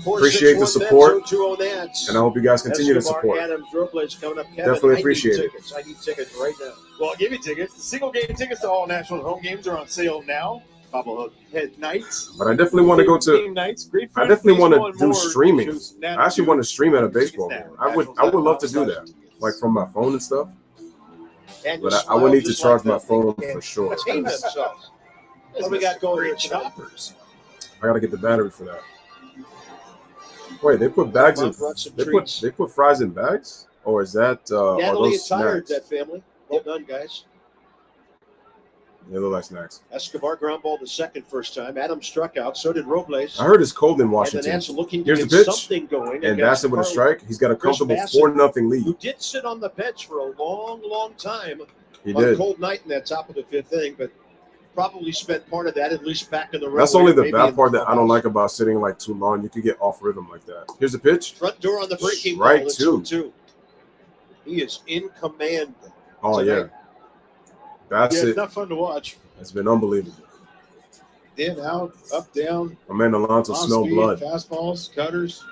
Appreciate the support, and I hope you guys continue to support. Adams, Robles coming up. Kevin, Definitely appreciate it. I need tickets right now. Well, I'll give you tickets. The single game tickets to all Nationals home games are on sale now. Bobblehead nights. But I definitely want to go to. Game nights. Great I definitely want to do more streaming. shows I actually want to stream at a baseball game. I would love to do that, like from my phone and stuff. And But I would need to charge my phone for sure. Team themselves. What do we got going here? Choppers. I gotta get the battery for that. Wait, they put bags in. They put fries in bags, or is that? Are Natalie those tired, snacks? that family. Well done, guys. They look like snacks. Escobar ground ball the second first time. Adams struck out. So did Robles. I heard it's cold in And the Washington. Nats are looking to Here's get the pitch. something going. And against Bassett with a Carl, strike. He's got a Chris comfortable Bassett, 4-0 who lead. did sit on the bench for a long, long time He on a did. cold night in that top of the 5th inning, but probably spent part of that at least back in the That's runway, only the maybe bad in part the that I don't like about sitting like too long. You could get off rhythm like that. Here's the pitch. front door on the breaking Strike ball. It's two. 0-2. He is in command. Oh tonight. yeah, that's Yeah, it. it's not fun to watch. It's been unbelievable. In, out, up, down. My man Alonso off smelled speed, blood. Fastballs, cutters.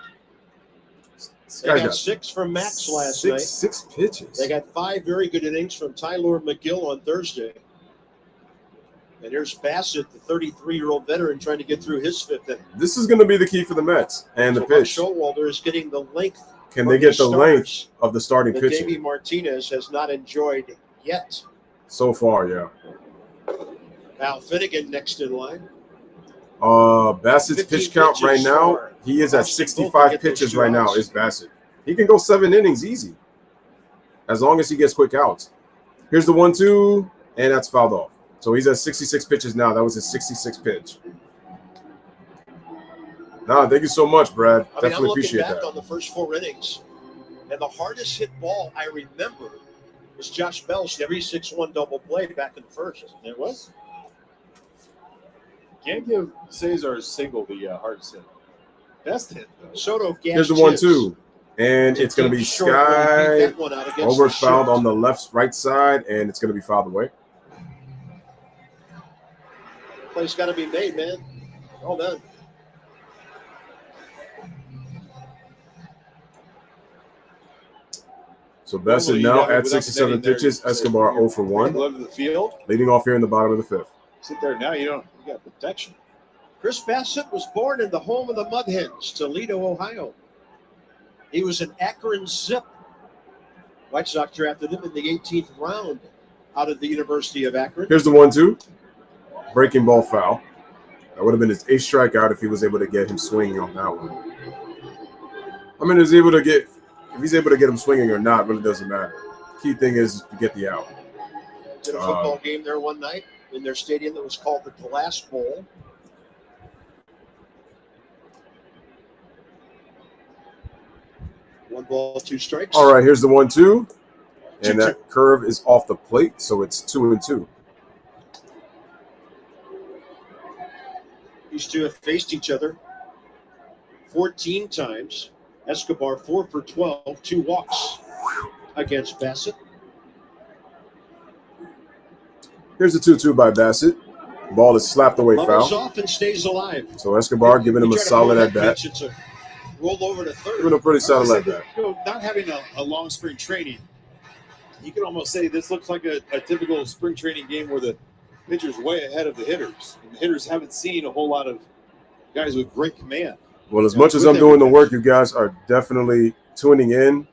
This They guy got got 6 from Max last night. six pitches. They got 5 very good innings from Tyler McGill on Thursday. And here's Bassett, the 33-year-old veteran, trying to get through his 5th inning. This is going to be the key for the Mets and the So pitch. Showalter is getting the length. Can from they get the starters length of the starting that pitching? Davey Martinez has not enjoyed yet. So far, yeah. Al Finnegan next in line. Bassett's 15 pitch count right pitches now, for he is at Washington. 65 Get those pitches 2 right now, outs. is Bassett. He can go 7 innings easy, as long as he gets quick outs. Here's the 1-2, and that's fouled off. So he's at 66 pitches now. That was his 66th pitch. No, thank you so much, Brad. I mean, I'm Definitely looking appreciate back that. on the first 4 innings, and the hardest hit ball I remember was Josh Bell's 36-1 double play back in the first. It was. Can't give Cesar a single the hardest hit. Best hit, though. Soto gassed Here's the his. 1-2, and it's going to be Short one. He beat sky that one out against over the fouled shirt. on the right side, and it's going to be fouled away. Play's got to be made, man. Well done. So Bassett Normally, now you have at it without 67 netting there, pitches. so Escobar you're 0 for 1. Glove to the field. Leading off here in the bottom of the 5th. Sit there now. You got protection. Chris Bassett was born in the home of the Mud Hens, Toledo, Ohio. He was an Akron Zip. White Sox drafted him in the 18th round out of the University of Akron. Here's the 1-2. Breaking ball foul. That would have been his 8th strikeout if he was able to get him swinging on that one. I mean, if he's able to get him swinging or not, really doesn't matter. Key thing is to get the out. Did a football game there one night in their stadium that was called the Glass Bowl. One ball, 2 strikes. All right, here's the 1-2. And that curve is off the plate, so it's 2-2. These two have faced each other 14 times. Escobar 4 for 12, 2 walks against Bassett. Here's the 2-2 by Bassett. Ball is slapped away, Bubbles foul. off and stays alive. So Escobar giving him a solid at bat. It's a roll over to third. Giving a pretty solid at bat. You know, not having a long spring training, you could almost say this looks like a typical spring training game where the pitcher's way ahead of the hitters. And the hitters haven't seen a whole lot of guys with great command. Well, as much as I'm doing the work, you guys are definitely tuning in,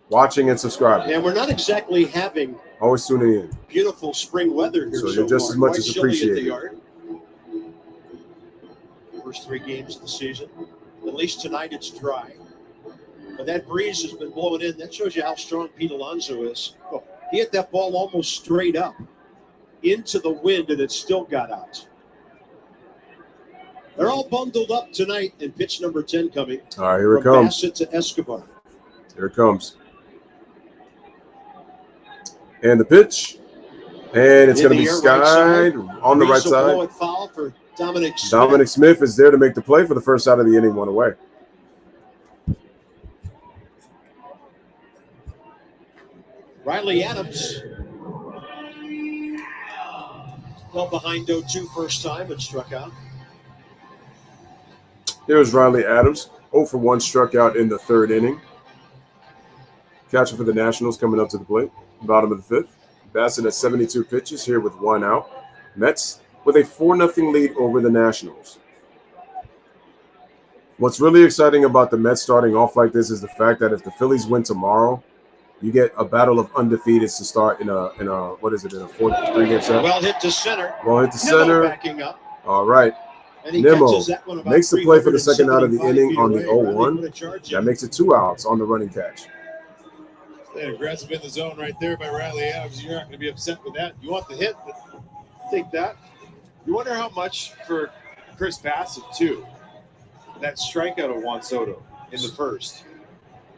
watching, and subscribing. And we're not exactly having always tuning in. Beautiful spring weather here. So you're just far. as much Quite as chilly appreciated. at the yard. First 3 games of the season. At least tonight it's dry. But that breeze has been blowing in. That shows you how strong Pete Alonso is. Oh, he hit that ball almost straight up into the wind, and it still got out. They're all bundled up tonight, and pitch number 10 coming. All right, here it from comes. Bassett to Escobar. Here it comes. And the pitch. And it's going to be skied on the right side. Foul for Dominic Smith. Dominic Smith is there to make the play for the first out of the inning, 1 away. Riley Adams fell behind 0-2 first time and struck out. Here's Riley Adams, 0 for 1, struck out in the 3rd inning. Catcher for the Nationals coming up to the plate, bottom of the 5th. Bassett has 72 pitches here with 1 out. Mets with a 4-0 lead over the Nationals. What's really exciting about the Mets starting off like this is the fact that if the Phillies win tomorrow, you get a battle of undefeateds to start in a 3-game set. Well hit to center. Well hit to center. Backing up. All right. And he Nimmo catches that one about makes the play for the second out of the 375 inning feet on the away. 0-1. That makes it 2 outs on the running catch. Aggressive in the zone right there by Riley Adams. You're not going to be upset with that. You want the hit, but take that. You wonder how much for Chris Bassett, too. That strikeout of Juan Soto in the first.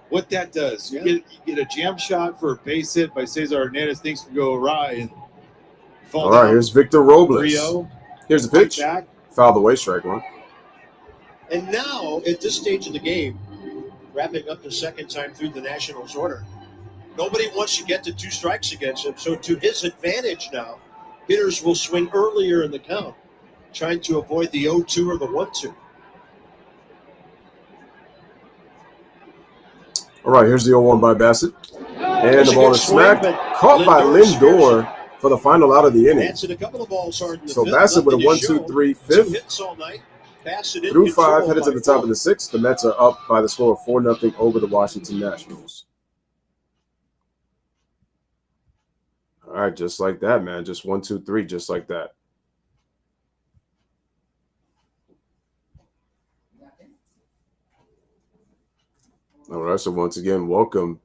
What that does. You get a jam shot for a base hit by Cesar Hernandez. Things can go awry. And fall All right, down. here's Victor Robles. Rio. Here's the pitch. Back. Fouled away, strike 1. And now, at this stage of the game, wrapping up the second time through the Nationals order, nobody wants to get to 2 strikes against him. So to his advantage now, hitters will swing earlier in the count, trying to avoid the 0-2 or the 1-2. All right, here's the 0-1 by Bassett. And the ball is smacked. Caught by Lindor for the final out of the inning. A couple of balls hard in the So fifth, Bassett with a nothing to 1-2-3 show. 2 fifth. hits all night. Bassett in Through control 5, headed to by the top 4. of the 6th. The Mets are up by the score of 4-0 over the Washington Nationals. All right, just like that, man. Just 1-2-3, just like that. All right, so once again, welcome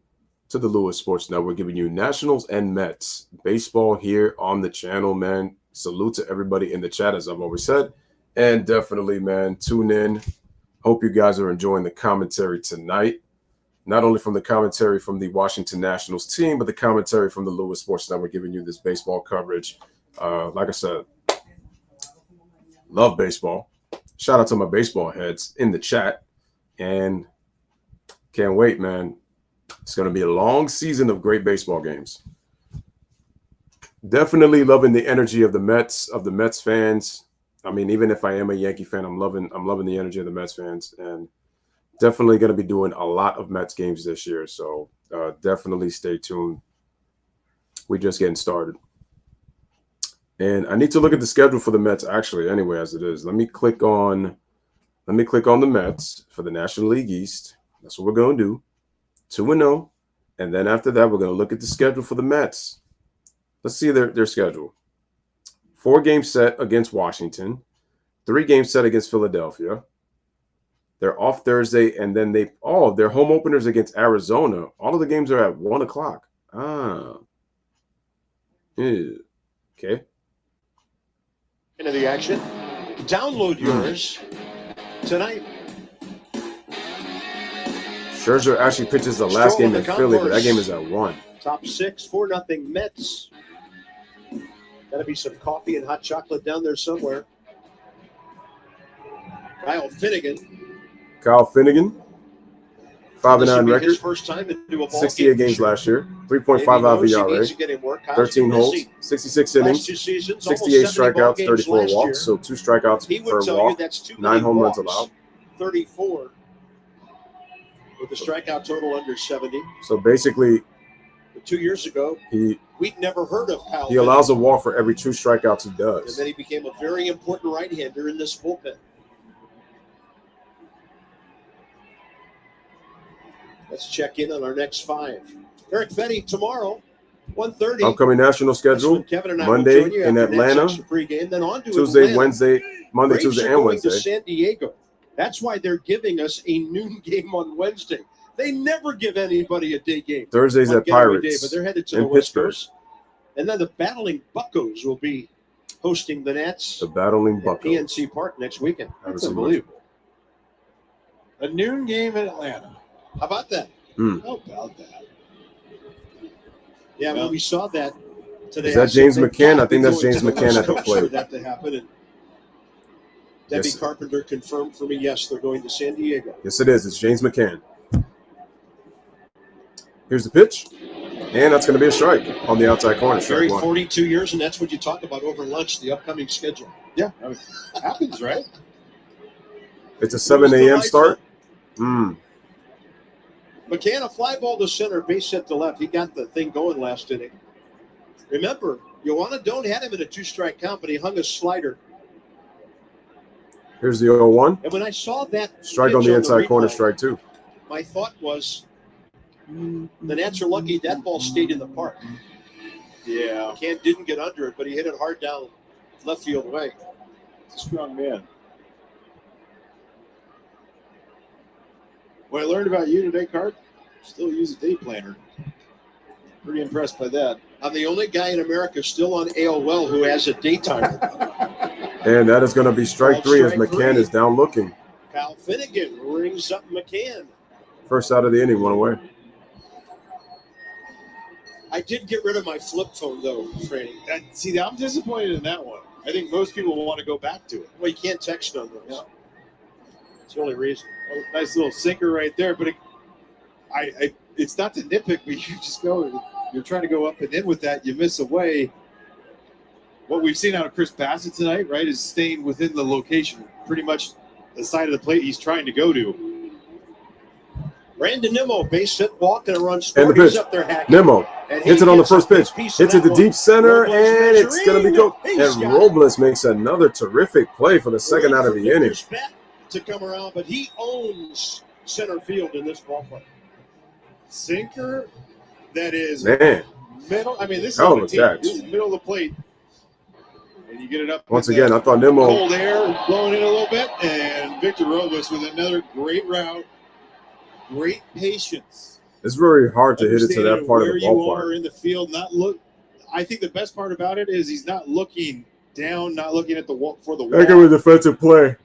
to the Louis Sports Network, giving you Nationals and Mets baseball here on the channel, man. Salute to everybody in the chat, as I've always said. And definitely, man, tune in. Hope you guys are enjoying the commentary tonight. Not only from the commentary from the Washington Nationals team, but the commentary from the Louis Sports Network, giving you this baseball coverage. Like I said, love baseball. Shout out to my baseball heads in the chat. And can't wait, man. It's going to be a long season of great baseball games. Definitely loving the energy of the Mets fans. I mean, even if I am a Yankee fan, I'm loving the energy of the Mets fans, and definitely going to be doing a lot of Mets games this year. So definitely stay tuned. We're just getting started. And I need to look at the schedule for the Mets actually anyway, as it is. Let me click on the Mets for the National League East. That's what we're going to do. 2-0. And then after that, we're going to look at the schedule for the Mets. Let's see their schedule. 4-game set against Washington. 3-game set against Philadelphia. They're off Thursday, and then their home openers against Arizona. All of the games are at 1 o'clock. Okay. Into the action. Download yours tonight. Scherzer actually pitches the last game in Philly, but that game is at 1. Top 6, 4-0 Mets. Got to be some coffee and hot chocolate down there somewhere. Kyle Finnegan. 5-9 record. His first time into a ball 68 games last year. 3.55 ERA. 13 holds. 66 innings. 68 strikeouts. 34 walks. So 2 strikeouts per walk. 9 home runs allowed. 34 with a strikeout total under 70. So basically, 2 years ago, we'd never heard of Kyle. He allows a walk for every 2 strikeouts he does. And then he became a very important right-hander in this bullpen. Let's check in on our next 5. Eric Fetty tomorrow, 1:30. Upcoming national schedule: Monday in Atlanta, then on to Tuesday, Atlanta. Wednesday, Monday, Braves Tuesday, are and going Wednesday. to San Diego. That's why they're giving us a noon game on Wednesday. They never give anybody a day game. Thursdays at Getaway Pirates Day, but they're headed to in the West Pittsburgh. Coast. And then the Battling Buccos will be hosting the Nats The Battling at Buccos. PNC Park next weekend. Haven't That's seen much. unbelievable. A noon game in Atlanta. How about that? How about that? Yeah, when we saw that today. Is that I said, James "Thank McCann? God I think we that's go James to the McCann at the West Coast for plate. that to happen. And Debbie Yes. Carpenter confirmed for me, yes, they're going to San Diego. Yes, it is. It's James McCann. Here's the pitch. And that's going to be a strike on the outside corner. Very Strike 1. 42 years, and that's what you talk about over lunch, the upcoming schedule. Yeah, I mean, happens, right? It's a 7 a.m. start. McCann, a fly ball to center, base hit to left. He got the thing going last inning. Remember, Joanna Doan had him in a 2-strike count, but he hung a slider. Here's the 0-1. And when I saw that Strike pitch on the inside replay, corner, strike 2. my thought was, the Nats are lucky that ball stayed in the park. Yeah. McCann didn't get under it, but he hit it hard down left field way. Strong man. What I learned about you today, Cart, still use a day planner. Pretty impressed by that. I'm the only guy in America still on AOL who has a daytimer. And that is going to be strike 3 as Strike McCann 3. is down looking. Kyle Finnegan rings up McCann. First out of the inning, 1 away. I did get rid of my flip phone, though, Franny. See, I'm disappointed in that one. I think most people will want to go back to it. Well, you can't text on those. Yeah. It's the only reason. Oh, nice little sinker right there, but it's not to nitpick, but you just go. You're trying to go up and in with that. You miss away. What we've seen out of Chris Bassett tonight, right, is staying within the location, pretty much the side of the plate he's trying to go to. Brandon Nimmo, base hit, walk, and a run. And the Scored. pitch. He's up there hacking. Nimmo And he hits it on the gets a first big pitch. piece of Hits it that to deep one. center, Robles and it's going to be go. measuring. And He's got Robles makes another terrific play for the second out of the inning. His bat to come around, but he owns center field in this ballpark. Sinker that is Man, middle. I mean, this is Hell on of the a team. catch. This is middle of the plate. And you get it up. once with again, the I thought Nimmo. cold air blowing in a little bit, and Victor Robles with another great route. Great patience. It's very hard to hit it to Understanding that part of where the you are ballpark. in the field. Not look. I think the best part about it is he's not looking down, not looking at the wall for the wall. Make it a defensive play.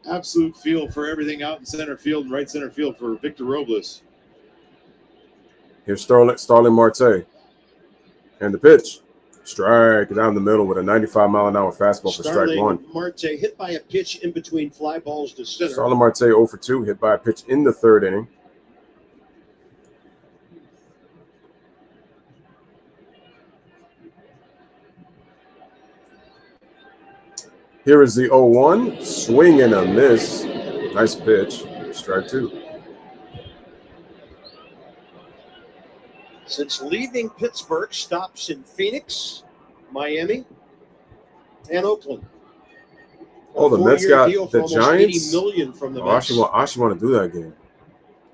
Absolute feel for everything out in center field and right center field for Victor Robles. Here's Starling Marte. And the pitch. Strike down the middle with a 95-mile-an-hour fastball for strike Starling 1. Marte hit by a pitch in between fly balls to center. Starling Marte 0 for 2, hit by a pitch in the 3rd inning. Here is the 0-1. Swing and a miss. Nice pitch. Strike 2. Since leaving Pittsburgh, stops in Phoenix, Miami, and Oakland. Oh, the Mets got the Giants? $80 million from the Oh, I Mets. actually want to do that game.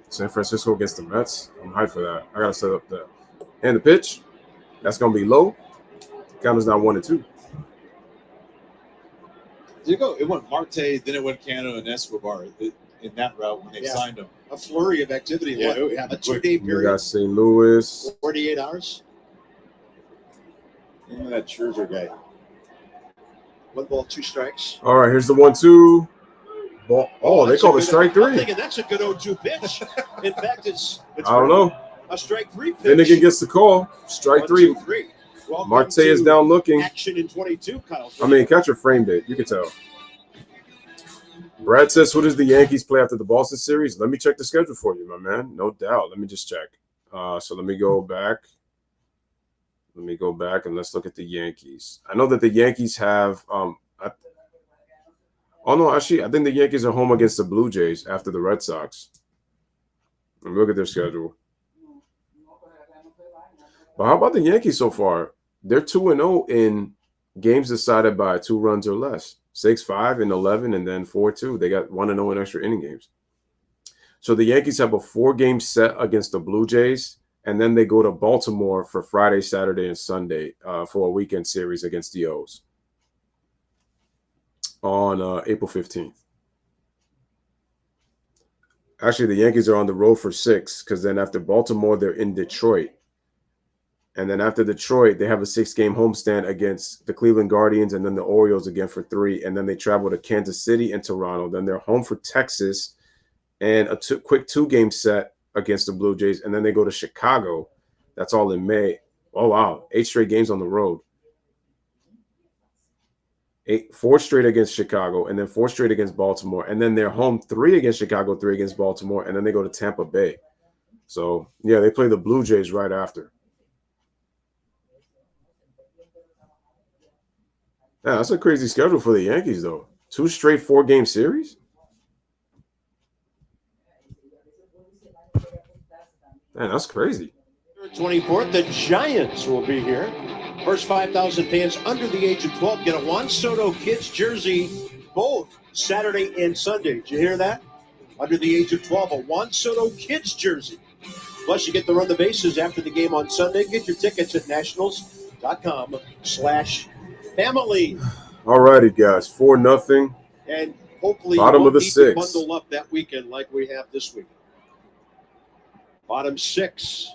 San Francisco against the Mets. I'm hyped for that. I got to set up that. And the pitch. That's going to be low. Count is now 1-2. Did it go? It went Marte, then it went Cano and Escobar in that route when they Yeah. signed him. A flurry of activity. Yeah, What? it happened A 2-day We period. got St. Louis. 48 hours. And that Scherzer guy. 1 ball, 2 strikes. All right, here's the 1-2. Ball. Oh, they That's call a it good- strike I'm 3. thinking that's a good 0-2 pitch. In fact, it's I don't know. a strike 3 pitch. Finnegan gets the call. Strike 1, 3. 2, 3. Welcome Marte is to down looking. Action in 22, Kyle. I mean, catcher framed it. You can tell. Brad says, who does the Yankees play after the Boston series? Let me check the schedule for you, my man. No doubt. Let me just check. So let me go back. Let me go back and let's look at the Yankees. I know that the Yankees have I think the Yankees are home against the Blue Jays after the Red Sox. Let me look at their schedule. But how about the Yankees so far? They're 2-0 in games decided by 2 runs or less. 6-5 and 11, and then 4-2. They got 1-0 in extra inning games. So the Yankees have a 4-game set against the Blue Jays, and then they go to Baltimore for Friday, Saturday, and Sunday for a weekend series against the O's on April 15th. Actually, the Yankees are on the road for 6 because then after Baltimore, they're in Detroit. And then after Detroit, they have a 6-game homestand against the Cleveland Guardians and then the Orioles again for 3. And then they travel to Kansas City and Toronto. Then they're home for Texas and a quick 2-game set against the Blue Jays. And then they go to Chicago. That's all in May. Oh, wow. 8 straight games on the road. 4 straight against Chicago and then 4 straight against Baltimore. And then they're home 3 against Chicago, 3 against Baltimore. And then they go to Tampa Bay. So, yeah, they play the Blue Jays right after. Yeah, that's a crazy schedule for the Yankees, though. 2 straight 4-game series? Man, that's crazy. 24th, the Giants will be here. First 5,000 fans under the age of 12 get a Juan Soto kids jersey both Saturday and Sunday. Did you hear that? Under the age of 12, a Juan Soto kids jersey. Plus, you get to run the bases after the game on Sunday. Get your tickets at nationals.com/family. All righty, guys. 4-0. And hopefully bottom you of the won't need 6th. to bundle up that weekend like we have this week. Bottom 6.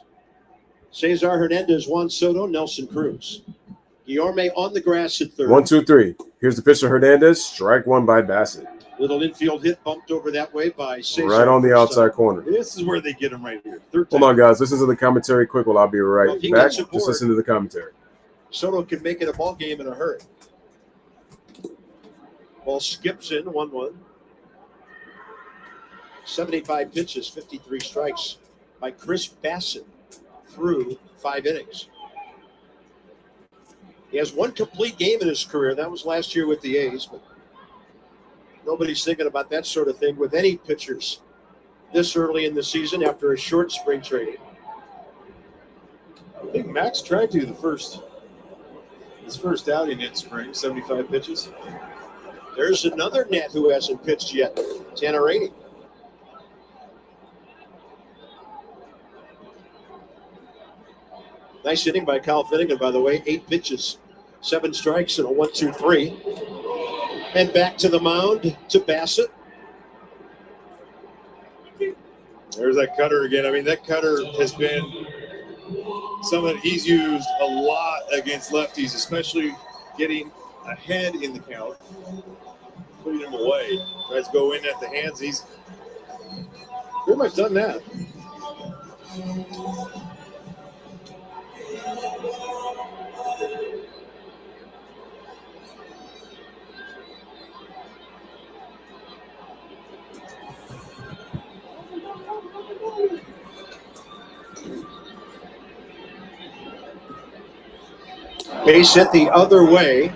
Cesar Hernandez, Juan Soto, Nelson Cruz. Guillorme on the grass at 3rd. 1, 2, 3. Here's the pitch to Hernandez. Strike 1 by Bassett. Little infield hit bumped over that way by Cesar. Right on the outside corner. This is where they get him right here. Hold on, guys. Listen to the commentary quick while I'll be right back. Just listen to the commentary. Soto can make it a ball game in a hurry. Ball skips in 1-1. 75 pitches, 53 strikes by Chris Bassett through 5 innings. He has 1 complete game in his career. That was last year with the A's, but nobody's thinking about that sort of thing with any pitchers this early in the season after a short spring training. I think Max tried to his first outing in spring, 75 pitches. There's another net who hasn't pitched yet, Tanner Rainey. Nice inning by Kyle Finnegan, by the way. 8 pitches, 7 strikes, and a 1-2-3. And back to the mound to Bassett. There's that cutter again. I mean, that cutter has been something that he's used a lot against lefties, especially getting ahead in the count, putting him away. Tries to go in at the hands. He's pretty much done that. Base hit the other way.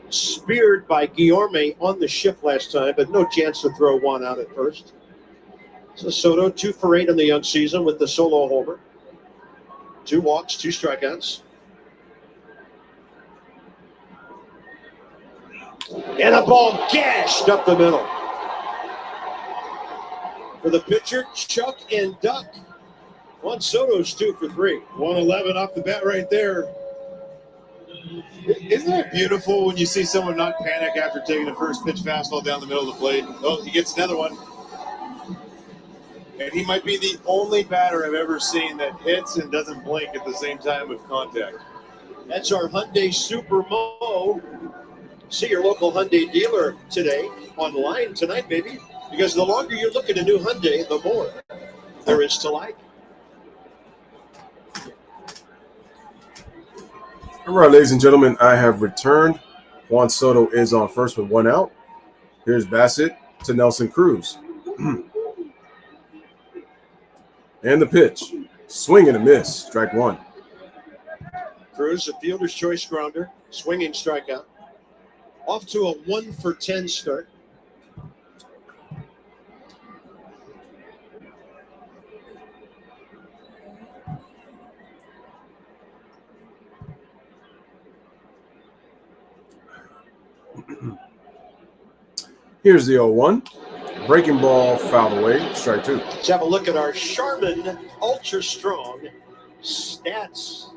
Speared by Guillorme on the shift last time, but no chance to throw one out at first. So Soto 2 for 8 in the young season with the solo homer. 2 walks, 2 strikeouts. And a ball gashed up the middle. For the pitcher, Chuck and Duck. Juan Soto's 2 for 3. 111 off the bat right there. Isn't that beautiful when you see someone not panic after taking the first pitch fastball down the middle of the plate? Oh, he gets another one. And he might be the only batter I've ever seen that hits and doesn't blink at the same time with contact. That's our Hyundai Super Mo. See your local Hyundai dealer today, online tonight maybe, because the longer you look at a new Hyundai, the more there is to like. All right, ladies and gentlemen, I have returned. Juan Soto is on first with 1 out. Here's Bassett to Nelson Cruz. And the pitch. Swing and a miss. Strike one. Cruz, a fielder's choice grounder, swinging strikeout. Off to a 1-for-10 start. Here's the 0-1. Breaking ball, fouled away. Strike two. Let's have a look at our Charmin Ultra Strong stats.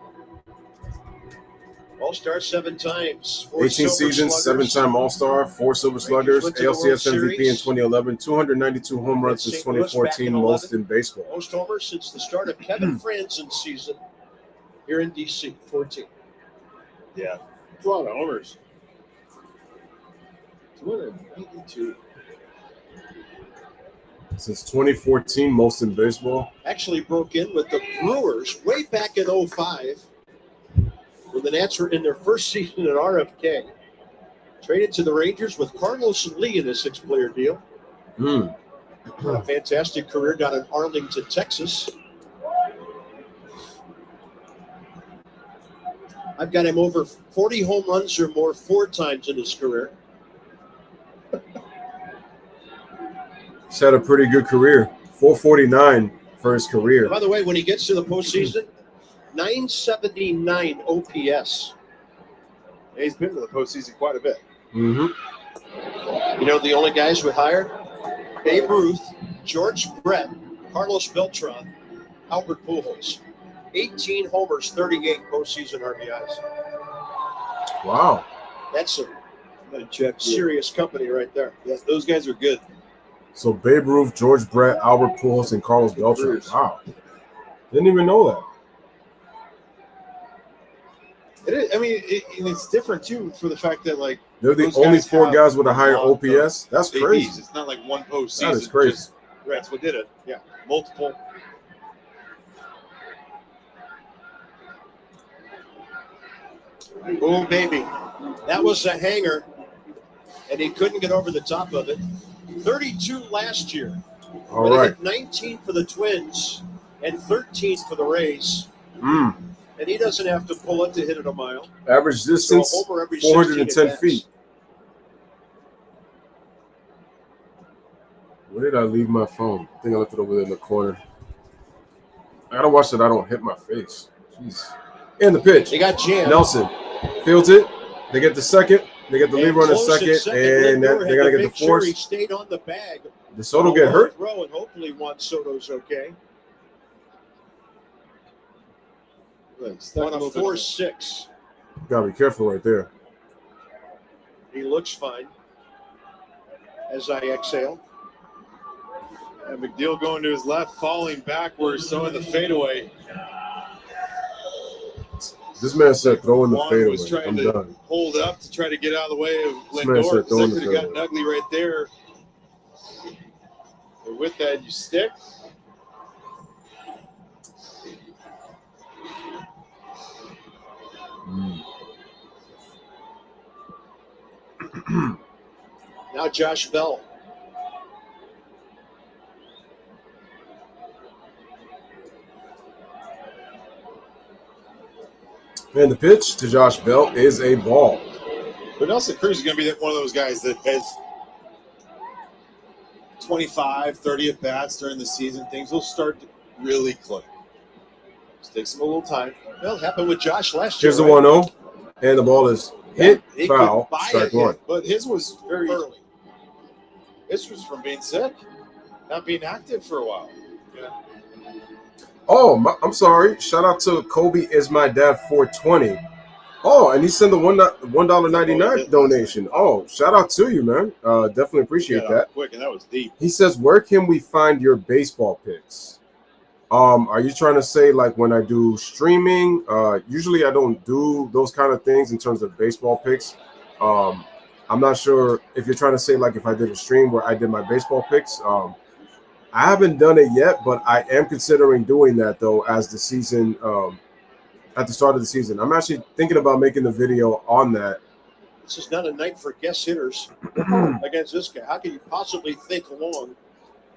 All-Star 7 times. 18 seasons, 7-time All-Star, 4 Silver Sluggers, ALCS MVP in 2011, 292 home runs since 2014, most in baseball. Most homers since the start of Kevin Franzen's season here in D.C., 14. Yeah. That's a lot of homers. 292. Since 2014, most in baseball. Actually broke in with the Brewers way back in 05 when the Nats were in their first season at RFK. Traded to the Rangers with Carlos and Lee in a 6-player deal. A fantastic career down in Arlington, Texas. I've got him over 40 home runs or more 4 times in his career. He's had a pretty good career. 449 for his career. By the way, when he gets to the postseason, 979 OPS. Yeah, he's been to the postseason quite a bit. You know the only guys we hired? Babe Ruth, George Brett, Carlos Beltran, Albert Pujols. 18 homers, 38 postseason RBIs. Wow. That's a serious company right there. Yeah, those guys are good. So Babe Ruth, George Brett, Albert Pujols, and Carlos Beltran. Wow. Didn't even know that. It is, I mean, it's different, too, for the fact that, like, they're the only 4 guys with a higher OPS. That's crazy. It's not like one postseason. That is crazy. That's what did it. Yeah, multiple. Boom, baby. That was a hanger, and he couldn't get over the top of it. 32 last year. All right. Hit 19 for the Twins and 13 for the Rays. And he doesn't have to pull it to hit it a mile. Average distance, 410 feet. Where did I leave my phone? I think I left it over there in the corner. I got to watch that I don't hit my face. Jeez. And the pitch. They got jammed. Nelson fields it. They get the second. They get the lead runner second, and they're going to get the fourth. He stayed on the bag. Did Soto get hurt? Throw, and hopefully Juan Soto's okay. On a 4-6. Got to be careful right there. He looks fine as I exhale. And McNeil going to his left, falling backwards, throwing the fadeaway. This man said throwing the fadeaway. Was trying I'm to done. hold up to try to get out of the way of Lindor. That could have gotten ugly right there. But with that, you stick. Now Josh Bell. And the pitch to Josh Bell is a ball. But Nelson Cruz is going to be one of those guys that has 25, 30 at-bats during the season. Things will start to really click. It takes him a little time. Well, it happened with Josh last year. Here's the 1-0, and the ball is hit, foul, strike one. But his was very early. This was from being sick, not being active for a while. Yeah. Oh, I'm sorry. Shout out to Kobe is my dad 420. Oh, and he sent the $1.99 donation. Oh, shout out to you, man. Definitely appreciate that. Quick, and that was deep. He says, "Where can we find your baseball picks?" Are you trying to say like when I do streaming? Usually I don't do those kind of things in terms of baseball picks. I'm not sure if you're trying to say like if I did a stream where I did my baseball picks. I haven't done it yet, but I am considering doing that though as the season at the start of the season. I'm actually thinking about making the video on that This is not a night for guest hitters against this guy. How can you possibly think long?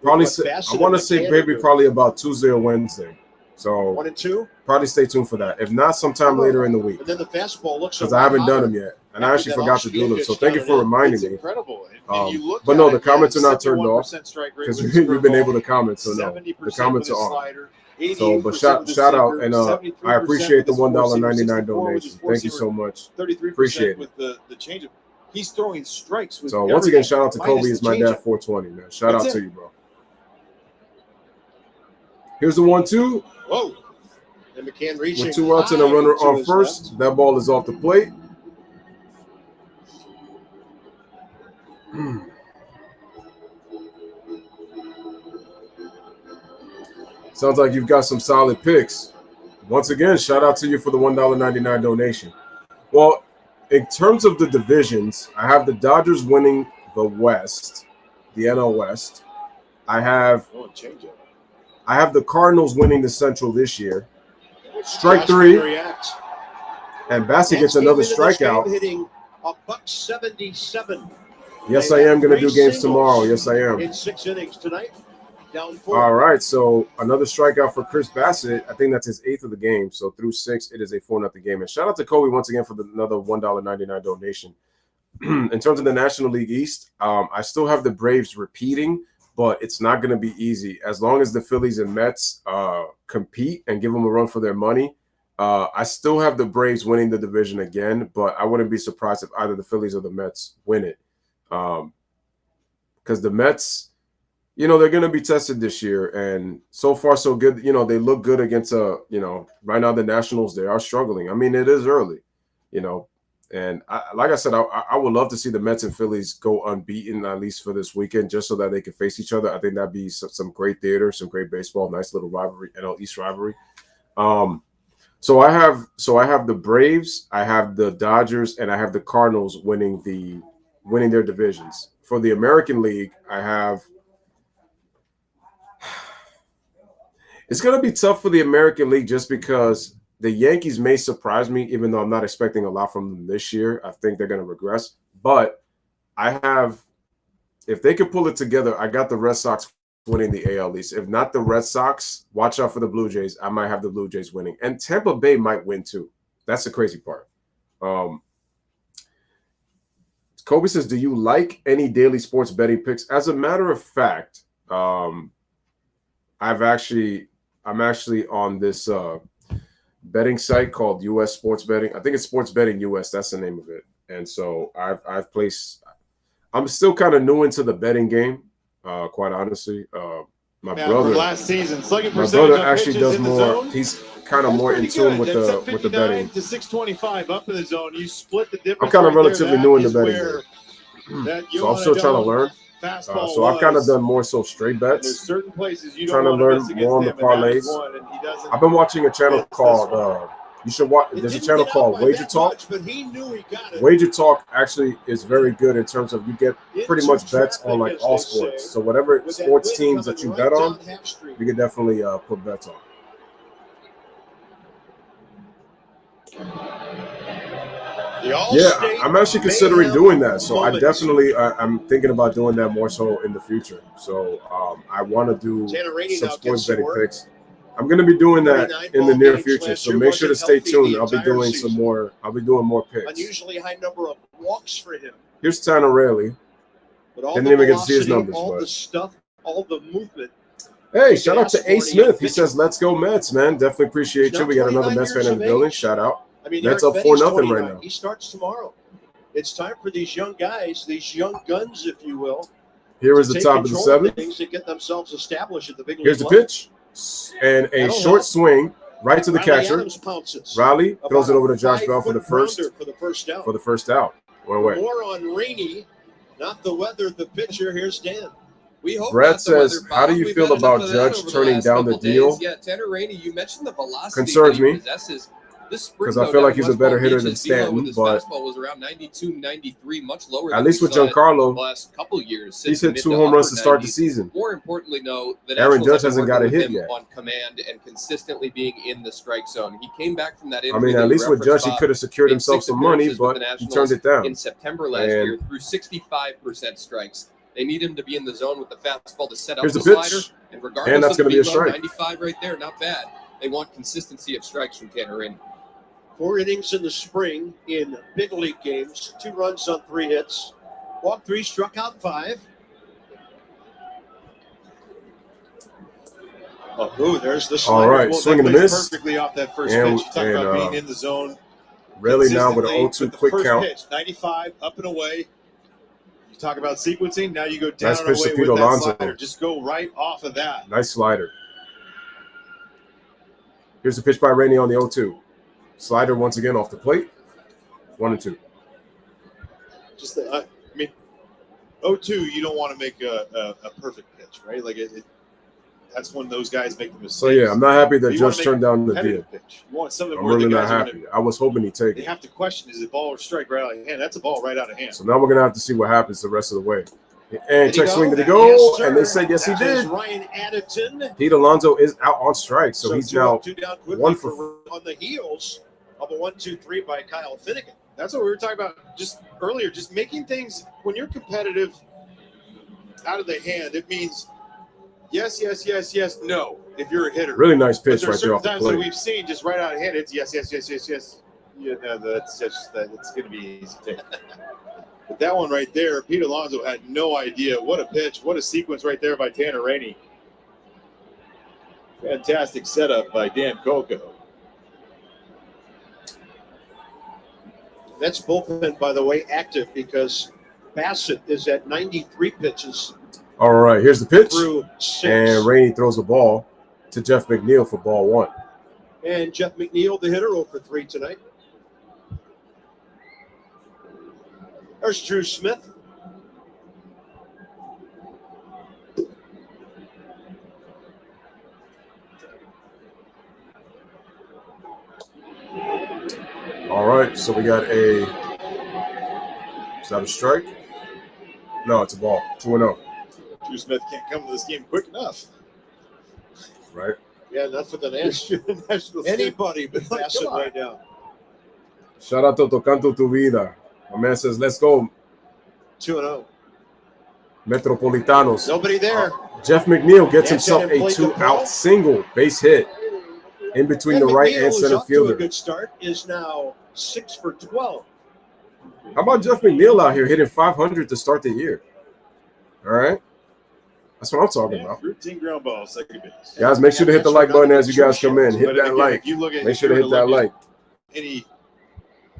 Probably I want to say maybe probably about Tuesday or Wednesday. So 1 and 2. Probably stay tuned for that. If not, sometime later in the week. And then the fastball looks because I haven't done them yet, and I actually forgot to do them. So thank you for reminding me. Incredible. But no, the comments are not turned off because you've been able to comment. So no, the comments are on. So, but shout out, and I appreciate the $1.99 donation. Thank you so much. Appreciate it. With the change. He's throwing strikes. With so once again, shout out to Kobe. Is my dad 420, man. Shout out to you, bro. Here's the 1-2. Whoa. And McCann reaching. With 2 outs and a runner on first. That ball is off the plate. Sounds like you've got some solid picks. Once again, shout out to you for the $1.99 donation. Well, in terms of the divisions, I have the Dodgers winning the West, the NL West. I have the Cardinals winning the Central this year. Strike 3. And Bassett gets another strikeout. Hitting $177. Yes, I am going to do games tomorrow. Yes, I am. In 6 innings tonight. Down 4. All right, so another strikeout for Chris Bassett. I think that's his 8th of the game. So through 6, it is a 4-0 game. And shout out to Kobe once again for another $1.99 donation. In terms of the National League East, I still have the Braves repeating, but it's not going to be easy. As long as the Phillies and Mets compete and give them a run for their money, I still have the Braves winning the division again, but I wouldn't be surprised if either the Phillies or the Mets win it. Because the Mets, they're going to be tested this year, and so far so good. They look good against right now the Nationals, they are struggling. I mean, it is early, and like I said, I would love to see the Mets and Phillies go unbeaten at least for this weekend, just so that they can face each other. I think that'd be some great theater, some great baseball, nice little rivalry, NL East rivalry. So I have the Braves, I have the Dodgers, and I have the Cardinals winning their divisions. For the American League, I have. It's going to be tough for the American League just because the Yankees may surprise me, even though I'm not expecting a lot from them this year. I think they're going to regress. But if they can pull it together, I got the Red Sox winning the AL East. If not the Red Sox, watch out for the Blue Jays. I might have the Blue Jays winning. And Tampa Bay might win too. That's the crazy part. Kobe says, do you like any daily sports betting picks? As a matter of fact, I'm actually on this betting site called US Sports Betting. I think it's Sports Betting US. That's the name of it. And so I've placed. I'm still kind of new into the betting game, quite honestly. My brother last season, my brother actually does more. He's kind of more in tune with the betting. To 625 up in the zone, you split the difference. I'm kind of relatively new in the betting game, so I'm still trying to learn. So I've kind of done more so straight bets. There's certain places you trying to learn more on the parlays. I've been watching a channel called you should watch. There's a channel called Wager Talk. Wager Talk actually is very good in terms of you get pretty much bets on like all sports. So whatever sports teams that you bet on, you can definitely put bets on. Yeah, I'm actually considering doing that. So I definitely, I'm thinking about doing that more so in the future. So I want to do some sports betting picks. I'm going to be doing that in the near future. So make sure to stay tuned. I'll be doing some more. I'll be doing more picks. Unusually high number of walks for him. Here's Tanner Raley. Didn't even get to see his numbers. All the stuff, all the movement. Hey, shout out to A. Smith. He says, "Let's go Mets, man." Definitely appreciate you. We got another Mets fan in the building. Shout out. I mean, Mets up 4-0 right now. He starts tomorrow. It's time for these young guys, these young guns, if you will. Here is the top of the 7th. Things to get themselves established at the big league. Here's the pitch, and a short swing right to the catcher. Riley throws it over to Josh Bell for the first out. For the first out. One away. More on Rainey, not the weather. The pitcher. Here's Dan. Brad says, how do you feel about Judge turning down the deal? Yeah, Tanner Rainey, you mentioned the velocity concerns me. This spring, because I feel like he's a better hitter than Stanton. His but fastball was around 92, 93, much lower. At least with Giancarlo, the last couple of years, he's hit 2 home runs to start the season. More importantly, though, the Aaron Judge hasn't got a hit yet. On command and consistently being in the strike zone. He came back from that injury. I mean, at least with Judge, he could have secured himself some money, but he turned it down. In September last year, through 65% strikes. They need him to be in the zone with the fastball to set up the slider. And regardless that's going to be a strike. 95 right there, not bad. They want consistency of strikes from Tanner Rainey. 4 innings in the spring in big league games. 2 runs on 3 hits. Walked 3, struck out 5. Oh, there's the slider. All right, swing and a miss. Perfectly off that first pitch. You talk about being in the zone. Really now with an 0-2 quick count. Pitch, 95, up and away. You talk about sequencing. Now you go down nice and pitch away to with Pete that Alonso. slider. Just go right off of that. Nice slider. Here's the pitch by Rainey on the 0-2. Slider once again off the plate. 1-2. Just, I mean, 0-2, you don't want to make a perfect pitch, right? Like that's when those guys make the mistakes. So yeah, I'm not happy that Judge turned down the deal. Pitch. You want something I'm where really the not guys happy. I was hoping he'd take they it. have to question: is it ball or strike right out of hand? That's a ball right out of hand. So now we're gonna have to see what happens the rest of the way. And check swing, did he Yes, go? sir. And they said yes, he That did. is Ryan Addington. Pete Alonso is out on strike, so he's 2 now up, 2 down quickly 1 for on the heels of a 1-2-3 by Kyle Finnegan. That's what we were talking about just earlier. Just making things when you're competitive out of the hand, it means yes, yes, yes, yes, no. If you're a hitter, really nice but pitch there are right there off certain the times that plate. we've seen just right out of hand. It's yes, yes, yes, yes, yes. Yeah, no, that's just that. It's going to be easy to take. But that one right there, Pete Alonso had no idea. What a pitch! What a sequence right there by Tanner Rainey. Fantastic setup by Dan Coco. That's bullpen, by the way, active because Bassett is at 93 pitches All right, here's the pitch. through 6. And Rainey throws a ball to Jeff McNeil for ball 1. And Jeff McNeil, the hitter, 0 for 3 tonight. There's Drew Smith. All right, so we got a. Is that a strike? No, it's a ball. 2-0. Drew Smith can't come to this game quick enough. Right. Yeah, not for the National. Anybody but Bassett right now. Shout out to Tocando Tu Vida. My man says, let's go, 2-0. Metropolitanos. Nobody there. Jeff McNeil gets That's himself it, a and played the 2-out ball. single base hit in between the right McNeil and is center off to fielder. a good start. Is now 6 for 12. How about Jeff McNeil out here hitting 500 to start the year? All right. That's what I'm talking about. Routine ground ball, second base. Guys, make sure to hit the like button as you guys come in. Hit But that again, like. if you look at, Make sure to hit that like. Any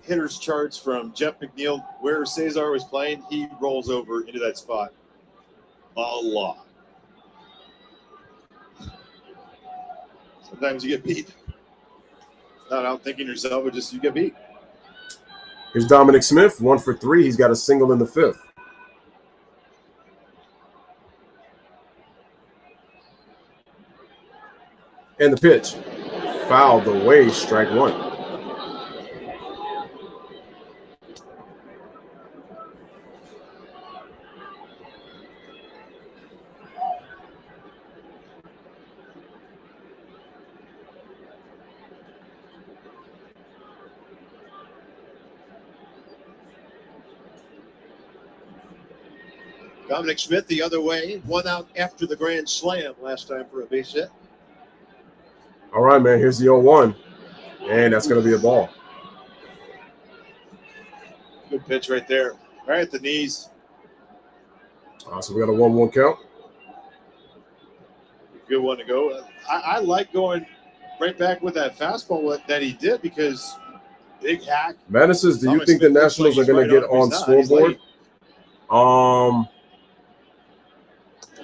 hitters charts from Jeff McNeil, where Cesar was playing, he rolls over into that spot a lot. Sometimes you get beat. Not out thinking yourself, but just you get beat. Here's Dominic Smith, 1 for 3. He's got a single in the 5th. And the pitch. Fouled away, strike 1. Dominic Smith the other way. 1 out after the grand slam last time for a base hit. All right, man. Here's the 0-1. And that's going to be a ball. Good pitch right there. Right at the knees. So we got a 1-1 count. Good one to go. I like going right back with that fastball that he did because big hack. Madden says, do you Dominic think the Smith looks Nationals like are going he's to get right on He's not. He's scoreboard? late.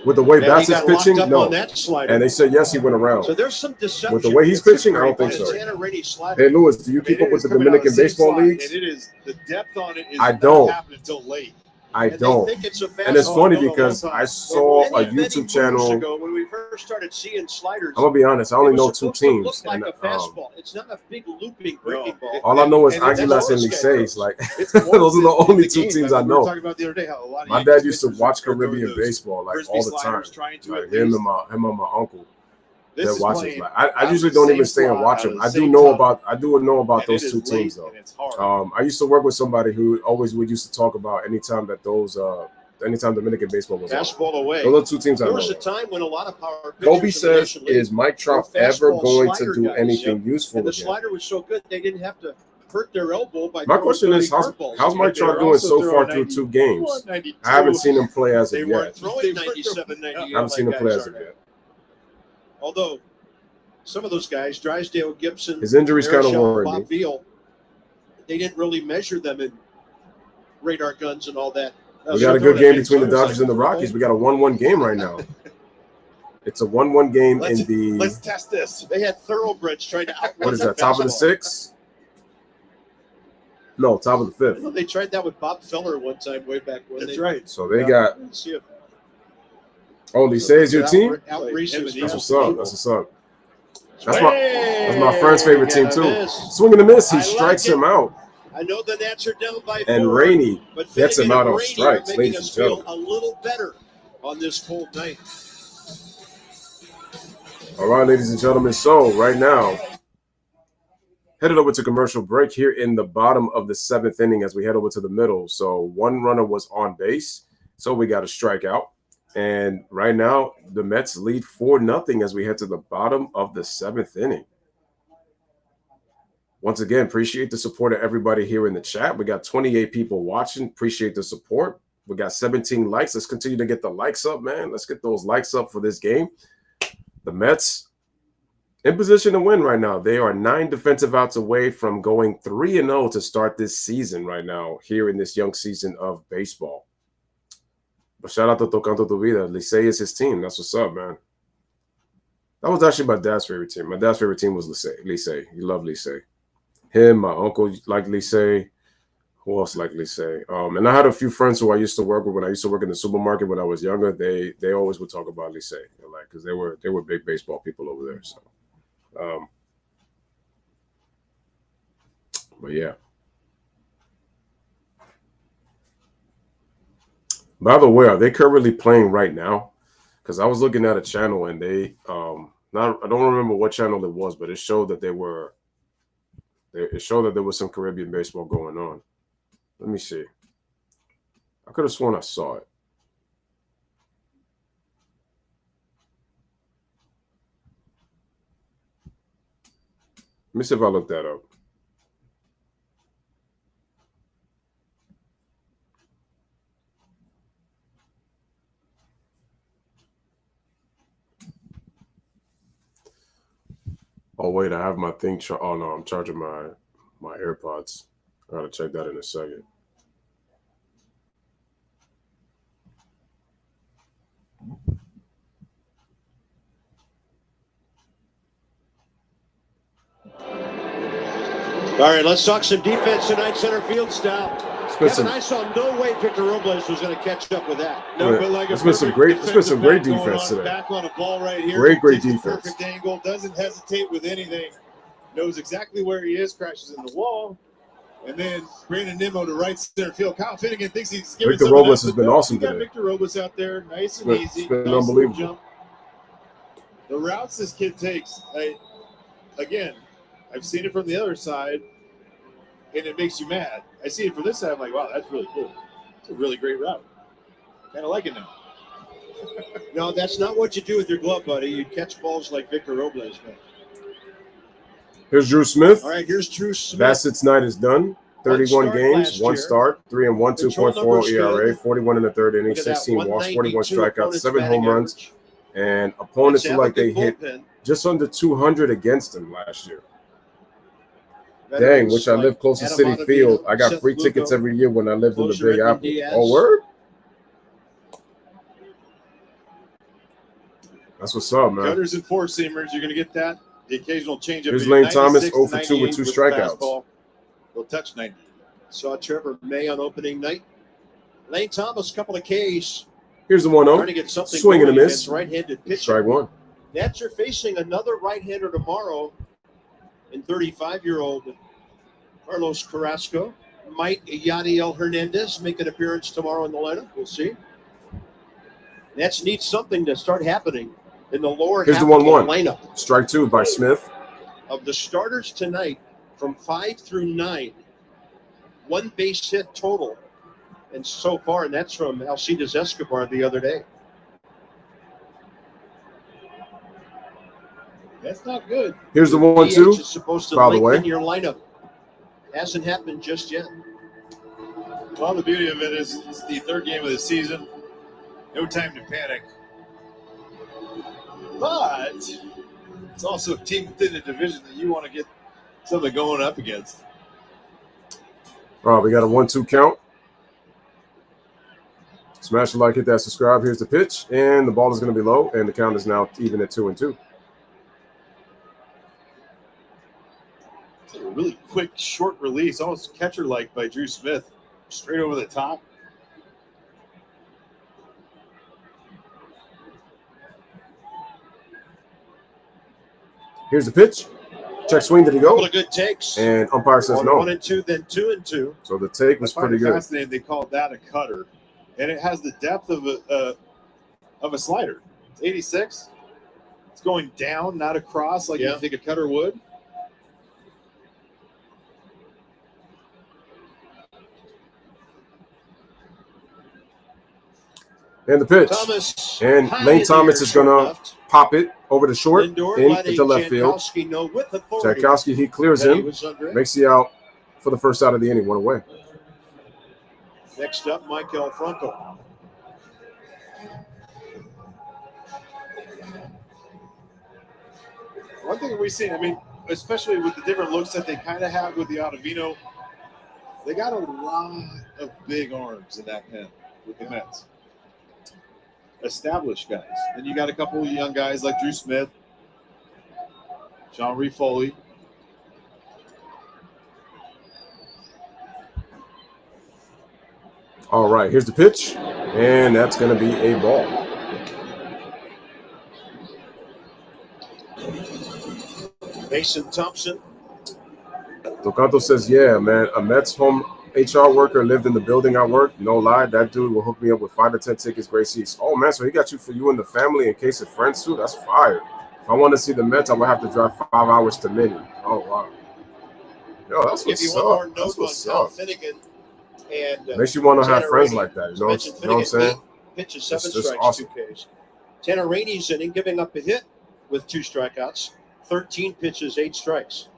With the way Yeah, he Bassett's got locked pitching, up no. on that slider. And they said yes, he went around. So there's some deception. With the way he's pitching, I don't think It's so. Tanner Rainey slider. Hey, Louis, do you keep It up with is the coming out of Dominican the same baseball slot, leagues? And it is the depth on it is I not don't. happening until late. I and don't. They think it's a fastball. And it's funny No, no, because no, I saw a many YouTube channel. moons ago when we first started seeing sliders, I'm gonna be honest. I only it know was two supposed to teams. look like And, a fastball. It's not a big looping breaking ball. all I know is And that's Águilas all and this guy Liceis. knows. Like It's those are the morphed only in two game. teams That's I what we were know. talking about the other day. How a lot of My Yankees dad used to pitchers watch are throwing Caribbean those baseball like frisbee all the time. sliders, trying to Like at him least- and my uncle. This That is watches. playing Like I out usually of the don't even same stay and slot, watch out them. of the I do same know tunnel. about And those it is two late teams though. and it's hard. I used to work with somebody who always would used to talk about anytime Dominican baseball was on. Fastball away. Those are two teams I There know. was a time when a lot of power pitchers Kobe in the says, National League is Mike Trout were ever fastball going to slider do guys. anything useful and the again? slider was so good they didn't have to hurt their elbow by My throwing question is, 30 how's curveballs. Mike They were Trout doing also so far throwing through 2 games? 92. I haven't seen him play as They of weren't yet. throwing 97, 98. I haven't seen him like play guys as of are. yet. Although some of those guys, Drysdale, Gibson, His injuries kind of Marichal, worry me. Bob Veal, they didn't really measure them in radar guns and all that. We got a good game between the Dodgers and the Rockies. We got a 1-1 game right now. It's a 1-1 game in the Let's test this. They had thoroughbreds trying to outrun what is that? the Top of the fastball. 6th? No, top of the 5th. Well, they tried that with Bob Feller one time way back when. That's they, right. So they got Let's see if Licey is your team? outreach his That's what's fastball. up. That's what's up. That's my friend's favorite team too. Miss. Swing and a miss. He I like strikes it. him out. I know the Nats are down by 4. And Rainey but gets him Finnegan out and on Rainey strikes, are making ladies us and feel gentlemen. a little better on this cold night. All right, ladies and gentlemen. So right now, headed over to commercial break here in the bottom of the 7th inning as we head over to the middle. So one runner was on base, so we got a strikeout. And right now, the Mets lead 4-0 as we head to the bottom of the 7th inning. Once again, appreciate the support of everybody here in the chat. We got 28 people watching. Appreciate the support. We got 17 likes. Let's continue to get the likes up, man. Let's get those likes up for this game. The Mets in position to win right now. They are 9 defensive outs away from going 3-0 to start this season right now here in this young season of baseball. But shout out to Tocando Tu Vida. Licey is his team. That's what's up, man. That was actually my dad's favorite team. My dad's favorite team was Licey. He loved Licey. Him, my uncle liked Licey. Who else liked Licey? And I had a few friends who I used to work with when I used to work in the supermarket when I was younger. They always would talk about Licey, like, because they were big baseball people over there. So, but yeah. By the way, are they currently playing right now? Because I was looking at a channel and they I don't remember what channel it was, but it showed that there was some Caribbean baseball going on. Let me see. I could have sworn I saw it. Let me see if I look that up. Oh, wait, I have my thing. Oh, no, I'm charging my AirPods. I got to check that in a second. All right, let's talk some defense tonight, center field style. Kevin, I saw no way Victor Robles was going to catch up with that. No, but like it's been some great defense today. Back on a ball right here. Great Takes a defense. Perfect angle. Doesn't hesitate with anything. Knows exactly where he is. Crashes in the wall. And then Brandon Nimmo to right center field. Kyle Finnegan thinks he's giving Victor Robles has been awesome You got today. Victor Robles out there, nice and It's easy. been Nice little unbelievable. jump. The routes this kid takes, again, I've seen it from the other side, and it makes you mad. I see it from this side. I'm like, wow, that's really cool. It's a really great route. Kind of like it now. No, that's not what you do with your glove, buddy. You catch balls like Victor Robles. Man. Here's Drew Smith. All right, here's Drew Smith. Bassett's night is done. 31 start games, last 1 year. start, 3-1, Control 2.40 numbers ERA, good. 41 in the third inning, Look at that, 16 walks, 41 192 strikeouts, opponent's 7 batting home runs, average. and opponents Let's who have a they big hit bullpen. just under 200 against him last year. Dang, Veterans wish I like lived close to Adam City Ottavino, Field. I got Seth free Lugo, tickets every year when I lived in the closer Big Edwin Apple. Diaz. Oh, word? That's what's up, man. Cutters and four seamers, you're going to get that. The occasional changeup. Here's being Lane Thomas, 96 0 for 2 with 98 2 the strikeouts. fastball. Will touch 90. Saw Trevor May on opening night. Lane Thomas, couple of Ks. Here's the 1-0. Trying to get something Swing and a going miss. against right-handed pitcher. Strike one. Nats are facing another right-hander tomorrow in 35-year-old Carlos Carrasco. Might Yadiel Hernandez make an appearance tomorrow in the lineup? We'll see. Nats need something to start happening in the lower Here's half the of the 1-1. lineup. Strike two by Smith. Of the starters tonight, from 5 through 9, 1 base hit total. And so far, and that's from Alcides Escobar the other day. That's not good. Here's the 1-2. DH is supposed to Foul away. lengthen your lineup. Hasn't happened just yet. Well, the beauty of it is it's the third game of the season. No time to panic. But it's also a team within the division that you want to get something going up against. All right, we got a 1-2 count. Smash the like, hit that subscribe. Here's the pitch, and the ball is going to be low, and the count is now even at 2-2. It's like a really quick, short release, almost catcher-like by Drew Smith, straight over the top. Here's the pitch. Check swing, did he go? Couple of good takes. And umpire says no. 1-2, then 2-2. So the take was I find pretty it good. fascinating they call that a cutter, and it has the depth of a slider. It's 86. It's going down, not across like you think a cutter would. And the pitch. Thomas, And Lane Thomas is going to pop it over the short Lindor, into left field. know with authority Tchaikovsky, he clears that he him, was under it. makes the out for the first out of the inning, one away. Next up, Michael Franco. One thing we've seen, I mean, especially with the different looks that they kind of have with the Ottavino, they got a lot of big arms in that pen with the Mets. Established guys. Then you got a couple of young guys like Drew Smith, Jean-Marie Foley. All right, here's the pitch, and that's going to be a ball. Mason Thompson. Tocanto says, yeah, man, a Mets home HR worker lived in the building I work. No lie, that dude will hook me up with 5 to 10 tickets, great seats. Oh, man, so he got you for you and the family in case of friends, too? That's fire. If I want to see the Mets, I would have to drive 5 hours to Minnie. Oh, wow. Yo, that's what's up. That's what's up. And, makes you want to have friends like that, you know what I'm saying? Pitches 7 It's just strikes, awesome. 2 Ks. Tanner Rainey's inning, giving up a hit with 2 strikeouts. 13 pitches, 8 strikes.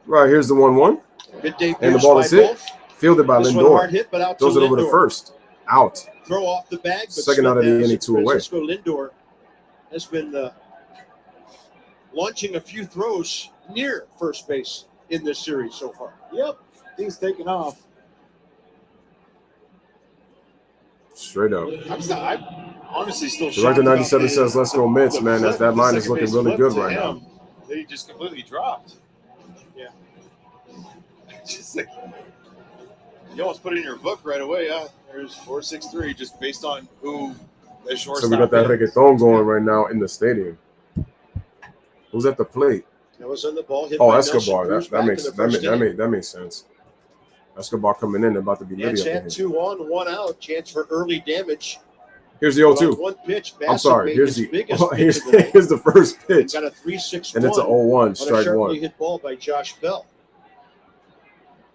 Right, here's the 1-1. Good day, and the ball is hit. Fielded by this one hard Lindor. hit, but out Throws to it over the Lindor. first. Out. Throw off the bag. But Second out of the inning, 2 away. Francisco Lindor has been launching a few throws near first base in this series so far. Yep, he's taking off. Straight up. I'm honestly still shocked. Director 97 about says, let's go Mets, man. As that line is second looking base really flip good to right now. him, that he just completely dropped. Yeah. Just like, you almost put it in your book right away. There's 4-6-3 just based on who the shortstop So we got that is. reggaeton going right now in the stadium. Who's at the plate? That was on the ball hit Oh, by Escobar. Nelson Cruz That back makes in the first inning. that makes sense. Escobar coming in, about to be Nats litty up had in 2 on, 1 out. Chance for early damage. Here's the But on 0-2. one pitch, I'm Bassett sorry. made Here's his the biggest here's, pitch of the night. here's the first pitch, Got a 3-6-1. and it's a 0-1, on a strike sharply one. hit ball by Josh Bell.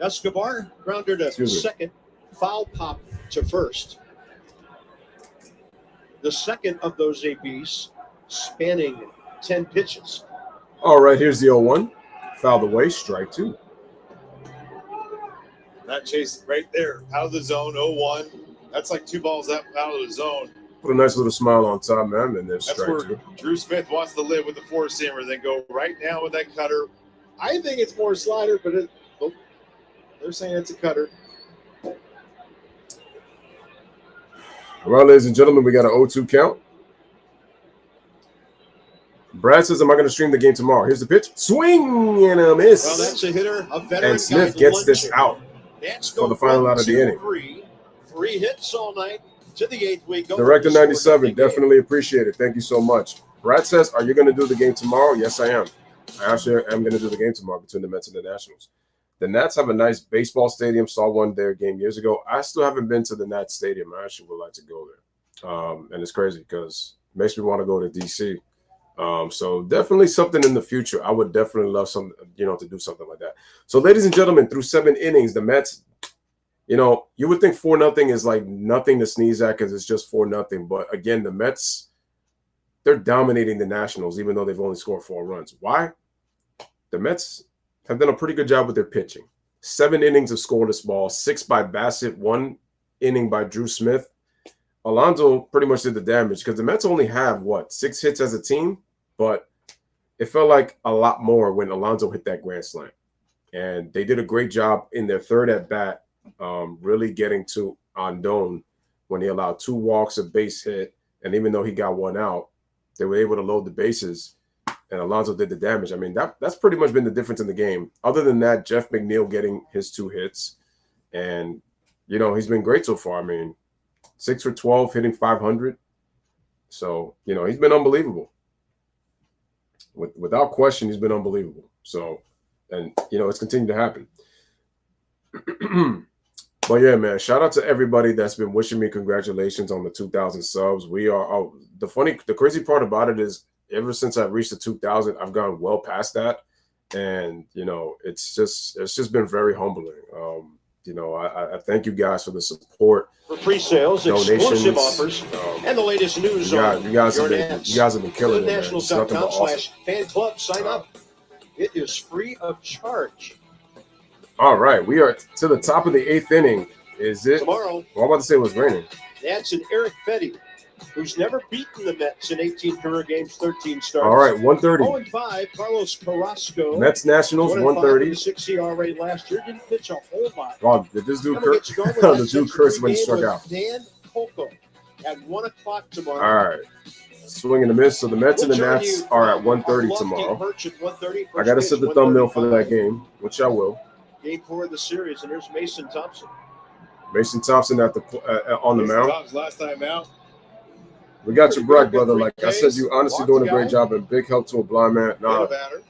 Escobar grounded to Excuse me. second, foul pop to first. The second of those ABs spanning 10 pitches. All right, here's the 0-1. Fouled away, strike 2. That chase right there, out of the zone, 0-1. That's like 2 balls out of the zone. Put a nice little smile on top, man, and then That's strike where 2. Drew Smith wants to live with the 4-seamer, then go right now with that cutter. I think it's more slider, but they're saying it's a cutter. All right, ladies and gentlemen, we got an 0-2 count. Brad says, am I going to stream the game tomorrow? Here's the pitch. Swing and a miss. Well, that's a hitter, a veteran And Smith guy gets this lunching. out Nats for go the final 1, out of the 2, inning. 3 3 hits all night to the 8th week. Director 97, definitely appreciate it. Thank you so much. Brad says, are you going to do the game tomorrow? Yes, I am. I actually am going to do the game tomorrow between the Mets and the Nationals. The Nats have a nice baseball stadium. Saw one their game years ago. I still haven't been to the Nats stadium. I actually would like to go there. And it's crazy because it makes me want to go to D.C. So definitely something in the future. I would definitely love some, to do something like that. So, ladies and gentlemen, through 7 innings, the Mets, you would think 4-0 is like nothing to sneeze at because it's just 4-0. But again, the Mets, they're dominating the Nationals, even though they've only scored 4 runs. Why? The Mets have done a pretty good job with their pitching. 7 innings of scoreless ball, 6 by Bassett, 1 inning by Drew Smith. Alonso pretty much did the damage because the Mets only have, 6 hits as a team? But it felt like a lot more when Alonso hit that grand slam. And they did a great job in their 3rd at-bat, really getting to Andon when he allowed 2 walks, a base hit. And even though he got 1 out, they were able to load the bases. And Alonso did the damage. I mean, that's pretty much been the difference in the game. Other than that, Jeff McNeil getting his 2 hits. And, he's been great so far. I mean, 6 for 12, hitting 500. So, he's been unbelievable. Without question, he's been unbelievable. So, and, it's continued to happen. But, yeah, man, shout out to everybody that's been wishing me congratulations on the 2,000 subs. We are the crazy part about it is, ever since I've reached the 2,000, I've gone well past that. And, it's just been very humbling. I thank you guys for the support. For pre-sales, exclusive offers, and the latest news you guys have been killing it, man. Nationals.com/fan club. Sign up. It is free of charge. All right. We are to the top of the 8th inning. Is it? Tomorrow. Well, I'm about to say it was raining. That's an Eric Fetty, who's never beaten the Mets in 18 career games, 13 starts. All right, 130. 0-5, Carlos Carrasco. Mets Nationals, 130. 6 ERA last year. Didn't pitch a whole lot. Wow, did this dude curse? The dude cursed when he struck out. Dan Coco at 1 o'clock tomorrow. All right. Swing and a miss. So the Mets and the Nats are at 1:30 tomorrow. I got to set the thumbnail for that game, which I will. Game 4 of the series, and there's Mason Thompson. Mason Thompson at the on the mound. Last time out. We got your back, brother. Like I said, you honestly doing a great job and big help to a blind man. Hit a batter.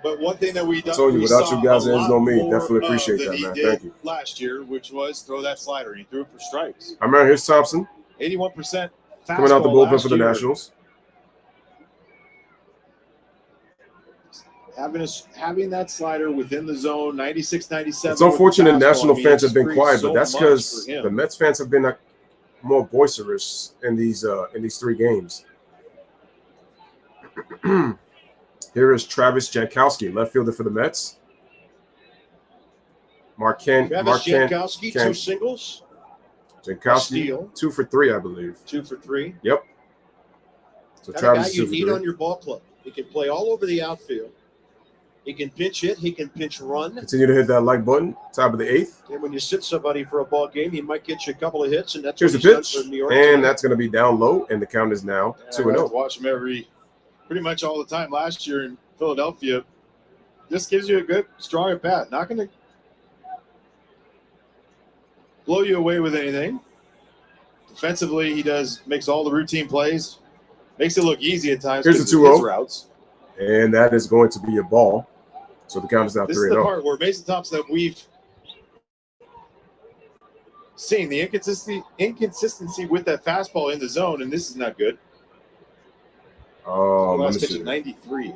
But one thing that we told you, without you guys, there's no me. Definitely appreciate that, man. Thank you. Last year, which was throw that slider. He threw it for strikes. I'm right. Here's Thompson. 81% coming out the bullpen for the Nationals. Having that slider within the zone, 96, 97. It's unfortunate National fans have been quiet, but that's because the Mets fans have been more boisterous in these 3 games. Here is Travis Jankowski, left fielder for the Mets. Jankowski, 2 singles. Jankowski, 2 for 3, I believe. 2 for 3. Yep. So that Travis guy you need on your ball club. He can play all over the outfield. He can pinch hit. He can pinch run. Continue to hit that like button. Top of the 8th. And when you sit somebody for a ball game, he might get you a couple of hits. And that's here's the pitch. And that's going to be down low. And the count is now 2-0. Watch him pretty much all the time last year in Philadelphia. This gives you a good, strong at bat. Not going to blow you away with anything. Defensively, he makes all the routine plays. Makes it look easy at times. Here's the 2-0 routes. And that is going to be a ball. So the count is now 3-0. This is the part where Mason Thompson that we've seen the inconsistency with that fastball in the zone, and this is not good. Last pitch at 93.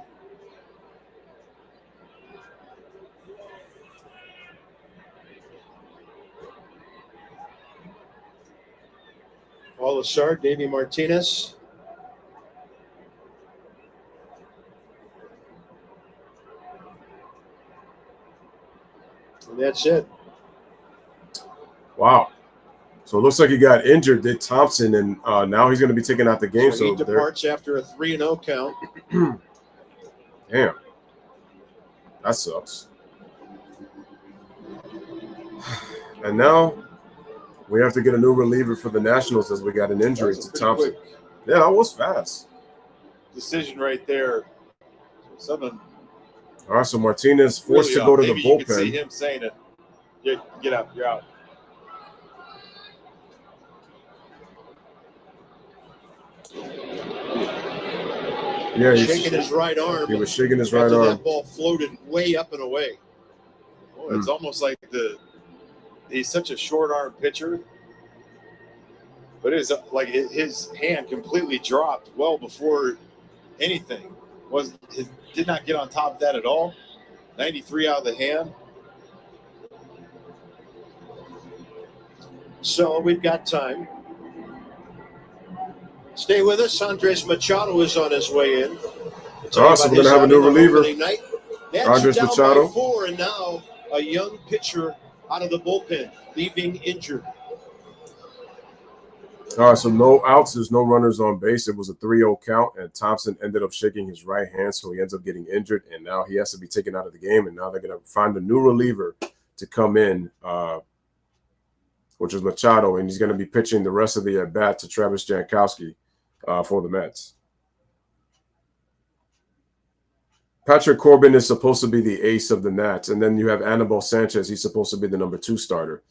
Paul Lessard, Davey Martinez. And that's it. Wow. So it looks like he got injured, did Thompson, and now he's going to be taken out the game. So he departs after a 3-0 count. Damn. That sucks. And now we have to get a new reliever for the Nationals as we got an injury to Thompson. Quick. Yeah, that was fast. Decision right there. All right, so Martinez forced to go to the bullpen. You can see him saying it. Get up. You're out. Yeah, he's shaking his right arm. He was shaking his right after arm. That ball floated way up and away. Oh, it's almost like he's such a short arm pitcher, but it's like his hand completely dropped well before anything. Did not get on top of that at all. 93 out of the hand. So we've got time. Stay with us. Andres Machado is on his way in. So we're going to have a new reliever. Andres Machado. 4, and now a young pitcher out of the bullpen, leaving injured. All right, so no outs. There's no runners on base. It was a 3-0 count, and Thompson ended up shaking his right hand, so he ends up getting injured, and now he has to be taken out of the game, and now they're going to find a new reliever to come in, which is Machado, and he's going to be pitching the rest of the at-bat to Travis Jankowski for the Mets. Patrick Corbin is supposed to be the ace of the Nats, and then you have Anibal Sanchez. He's supposed to be the number 2 starter.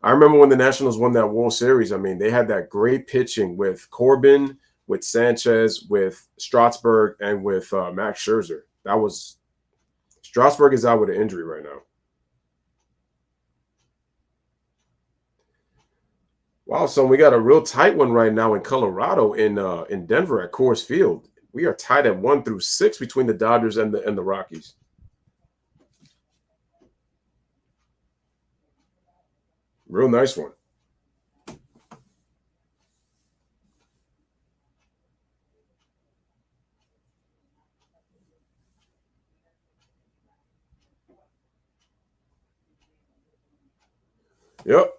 I remember when the Nationals won that World Series. I mean, they had that great pitching with Corbin, with Sanchez, with Strasburg, and with Max Scherzer. Strasburg is out with an injury right now. Wow, so we got a real tight one right now in Colorado, in Denver at Coors Field. We are tied at 1 through 6 between the Dodgers and the Rockies. Real nice one. Yep.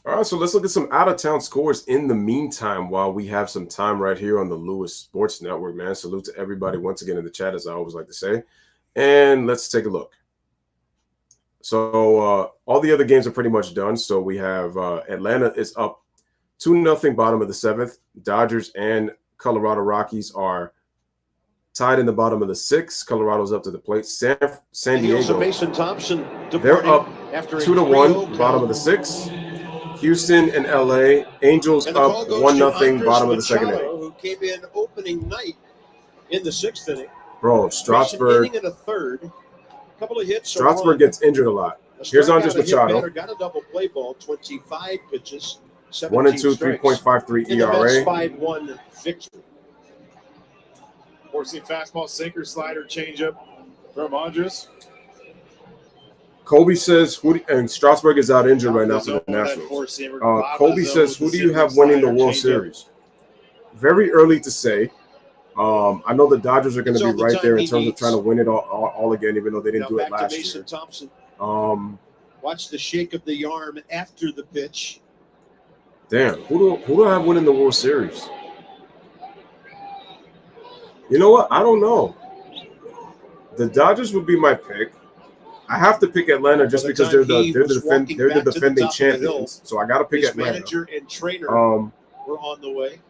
All right, so let's look at some out-of-town scores in the meantime while we have some time right here on the Louis Sports Network, man. Salute to everybody once again in the chat, as I always like to say. And let's take a look. So all the other games are pretty much done. So we have Atlanta is up 2-0, bottom of the 7th. Dodgers and Colorado Rockies are tied in the bottom of the 6th. Colorado's up to the plate. San Diego, Mason Thompson, they're up 2-1, bottom of the 6th. Houston and LA, Angels up 1-0, bottom of the 2nd inning. Who came in opening night in the 6th inning. Bro, Strasburg. Inning and a third. Couple of hits. Strasburg gets injured a lot. Here's Andres Machado. Got a double play ball, 25 pitches, 1-2, 3.53 ERA. 5-1 victory. Forcing fastball, sinker, slider, changeup from Andres. Kobe says, and Strasburg is out injured right now for the Nationals. Kobe says, who do you have winning the World Series? Very early to say. I know the Dodgers are going to be right there in terms of trying to win it all again, even though they didn't do it last year. Mason Thompson. Watch the shake of the arm after the pitch. Damn, who do I have winning the World Series? You know what? I don't know. The Dodgers would be my pick. I have to pick Atlanta just because they're the defending champions. So I got to pick Atlanta. Manager and trainer were on the way.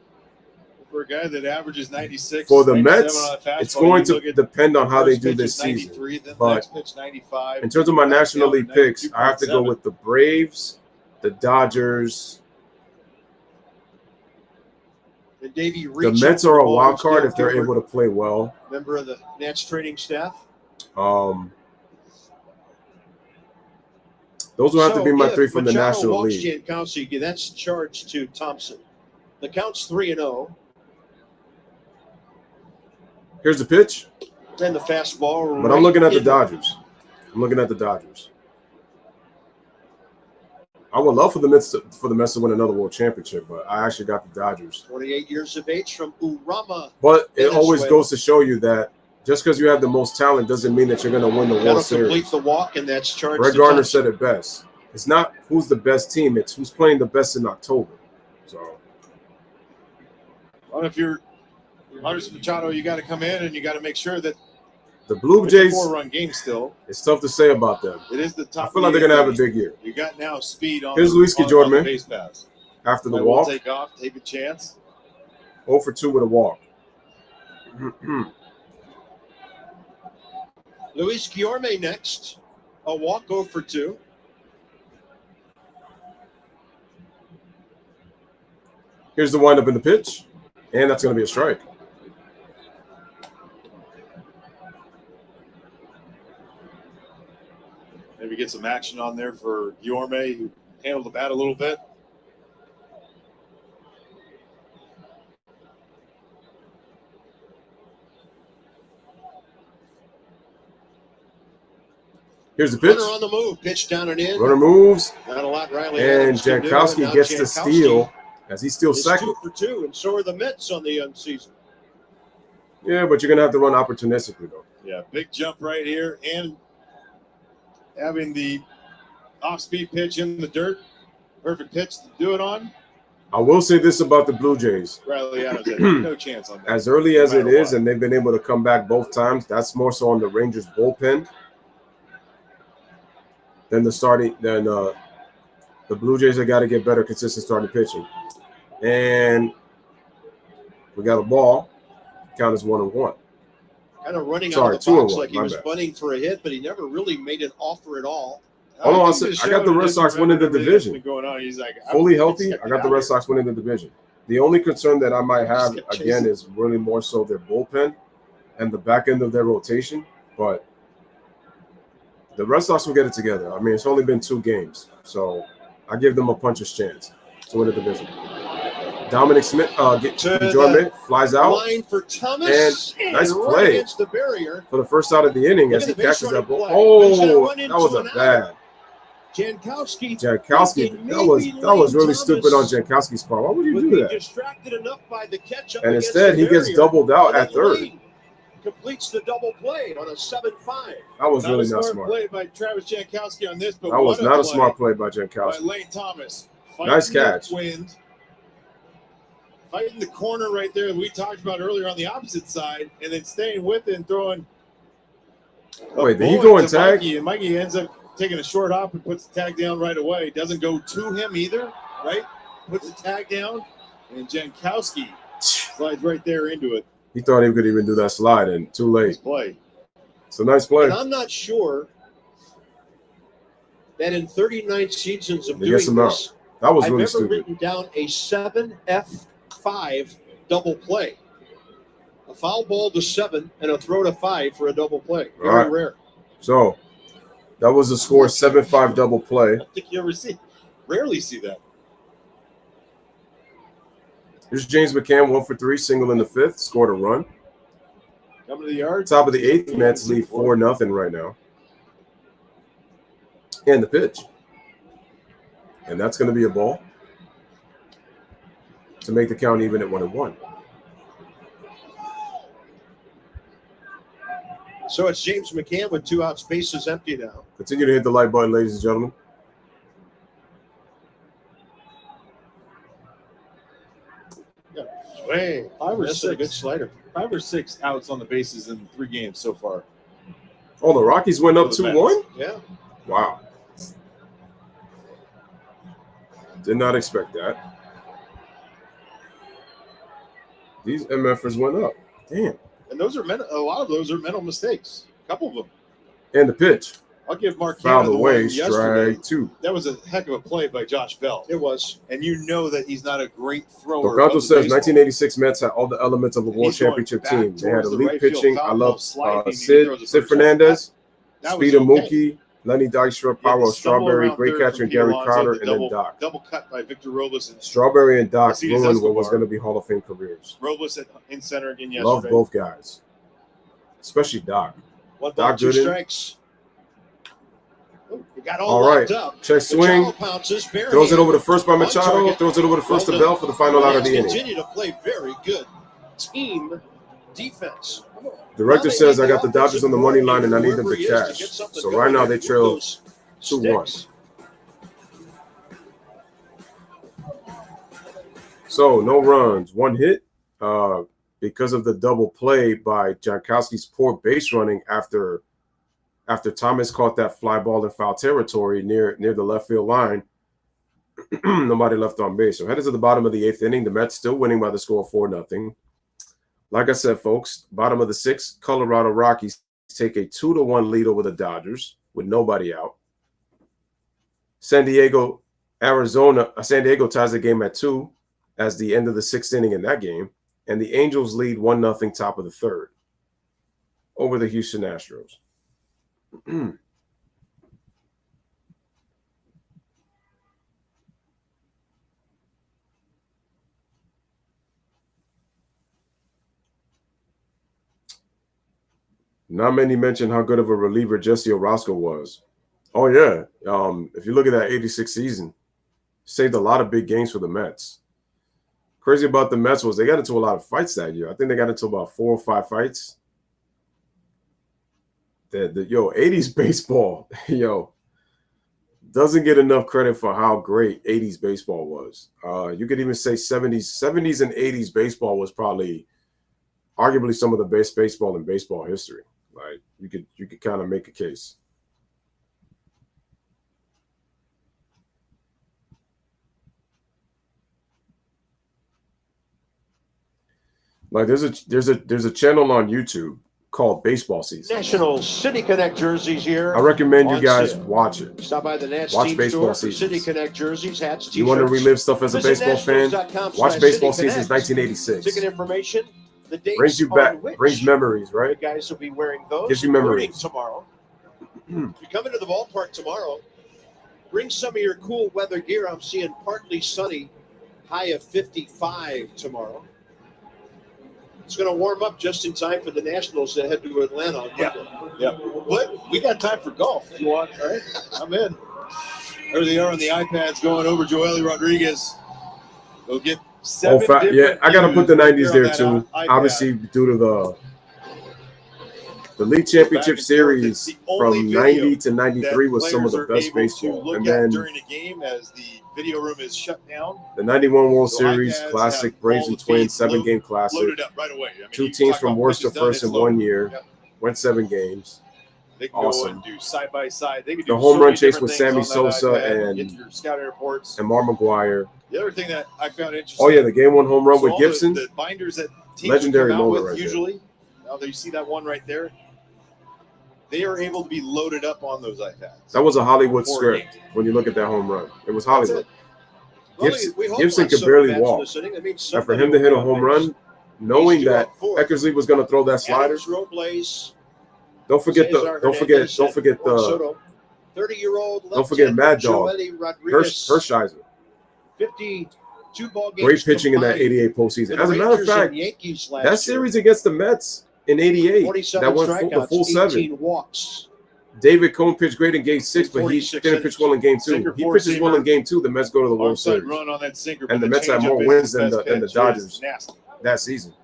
For a guy that averages 96. For the Mets, it's going to depend on how they do this season. But in terms of my National League picks, I have to go with the Braves, the Dodgers. The Mets are a wild card if they're able to play well. Member of the Nats training staff. Those will have to be my 3 from the National League. That's charged to Thompson. The count's 3-0. Here's the pitch. And the fastball. But I'm looking at the Dodgers. I would love for the Mets to win another World Championship, but I actually got the Dodgers. 28 years of age from Urama. But it always goes to show you that just because you have the most talent doesn't mean that you're going to win the World Series. Complete the walk, and that's charged. Brett Gardner said it best. It's not who's the best team; it's who's playing the best in October. So, well, if you're Andres Machado, you got to come in and you got to make sure that the Blue Jays. 4-run game still. It's tough to say about them. It is the top. I feel like they're going to have a big year. You got now speed on. Here's Luis Jordan, man. Base pass. After the walk, take off, take a chance. 0 for 2 with a walk. Luis Guillorme next. A walk 0 for 2. Here's the windup in the pitch, and that's going to be a strike. Maybe get some action on there for Guillorme, who handled the bat a little bit. Here's the pitch. Runner on the move, pitch down and in. Runner moves, Not a lot, Riley. and Jankowski gets the steal as he steals second. 2 for 2, and so are the Mets on the young season. Yeah, but you're going to have to run opportunistically, though. Yeah, big jump right here, and having the off-speed pitch in the dirt. Perfect pitch to do it on. I will say this about the Blue Jays. Riley Adams had no chance on that. As early as it is, and they've been able to come back both times, that's more so on the Rangers bullpen than the Blue Jays have got to get better consistent starting pitching. And we got a ball. Count is 1-1. Kind of running out of the box like he was bunting for a hit, but he never really made an offer at all. Hold on, I got the Red Sox winning the division. Going on. He's like, fully healthy, I got the Red Sox winning the division. The only concern that I might have, again, is really more so their bullpen and the back end of their rotation. But the Red Sox will get it together. I mean, it's only been 2 games, so I give them a puncher's chance to win the division. Dominic Smith, Jordan flies out. Line for Thomas, and nice play against the barrier for the first out of the inning as he catches that ball. Oh, that was a bad. Jankowski, that was really stupid on Jankowski's part. Why would you do that? Distracted enough by the catch up, and instead he gets doubled out at third. Completes the double play on a 7-5. That was really not smart. Play by Travis Jankowski on this, but that was not a smart play by Jankowski. By Lane Thomas. Nice catch. Wind. Fighting the corner right there that we talked about earlier on the opposite side, and then staying with it and throwing. Wait, did he go and tag? Mikey, and Mikey ends up taking a short hop and puts the tag down right away. Doesn't go to him either, right? Puts the tag down, and Jankowski slides right there into it. He thought he could even do that slide, and too late. Nice play. It's a nice play. And I'm not sure that in 39 seasons of doing this, that was I've really ever stupid. written down a 7F5 double play. A foul ball to 7 and a throw to 5 for a double play. Very rare. So that was the score, 7-5 double play. I think you rarely see that. Here's James McCann, 1 for 3, single in the 5th, scored a run. Coming to the yard. Top of the 8th, Mets lead 4-0 right now. And the pitch. And that's going to be a ball to make the count even at 1-1. So it's James McCann with 2 outs, bases empty now. Continue to hit the like button, ladies and gentlemen. Hey, 5 or 6. a good slider. 5 or 6 outs on the bases in 3 games so far. Oh, the Rockies went up 2-1? Yeah. Wow. Did not expect that. These MFers went up. Damn. And those are a lot of those are mental mistakes. A couple of them. And the pitch. I'll give Mark Fouled Cannon the away, one yesterday. strike 2. That was a heck of a play by Josh Bell. It was. And you know that he's not a great thrower. Toronto says 1986 Mets had all the elements of a world championship team. They had elite pitching. I love Sid Fernandez, speed of Mookie, Lenny Dykstra, power of Strawberry, great catcher Gary Crowder, and then Doc. Double cut by Victor Robles. And Strawberry and Doc ruined what was going to be Hall of Fame careers. Robles in center again yesterday. Love both guys, especially Doc. 1 ball, 2 strikes. We got all right, up. check swing. Throws it over to first by Machado. Throws it over to first to Bell for the final out of the inning. Continue to play very good team defense. Director says I got the Dodgers on the money line and I need them to cash. So right now they trail 2-1. So no runs, 1 hit because of the double play by Jankowski's poor base running after Thomas caught that fly ball in foul territory near the left field line. Nobody left on base. So headed to the bottom of the 8th inning. The Mets still winning by the score of 4-0. Like I said, folks, bottom of the 6th, Colorado Rockies take a 2-1 lead over the Dodgers with nobody out. San Diego ties the game at 2 as the end of the 6th inning in that game, and the Angels lead 1-0 top of the 3rd over the Houston Astros. Not many mention how good of a reliever Jesse Orosco was. Oh, yeah. If you look at that 86 season, saved a lot of big games for the Mets. Crazy about the Mets was they got into a lot of fights that year. I think they got into about 4 or 5 fights. 80s baseball, doesn't get enough credit for how great 80s baseball was. You could even say 70s and 80s baseball was probably arguably some of the best baseball in baseball history. Like you could kind of make a case. Like there's a channel on YouTube called Baseball Season. Nationals City Connect jerseys here. I recommend you guys watch it. Stop by the Nats watch team Baseball store for Seasons. City Connect jerseys, hats, t-shirts. You want to relive stuff as a baseball fan? Watch Baseball Seasons 1986. Ticket information. The dates brings you back, brings memories, right? The guys will be wearing those. Gives you memories tomorrow. If you come into the ballpark tomorrow, bring some of your cool weather gear. I'm seeing partly sunny, high of 55 tomorrow. It's going to warm up just in time for the Nationals to head to Atlanta on Monday. Yeah. But we got time for golf if you want, right? I'm in. There they are on the iPads going over Joely Rodriguez. They'll get 7 I got to put the 90s there too. Obviously, due to the League Championship Series from 90 to 93 was some of the best baseball. And then during the game as the video room is shut down. The 91 World Series Classic, Braves and Twins, 7-game Classic. Loaded up right away. I mean, 2 teams from Worcester first in 1 year. Yep. Went 7 games. They can go and do side by side. They can do the home run chase with Sammy Sammy Sosa get your scouting reports. and Mark McGuire. The other thing that I found interesting. Oh yeah, the game 1 home run with Gibson. The binders that teams legendary come out moment with right usually. Now you see that one right there. They are able to be loaded up on those iPads. That was a Hollywood script when you look at that home run. It was Hollywood. Gibson could barely walk. And for him to hit a home run, knowing that Eckersley was going to throw that slider. Don't forget the 30-year-old. Don't forget Mad Dog. Hershiser. 52 ball games. Great pitching in that 88 postseason. As a matter of fact, that series against the Mets in 88, that went the full 7. Walks. David Cone pitched great in Game 6, but he didn't pitch well in Game 2. He pitches well in Game 2. The Mets go to the World Series. Run on that sinker, and the Mets had more wins than the Dodgers that season.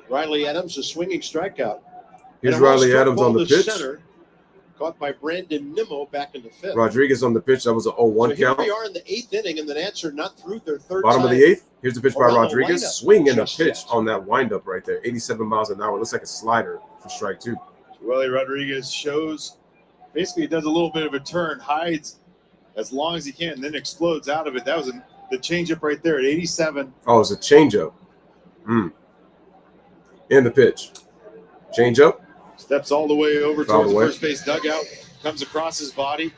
Riley Adams, a swinging strikeout. Here's Riley Adams on the pitch. Center, caught by Brandon Nimmo back in the 5th. Rodriguez on the pitch. That was an 0-1 here count. we are in the 8th inning, and the Nats are not through their 3rd Bottom of the 8th. Here's the pitch by Rodriguez. Swing and a pitch yet. on that windup right there. 87 miles an hour. Looks like a slider for strike 2. Joely Rodriguez shows, basically does a little bit of a turn, hides as long as he can, and then explodes out of it. That was the changeup right there at 87. Oh, it's a changeup. In the pitch. Changeup. Steps all the way over towards the first base dugout. Comes across his body.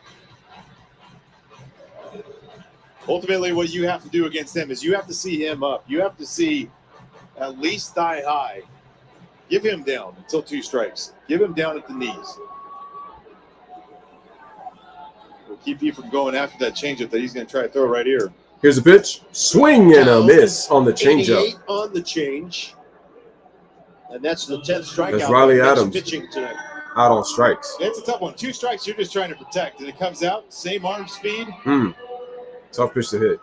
Ultimately, what you have to do against him is you have to see him up. You have to see at least thigh high. Give him down until 2 strikes. Give him down at the knees. We'll keep you from going after that changeup that he's going to try to throw right here. Here's a pitch. Swing and a miss on the changeup. 88 on the change. And that's the 10th strikeout. That's Riley Adams pitching tonight. out on strikes. It's a tough one. 2 strikes, you're just trying to protect. And it comes out, same arm speed. Tough pitch to hit.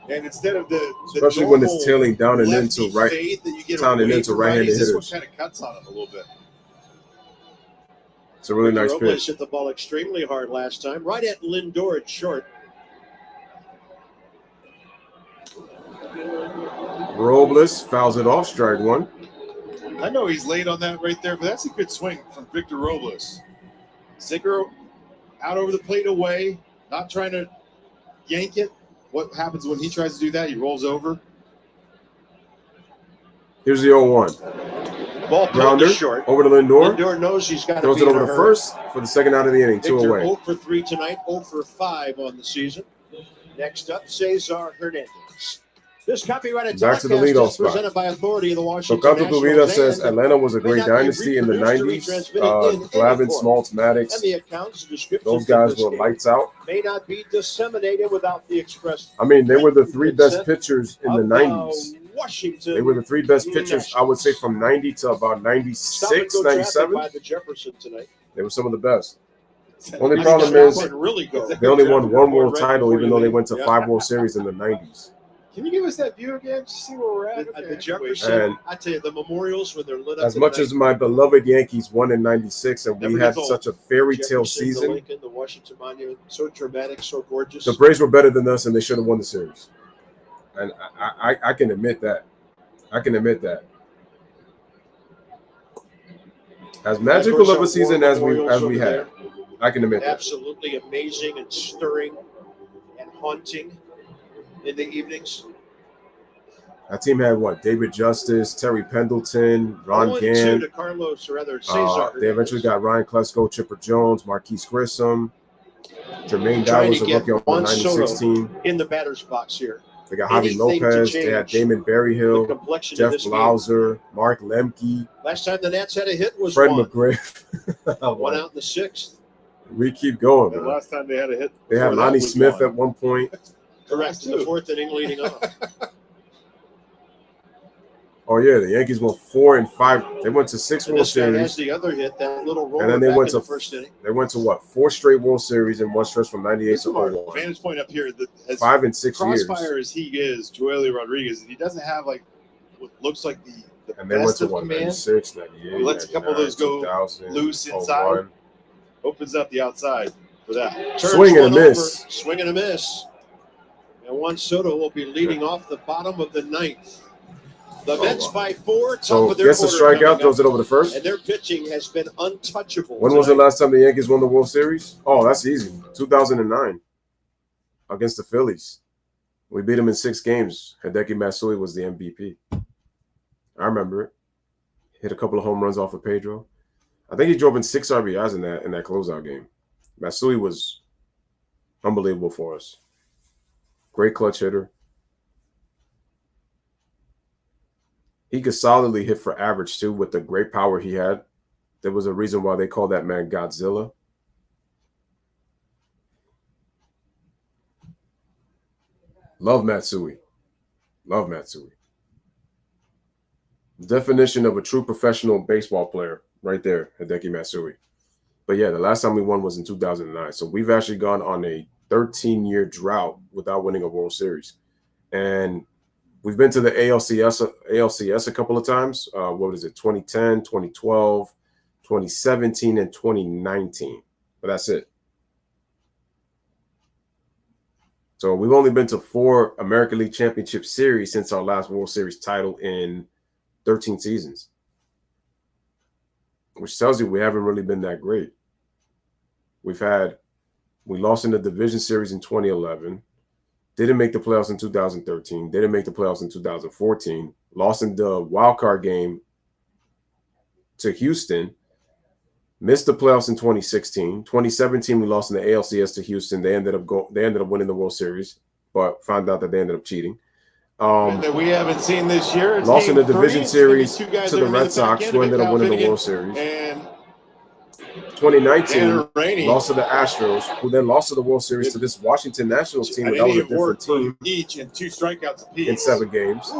And instead of the especially when it's tailing down and into right-handed hitters. This one kind of cuts on him a little bit. It's a really nice pitch. Hit the ball extremely hard last time. Right at Lindor at short. Robles fouls it off, strike 1. I know he's late on that right there, but that's a good swing from Victor Robles. Sinker out over the plate away, not trying to yank it. What happens when he tries to do that? He rolls over. Here's the 0-1. Ball grounder short. Over to Lindor. Lindor knows he's got to throws it over to first for the second out of the inning. 2 away. 0 for 3 tonight, 0 for 5 on the season. Next up, Cesar Hernandez. This copyrighted Back to the telecast leadoff is spot. presented by authority of the So Washington Canto Nationals. Vida says and Atlanta was a may great not be dynasty in the reproduced or 90s. retransmitted in any Glavin, form. Smoltz, Maddox, And the accounts and descriptions those of guys this were game lights out. may not be disseminated without the express. I mean, they were the three best consent pitchers in the of 90s. Washington. They were the three best pitchers, I would say, from 90 to about Stop and 96, go traffic 97. by the Jefferson tonight. They were some of the best. Only I mean, problem stop is and really go. they only won one world Right title, before even you though they leave. went to Yeah. 5 World Series in the 90s. Can you give us that view again? Just see where we're at. The Jefferson, And I tell you, the memorials when they're lit up. as much as my beloved Yankees won in 96 and we had such a fairy tale season, Lincoln, the Washington Monument, so dramatic, so gorgeous. the Braves were better than us and they should have won the series. And I can admit that. I can admit that. As magical of a season as we had, I can admit that. Absolutely amazing and stirring and haunting in the evenings. That team had what? David Justice, Terry Pendleton, Ron 0-2 Gant. to Carlos, or rather Cesar. They eventually got Ryan Klesko, Chipper Jones, Marquise Grissom, Jermaine Trying Dowd was to a get rookie on the Juan 96 Soto team. in the batter's box here. They got Javi Anything to Lopez. They had change Damon The Berryhill, complexion of Jeff this game. Blauser, Mark Lemke, Last time the Nats had a hit was Fred one. McGriff. One out in the sixth. We keep going, The man. last time they had a hit. They had before that Lonnie was Smith one. at one point. Correct. In the fourth inning leading off. Oh yeah, the Yankees went 4 and 5. They went to 6 And World this guy has Series, the other hit, that little roller and then they back went in to the first inning. They went to what? 4 straight World Series in one stretch from '98 This to is our 01. vantage point up here. That as 5 and 6 years. crossfire as he is, Joely Rodriguez, he doesn't have like what looks like the And they went best to of what? command. 96, 98. He lets a couple of those go 2000, loose 01. inside. Opens up the outside for that. Turns Swing and a one miss. over, swing and a miss. And Juan Soto will be leading off the bottom of the ninth. The Mets wow. by 4, top So of their gets a order coming strikeout, up. throws it over the first. And their pitching has been untouchable. When was the tonight. last time the Yankees won the World Series? Oh, that's easy. 2009 against the Phillies. We beat them in 6 games. Hideki Matsui was the MVP. I remember it. Hit a couple of home runs off of Pedro. I think he drove in 6 RBIs in that closeout game. Matsui was unbelievable for us. Great clutch hitter. He could solidly hit for average, too, with the great power he had. There was a reason why they called that man Godzilla. Love Matsui. Love Matsui. Definition of a true professional baseball player right there, Hideki Matsui. But yeah, the last time we won was in 2009. So we've actually gone on a 13-year drought without winning a World Series. And we've been to the ALCS a couple of times. What is it? 2010, 2012, 2017, and 2019. But that's it. So we've only been to 4 American League Championship Series since our last World Series title in 13 seasons, which tells you we haven't really been that great. We lost in the division series in 2011, didn't make the playoffs in 2013, didn't make the playoffs in 2014, lost in the wild card game to Houston, missed the playoffs in 2016. 2017, we lost in the ALCS to Houston. They ended up winning the World Series, but found out that they ended up cheating. That we haven't seen this year. It's Lost in the game division 3. It's series gonna be 2 guys to that the are Red in the Sox, back who end ended up Cal winning the Finnegan World Series. And 2019, Tanner Rainey. lost to the Astros, who then lost to the World Series to this Washington Nationals team. an That was a inning award different for team each and 2 strikeouts apiece. in 7 games.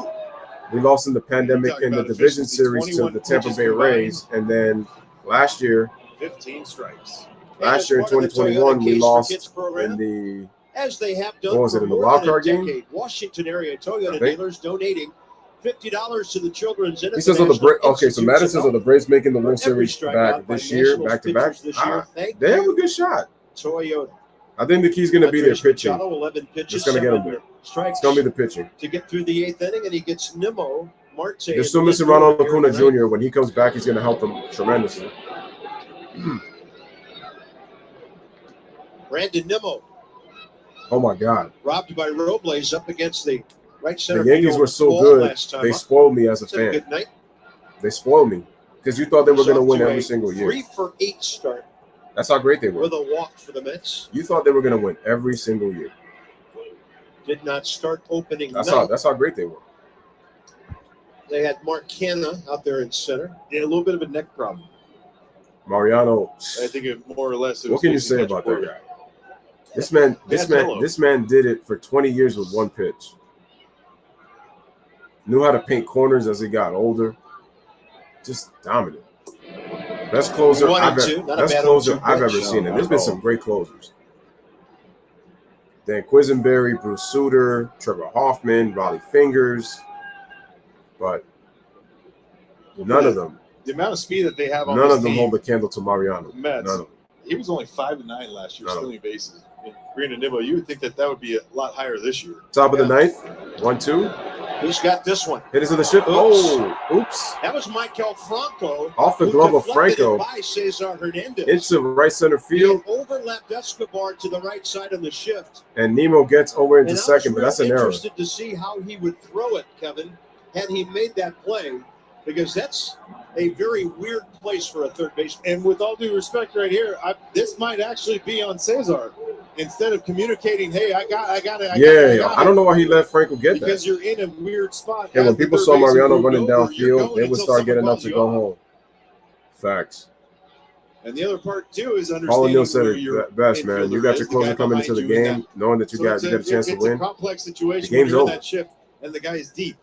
We lost in the pandemic talking in the about division efficiency, series to 21 the Tampa pitches Bay combined. Rays. And then last year, 15 strikes. in 2021, we lost in the as they have done What was for it, in the more wild than a card game? decade. Washington area I Toyota think. dealers donating $50 to the Children's He says, okay, so Madden says, are the Braves making the World Series back this year, back to back? They have a good shot. Toyota. I think the key's going to be their pitching. 11 pitches, It's gonna get him there. Strikes It's going to be the pitching. to get through the 8th inning, and he gets Nimmo Marte. They're still missing Ronald Acuna Jr. When he comes back, he's going to help them tremendously. Brandon Nimmo Oh, my God. robbed by Robles up against the right center. The Yankees field were so wall good, last time they up. spoiled me as a It's a fan. good night. They spoiled me because you thought they were going to Off win to every a single year. 3 for 8 start That's how great they were. with a walk for the Mets. You thought they were going to win every single year. did not start opening That's night. how great they were. They had Mark Canna out there in center. Yeah, a little bit of a neck problem. Mariano. I think it more or less. What can you say about that guy? This man did it for 20 years with one pitch. Knew how to paint corners as he got older. Just dominant. Best closer I've ever seen. And there's been some great closers. Dan Quisenberry, Bruce Sutter, Trevor Hoffman, Raleigh Fingers. But none of them. The amount of speed that they have on none this of them team, hold the candle to Mariano. Mets. None of them. He was only 5-9 last year, stealing bases. And Brandon Nimmo, you would think that would be a lot higher this year. Top of the ninth. 1-2. Who's got this one? Hit into the ship. Oops. That was Michael Franco. Off the glove of Franco. By Cesar Hernandez. Into right center field. He overlapped Escobar to the right side on the shift. And Nemo gets over into second, but that's an error. I'm interested to see how he would throw it, Kevin, had he made that play, because that's a very weird place for a third baseman. And with all due respect right here, this might actually be on Cesar. Instead of communicating, hey, I got it. I don't know why he let Franco get that. Because you're in a weird spot. And when people saw Mariano running downfield, they would start getting up to go home. Facts. And the other part, too, is understanding Paul O'Neill said it best, man. You got your closer coming into the game, knowing that you got a chance to win. It's a complex situation. The game's over. That shift, and the guy is deep.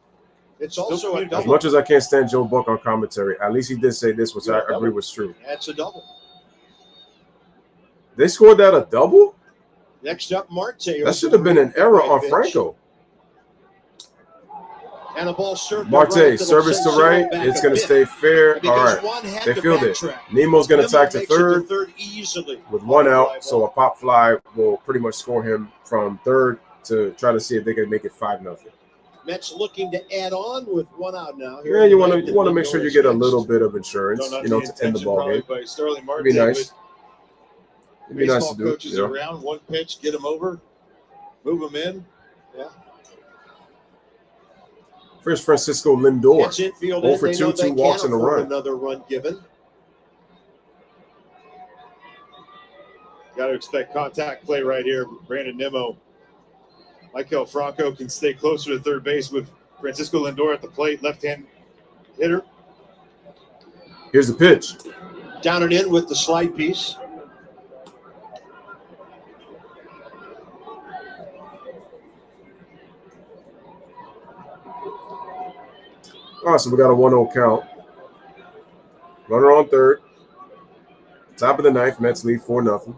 It's also a double. As much as I can't stand Joe Buck on commentary, at least he did say this, which I agree was true. That's a double. They scored that a double? Next up, Marte. That should have been an error on Franco. And a ball served Marte, service to right. It's going to stay fair. All right. They filled it. Nemo's going to attack to third easily with one out. So a pop fly will pretty much score him from third to try to see if they can make it 5-0. Mets looking to add on with one out now. Yeah, you want to make sure you get a little bit of insurance, to end the ball game. It'd be nice. It'd be nice to do. Coaches around one pitch, get him over, move him in. Yeah. First, Francisco Lindor. 0 for 2, 2 walks and a run. Another run given. Got to expect contact play right here. Brandon Nimmo. Michael Franco can stay closer to third base with Francisco Lindor at the plate, left-hand hitter. Here's the pitch. Down and in with the slide piece. All right, so we got a 1-0 count. Runner on third. Top of the ninth, Mets lead 4-0.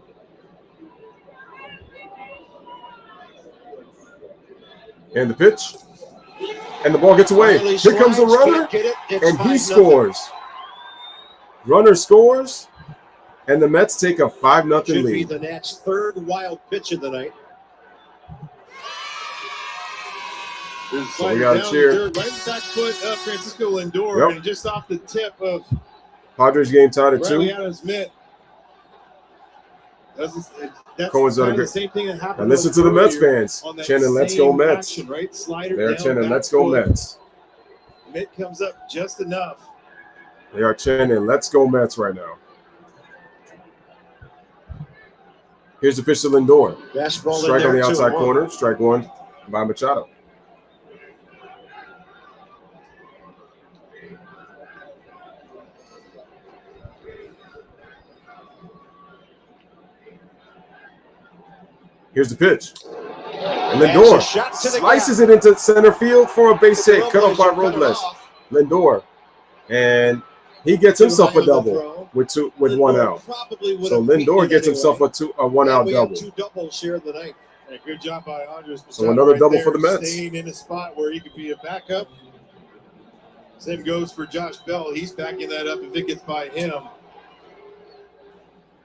And the pitch. And the ball gets away. Here comes the runner. And he scores. Runner scores. And the Mets take a 5-0 lead. Should be the Nats' third wild pitch of the night. So we got a cheer. Right back foot of Francisco Lindor, and just off the tip of Padres game tied at 2. Adams Mitt. That's the same thing that happened. And listen to the Mets fans chanting, "Let's go Mets!" Action, right? Slider They're down, chanting, "Let's go Mets!" Mitt comes up just enough. They are chanting, "Let's go Mets!" right now. Here's the pitch to Lindor. Strike on the outside corner. Strike one by Machado. Here's the pitch. And Lindor slices it into center field for a base hit. Cut off by Robles. Lindor. And he gets himself a double with one out. So Lindor gets himself a one-out double. 2 doubles here in the night. Good job by Andres. So another double for the Mets. Staying in a spot where he could be a backup. Same goes for Josh Bell. He's backing that up if it gets by him.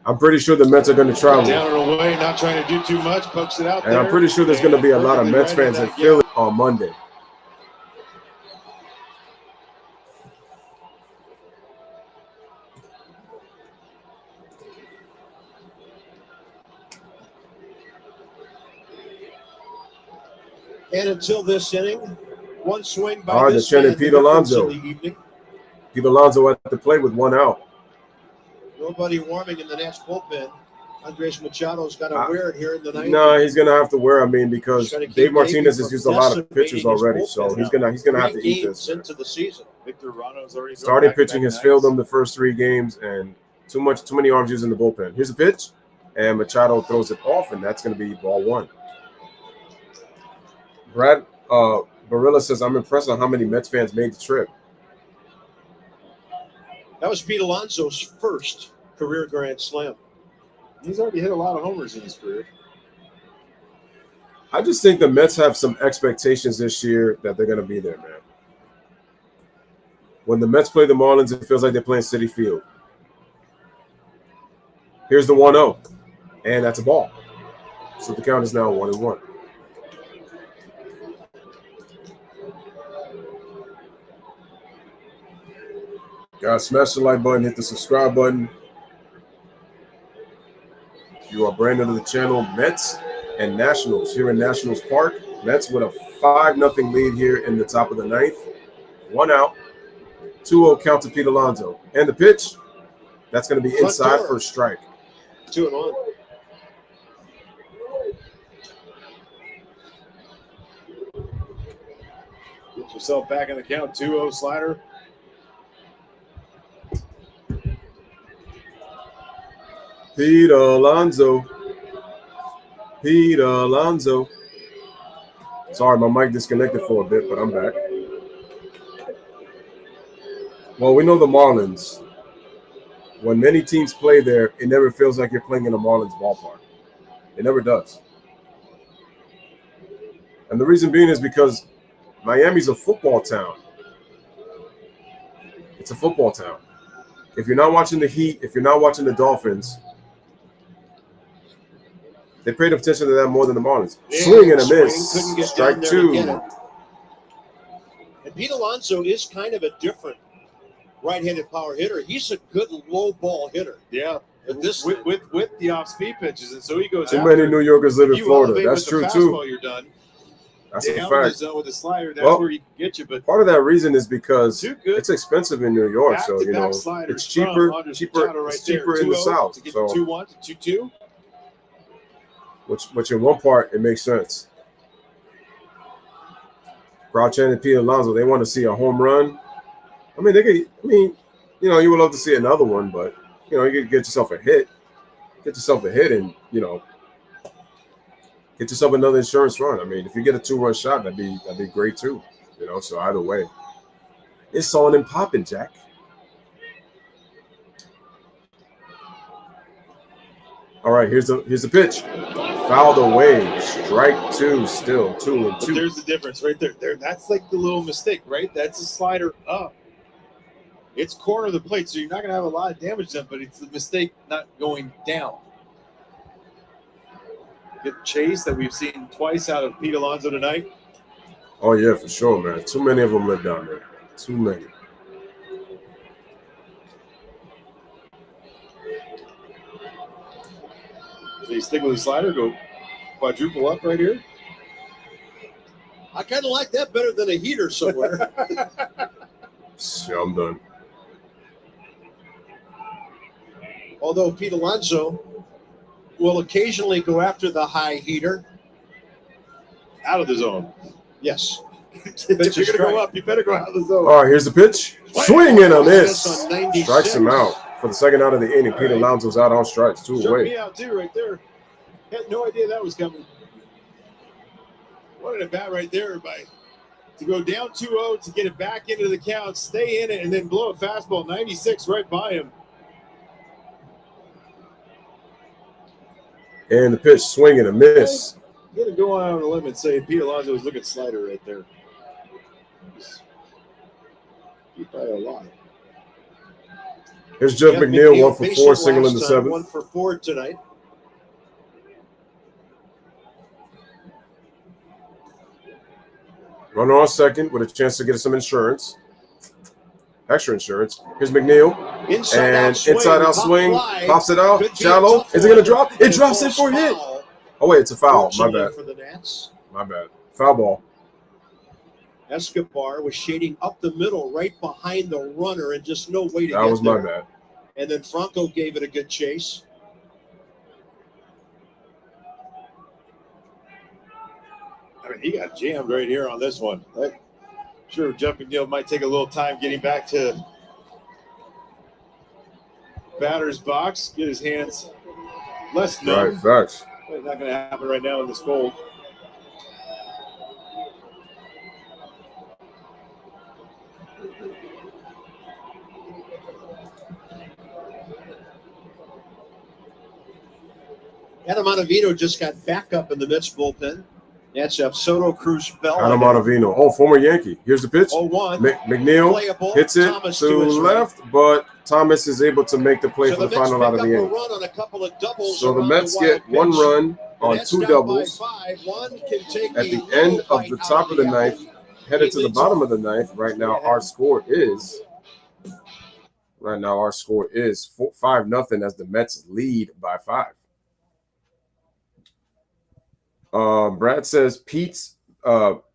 I'm pretty sure the Mets are going to travel. Down and away, not trying to do too much, pokes it out and there. I'm pretty sure there's going to be a lot of Mets fans in Philly on Monday. And until this inning, one swing by this man, Pete Alonso. Pete Alonso at the plate with one out. Nobody warming in the Nats bullpen. Andres Machado's got to wear it here in the ninth. No, he's gonna have to wear. I mean, because Dave Martinez has used a lot of pitchers already, so he's gonna have to eat this. Into the season. Victor Rano's already starting pitching has failed him the first 3 games, and too many arms used in the bullpen. Here's a pitch, and Machado throws it off, and that's gonna be ball 1. Brad Barilla says, "I'm impressed on how many Mets fans made the trip." That was Pete Alonso's first career grand slam. He's already hit a lot of homers in his career. I just think the Mets have some expectations this year that they're going to be there, man. When the Mets play the Marlins, it feels like they're playing Citi Field. Here's the 1-0, and that's a ball. So the count is now 1-1. Guys, smash the like button, hit the subscribe button. If you are brand new to the channel, Mets and Nationals here in Nationals Park. Mets with a 5-0 lead here in the top of the 9th. 1 out. 2-0 count to Pete Alonso. And the pitch, that's going to be inside for a strike. 2-1. Get yourself back in the count. 2-0 slider. Pete Alonso. Pete Alonso. Sorry, my mic disconnected for a bit, but I'm back. Well, we know the Marlins. When many teams play there, it never feels like you're playing in a Marlins ballpark. It never does. And the reason being is because Miami's a football town. It's a football town. If you're not watching the Heat, if you're not watching the Dolphins, they paid attention to that more than the Marlins. Swing and a miss. Couldn't get Strike down there 2. to get it. And Pete Alonso is kind of a different right-handed power hitter. He's a good low ball hitter. Yeah. With this with the off-speed pitches, and so he goes. Too many New Yorkers live in Florida. That's true too. You're done. That's a fact. With the slider, that's where he can get you. But part of that reason is because it's expensive in New York, so you know it's cheaper in the South. To get so 2-1 to 2-2. Which in one part it makes sense. Crouch and Pete Alonso, they want to see a home run. I mean, you know, you would love to see another one, but you know, you could get yourself a hit. Get yourself a hit and, you know, get yourself another insurance run. I mean, if you get a 2-run shot, that'd be great too. You know, so either way. It's on and popping, Jack. All right, here's the pitch. Fouled away. Strike 2, still 2-2. But there's the difference right there. That's like the little mistake, right? That's a slider up. It's corner of the plate, so you're not going to have a lot of damage done, but it's the mistake not going down. Good chase that we've seen twice out of Pete Alonso tonight. Oh, yeah, for sure, man. Too many of them live down there. Too many. They stick with the slider, go quadruple up right here. I kind of like that better than a heater somewhere. Yeah, I'm done. Although Pete Alonso will occasionally go after the high heater. Out of the zone. Yes. If you're going to go up, you better go out of the zone. All right, here's the pitch. Swing and a miss. Strikes Strikes him out. For the second out of the inning, Pete Alonso's out on strikes. 2 Shut away. me out too right there. Had no idea that was coming. What an at bat right there to go down 2-0 to get it back into the count, stay in it, and then blow a fastball 96 right by him. And the pitch, swing and a miss. I'm going to go on a limb and say Pete Alonso was looking slider right there. He probably a lot. Here's Jeff McNeil, 1 for 4, single in the 7th. 1 for 4 tonight. Runner on second with a chance to get some insurance. Extra insurance. Here's McNeil. Inside out swing. Pops it out. Shallow. Is it going to drop? It drops in for a hit. Oh, wait, it's a foul. My bad. For the Nats. My bad. Foul ball. Escobar was shading up the middle right behind the runner and just no way to get there. That was my bad. And then Franco gave it a good chase. I mean, he got jammed right here on this one. Sure, jumping deal might take a little time getting back to batter's box, get his hands less numb. Right, facts. But not going to happen right now in this cold. Adam Ottavino just got back up in the Mets bullpen. That's Soto, Cruz, Bell. Adam Ottavino. Oh, former Yankee. Here's the pitch. 0-1. McNeil Playable. hits it Thomas to his left, but Thomas is able to make the play So for the Mets final out of the pick up a inning. run on a couple of doubles So the around Mets wild get one pitch. run The on Nets two down doubles by 5. One can take at the a end little of bite the out top of the ninth, apple. headed to the leads bottom off. of the ninth. Right now, our score is 5-0 as the Mets lead by 5. Brad says Pete's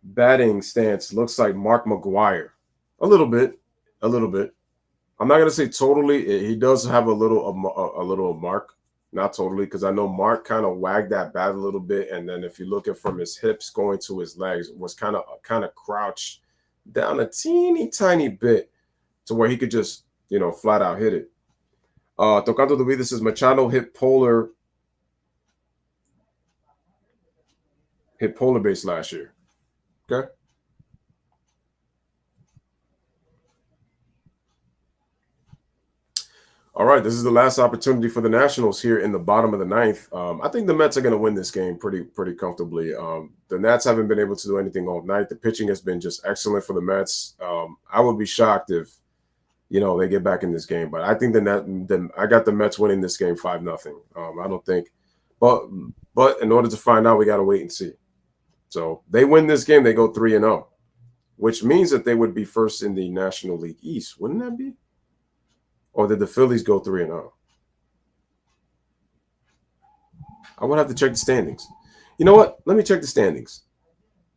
batting stance looks like Mark McGwire. A little bit. I'm not gonna say totally. He does have a little Mark, not totally, because I know Mark kind of wagged that bat a little bit, and then if you look at from his hips going to his legs, was kind of crouched down a teeny tiny bit to where he could just flat out hit it. Tocando the Vida says Machado hit polar base last year. Okay. All right, this is the last opportunity for the Nationals here in the bottom of the ninth. I think the Mets are going to win this game pretty comfortably. The Nats haven't been able to do anything all night. The pitching has been just excellent for the Mets. I would be shocked if they get back in this game, but I think I got the Mets winning this game 5-0. I don't think, but in order to find out, we got to wait and see. So they win this game, they go 3-0, which means that they would be first in the National League East, wouldn't that be? Or did the Phillies go 3-0? I would have to check the standings. You know what? Let me check the standings.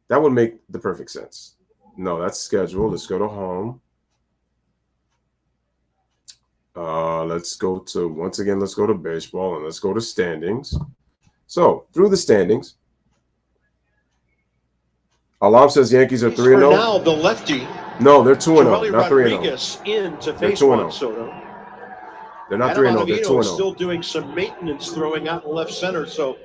That would make the perfect sense. No, that's schedule. Let's go to home. Let's go to baseball, and let's go to standings. So, through the standings, Alam says Yankees are 3-0. Now the lefty. No, they're 2-0, not 3-0. Rodriguez in to They're face 2-0. Juan Soto. They're not Adam 3-0, they're Ottavino is 2-0. still doing some maintenance throwing out in left center. So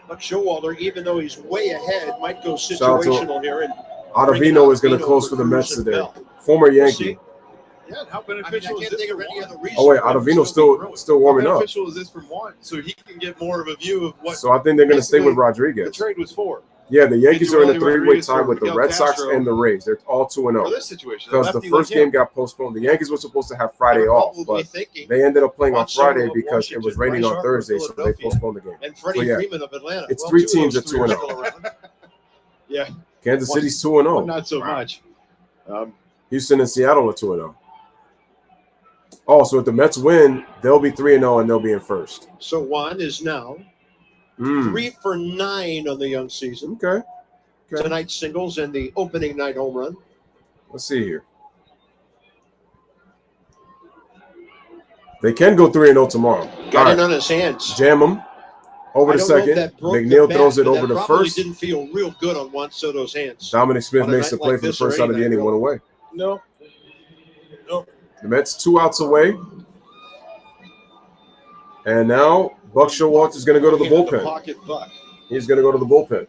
Buck Showalter, even though he's way ahead, might go situational here. And Ottavino is going to close for the Mets today. Former Yankee. Yeah, how beneficial is this for Juan? Oh wait, Ottavino's still warming How up. beneficial is this for Juan? So he can get more of a view of what. So I think they're going to stay with Rodriguez. The trade was for. Yeah, the Yankees are in a three-way tie for with the Miguel Red Sox Castro. and the Rays. They're all 2-0. For this situation, Because the first game got postponed. The Yankees were supposed to have Friday off, but they ended up playing on Friday because it was raining on Thursday, so they postponed the game. And Freddie yeah, Freeman of Atlanta. it's three teams at 2-0. Yeah, Kansas One- City's 2-0. not so much. Houston and Seattle are 2-0. Oh, so if the Mets win, they'll be 3-0 and they'll be in first. So Juan is now 3 for 9 on the young season. Okay. Tonight's singles and the opening night home run. Let's see here. They can go 3-0 tomorrow. Got All it right. on his hands. Jam them over I the don't know if second. that broke McNeil the throws bat, it but over that the probably first. didn't feel real good on Juan Soto's hands. Dominic Smith On a makes the night play like for the this first or out of the any inning, night, one away. No. The Mets 2 outs away. And now Buck Showalter is going to go to the bullpen. Pocket Buck. He's going to go to the bullpen.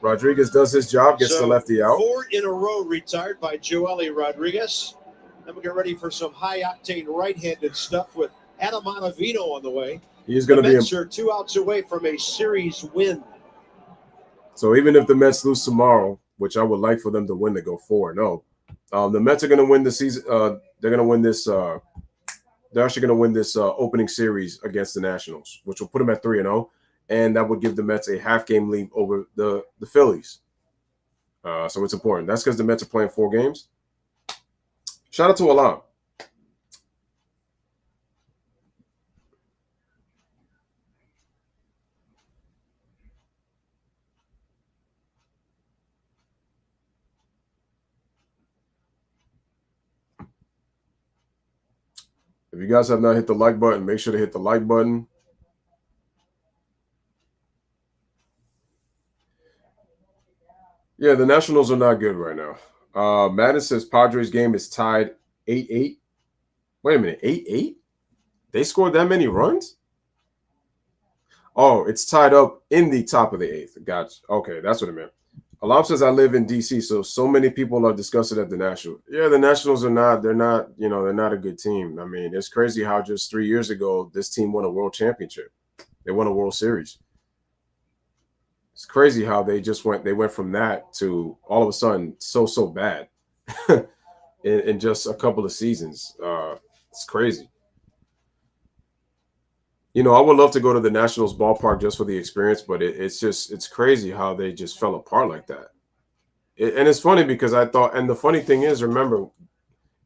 Rodriguez does his job, gets the lefty out. 4 in a row retired by Joely Rodriguez. Then we get ready for some high-octane right-handed stuff with Adam Ottavino on the way. He's going The to be Mets are 2 outs away from a series win. So even if the Mets lose tomorrow, which I would like for them to win to go 4-0, the Mets are going to win the season. They're going to win this. They're actually going to win this opening series against the Nationals, which will put them at 3-0, and that would give the Mets a half-game lead over the Phillies. So it's important. That's because the Mets are playing 4 games. Shout out to Alam. If you guys have not hit the like button, make sure to hit the like button. Yeah, the Nationals are not good right now. Madden says Padres game is tied 8-8. Wait a minute, 8-8? They scored that many runs? Oh, it's tied up in the top of the 8th. Gotcha. Okay, that's what it meant. Alam says I live in DC, so many people are discussing at the Nationals. Yeah, the Nationals are not, they're not a good team. I mean, it's crazy how just 3 years ago, this team won a world championship. They won a World Series. It's crazy how they went from that to all of a sudden so bad in just a couple of seasons. It's crazy. You know, I would love to go to the Nationals ballpark just for the experience, but it's crazy how they just fell apart like that. And it's funny because I thought, and the funny thing is, remember,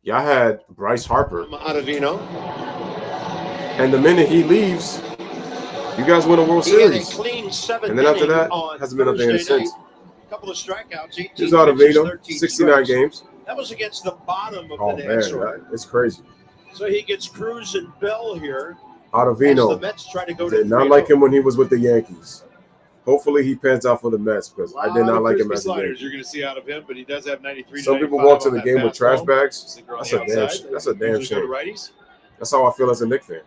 y'all had Bryce Harper. Ottavino. And the minute he leaves, you guys win a World Series. He had a clean 7th and then after that, hasn't been up there since. A couple of strikeouts, 18 Here's Ottavino, 13 69 strikes. games. That was against the bottom of Oh, the man, next order. it's crazy. So he gets Cruz and Bell here. Ottavino The Mets try to go did not like him when he was with the Yankees. Hopefully he pans out for the Mets because I did not like him as a Yankee. You're going to see out of him, but he does have 93. Some people walk to the game with trash bags. That's a damn shame. That's how I feel as a Knicks fan.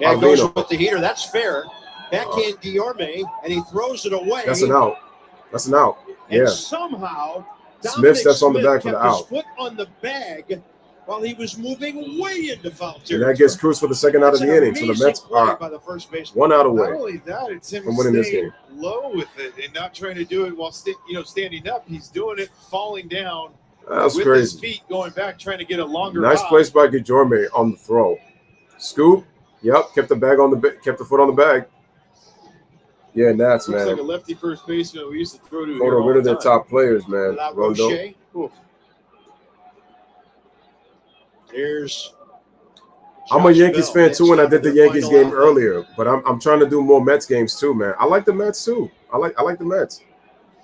Yeah, goes with the heater. That's fair. Backhand Guillorme, and he throws it away. That's an out. That's an out. And Yeah. somehow Smith steps on the bag for the kept out. his foot on the bag while he was moving way into foul And territory. that gets Cruz for the second out of the inning. So the Mets are by the first baseman. 1 out Not away only that, it's him from winning this staying game. low with it and not trying to do it while standing up. He's doing it falling down That's with his crazy. feet going back, trying to get a longer Nice hop. place by Guillorme on the throw. Scoop. Yep. Kept the foot on the bag. Yeah, Nats, Looks man. like a lefty first baseman we used to throw to. Photo rid of their top players, man. La Rondo. Roche. Oof. Here's I'm a Josh Yankees Bell. fan too, and I did the Their Yankees final game outlet. earlier. But I'm trying to do more Mets games too, man. I like the Mets too. I like the Mets,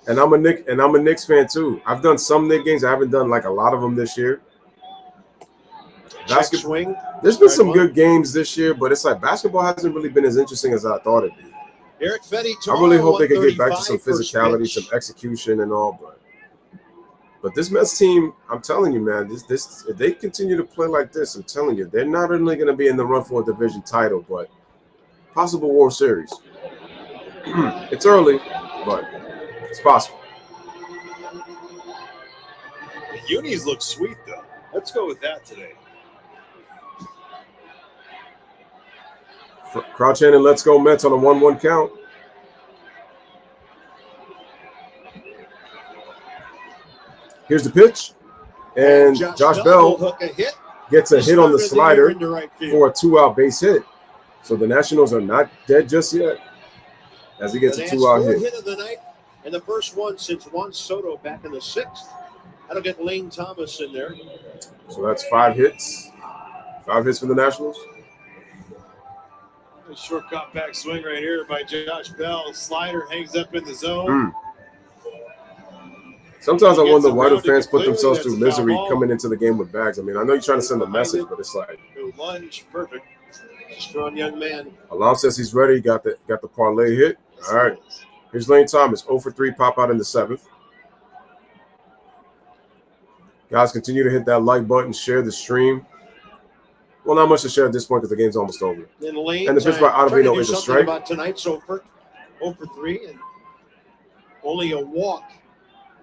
and I'm a Knicks fan too. I've done some Knicks games. I haven't done like a lot of them this year. Check swing. There's been some good games this year, but it's like basketball hasn't really been as interesting as I thought it'd be. Eric Fetty. I really hope they can get back to some 135 first physicality, pitch. some execution, and all. But this Mets team, I'm telling you, man, this if they continue to play like this, I'm telling you, they're not only going to be in the run for a division title, but possible World Series. It's early, but it's possible. The unis look sweet though. Let's go with that today. Crouch in and let's go Mets on a 1-1 count. Here's the pitch. And Josh Bell gets a hit on the slider for a 2-out base hit. So the Nationals are not dead just yet as he gets a 2-out hit. Of the night, and the first one since Juan Soto back in the 6th. That'll get Lane Thomas in there. So that's 5 hits. 5 hits for the Nationals. A short compact swing right here by Josh Bell. Slider hangs up in the zone. Sometimes I wonder why do fans put themselves through misery coming into the game with bags. I mean, I know you're trying to send a message, but it's like No lunge, perfect. Strong young man. Alam says he's ready. Got the parlay hit. All right. Here's Lane Thomas. 0 for 3, pop out in the 7th. Guys, continue to hit that like button, share the stream. Well, not much to share at this point because the game's almost over. And the pitch by Ottavino is a strike. About tonight's 0 for 3 and only a walk.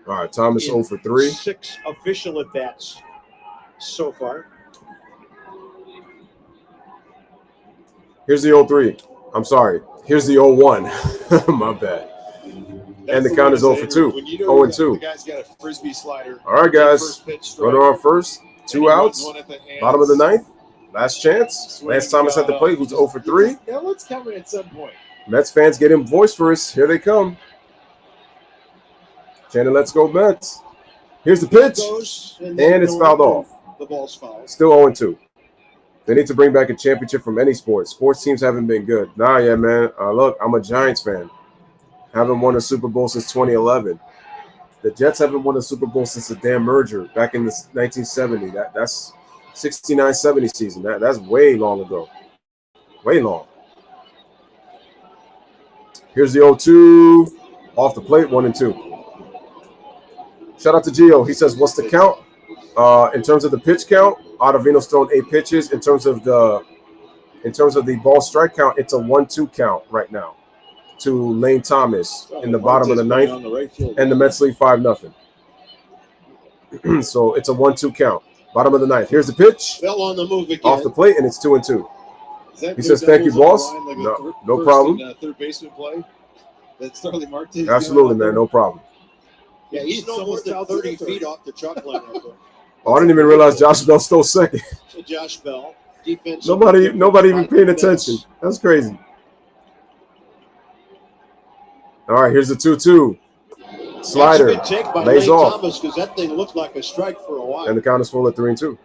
All right, Thomas 0 for 3. 6 official at bats so far. Here's the 0-3. I'm sorry. Here's the 0-1. My bad. And the count is 0 for 2. 0 and 2. The guy's got a frisbee slider. All right, guys. Go to our first. 2 outs. Bottom of the 9th. Last chance. Lance Thomas at the plate, who's 0 for 3. Now let's come in at some point. Mets fans get him voice for us. Here they come. Channing, let's go Mets. Here's the pitch. And it's fouled off. The ball's fouled. Still 0-2. They need to bring back a championship from any sport. Sports teams haven't been good. Nah, yeah, man. Look, I'm a Giants fan. Haven't won a Super Bowl since 2011. The Jets haven't won a Super Bowl since the damn merger back in the 1970. That's 69-70 season. That's way long ago. Way long. Here's the 0-2. Off the plate, 1 and 2. Shout out to Gio. He says, what's the count? In terms of the pitch count, Ottavino's thrown 8 pitches. In terms of the ball strike count, it's a 1-2 count right now to Lane Thomas in the bottom of the ninth, and the Mets lead 5-0. So it's a 1-2 count. Bottom of the ninth. Here's the pitch. Fell on the move again. Off the plate, and it's 2-2. He says, thank you, boss. No problem. Third baseman play. That's Starley Martinez. Absolutely, man. No problem. Yeah, he's no more than 30 feet off the chalk line. Oh, I didn't even realize Josh Bell stole second. So Josh Bell, defense. Nobody even paying attention. That's crazy. All right, here's the 2-2. Slider lays off. Because that thing looked like a strike for a while. And the count is full at 3-2.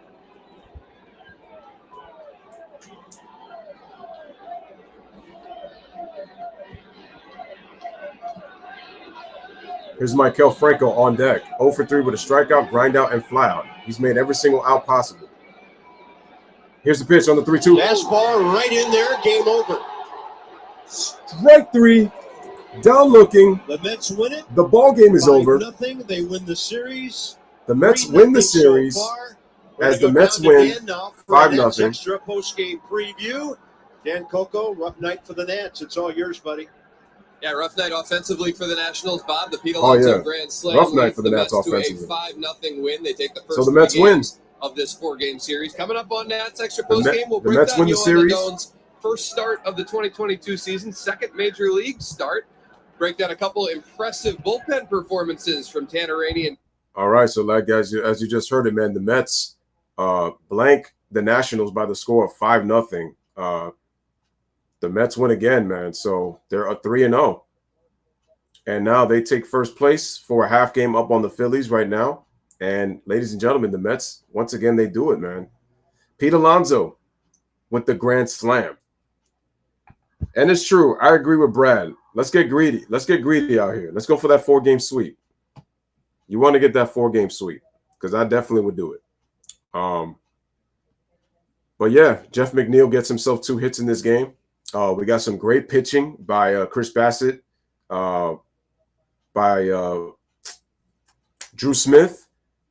Here's Michael Franco on deck. 0 for 3 with a strikeout, grind out, and flyout. He's made every single out possible. Here's the pitch on the 3-2. Fastball right in there. Game over. Strike 3. Down looking. The Mets win it. The ball game is over. 5-0. They win the series. The Mets win the series as the Mets win 5-0. Extra post-game preview. Dan Coco, rough night for the Nats. It's all yours, buddy. Yeah, rough night offensively for the Nationals, Bob. The Pete Alonso grand slam. Rough night for the Nats offensively. To a 5-0 win. They take the first so the Mets wins of this 4-game series. Coming up on Nats Extra Post Game, we'll break Mets down win the series. Doan's first start of the 2022 season, second major league start. Break down a couple impressive bullpen performances from Tanner Rainey. And all right, so like guys, as you just heard it, man, the Mets blank the Nationals by the score of 5-0. The Mets win again, man. So they're a 3-0. And now they take first place for a half game up on the Phillies right now. And ladies and gentlemen, the Mets, once again, they do it, man. Pete Alonso with the grand slam. And it's true. I agree with Brad. Let's get greedy. Let's get greedy out here. Let's go for that 4-game sweep. You want to get that 4-game sweep because I definitely would do it. But yeah, Jeff McNeil gets himself 2 hits in this game. We got some great pitching by Chris Bassett, by Drew Smith.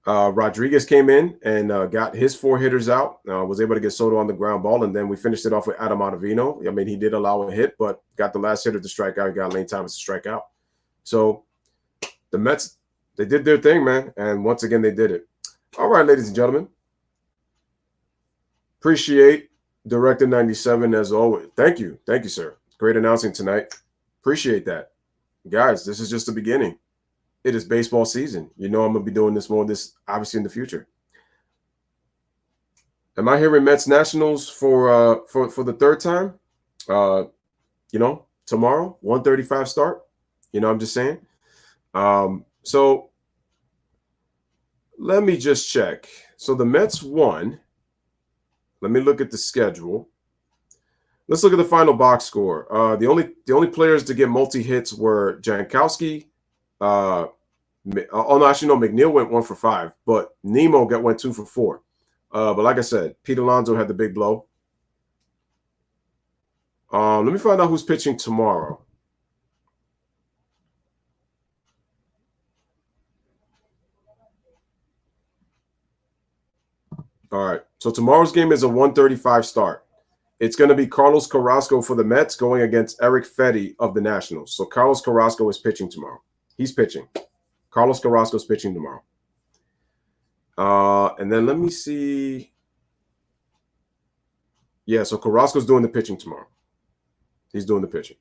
Rodriguez came in and got his 4 hitters out, was able to get Soto on the ground ball, and then we finished it off with Adam Ottavino. I mean, he did allow a hit, but got the last hitter to strike out. He got Lane Thomas to strike out. So the Mets, they did their thing, man, and once again, they did it. All right, ladies and gentlemen. Appreciate Director 97 as always. Thank you. Thank you, sir. Great announcing tonight. Appreciate that. Guys, this is just the beginning. It is baseball season. You know I'm going to be doing this more obviously in the future. Am I hearing Mets Nationals for the third time? You know, tomorrow, 1:35 start. You know, I'm just saying. So let me just check. So the Mets won. Let me look at the schedule. Let's look at the final box score. The only players to get multi-hits were Jankowski. Oh, no, actually, no, McNeil went 1 for 5, but Nemo went 2 for 4. But like I said, Pete Alonso had the big blow. Let me find out who's pitching tomorrow. All right, so tomorrow's game is a 1:35 start. It's going to be Carlos Carrasco for the Mets going against Eric Fetty of the Nationals. So Carlos Carrasco is pitching tomorrow. He's pitching. Carlos Carrasco is pitching tomorrow. And then let me see. Yeah, so Carrasco's doing the pitching tomorrow. He's doing the pitching.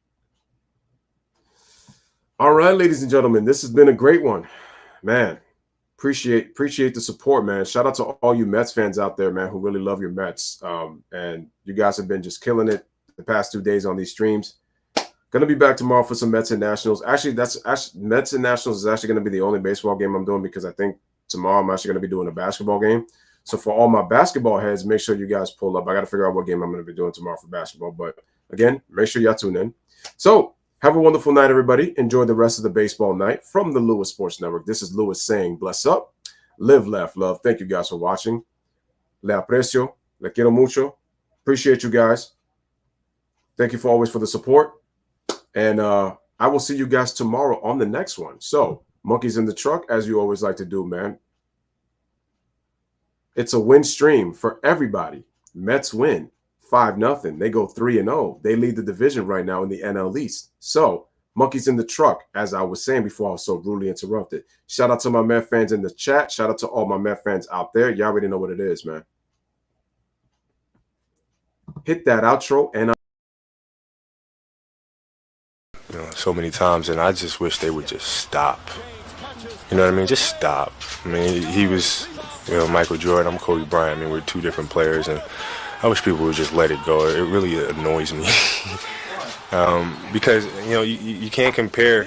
All right, ladies and gentlemen, this has been a great one. Man, appreciate the support, man. Shout out to all you Mets fans out there, man, who really love your Mets. And you guys have been just killing it the past 2 days on these streams. Gonna be back tomorrow for some Mets and Nationals. Actually, Mets and Nationals is actually gonna be the only baseball game I'm doing because I think tomorrow I'm actually gonna be doing a basketball game. So for all my basketball heads, make sure you guys pull up. I gotta figure out what game I'm gonna be doing tomorrow for basketball. But again, make sure y'all tune in. So have a wonderful night, everybody. Enjoy the rest of the baseball night from the Louis Sports Network. This is Louis saying, bless up, live, laugh, love. Thank you guys for watching. Le aprecio, le quiero mucho. Appreciate you guys. Thank you for always for the support. And I will see you guys tomorrow on the next one. So Monkeys in the truck, as you always like to do, man. It's a win stream for everybody. Mets win 5-0. They go 3-0. They lead the division right now in the NL East. So, Monkeys in the truck, as I was saying before I was so rudely interrupted. Shout out to my Met fans in the chat. Shout out to all my Met fans out there. Y'all already know what it is, man. Hit that outro and so many times, and I just wish they would just stop. You know what I mean? Just stop. I mean, he was, Michael Jordan. I'm Kobe Bryant. I mean, we're two different players, and I wish people would just let it go. It really annoys me because you can't compare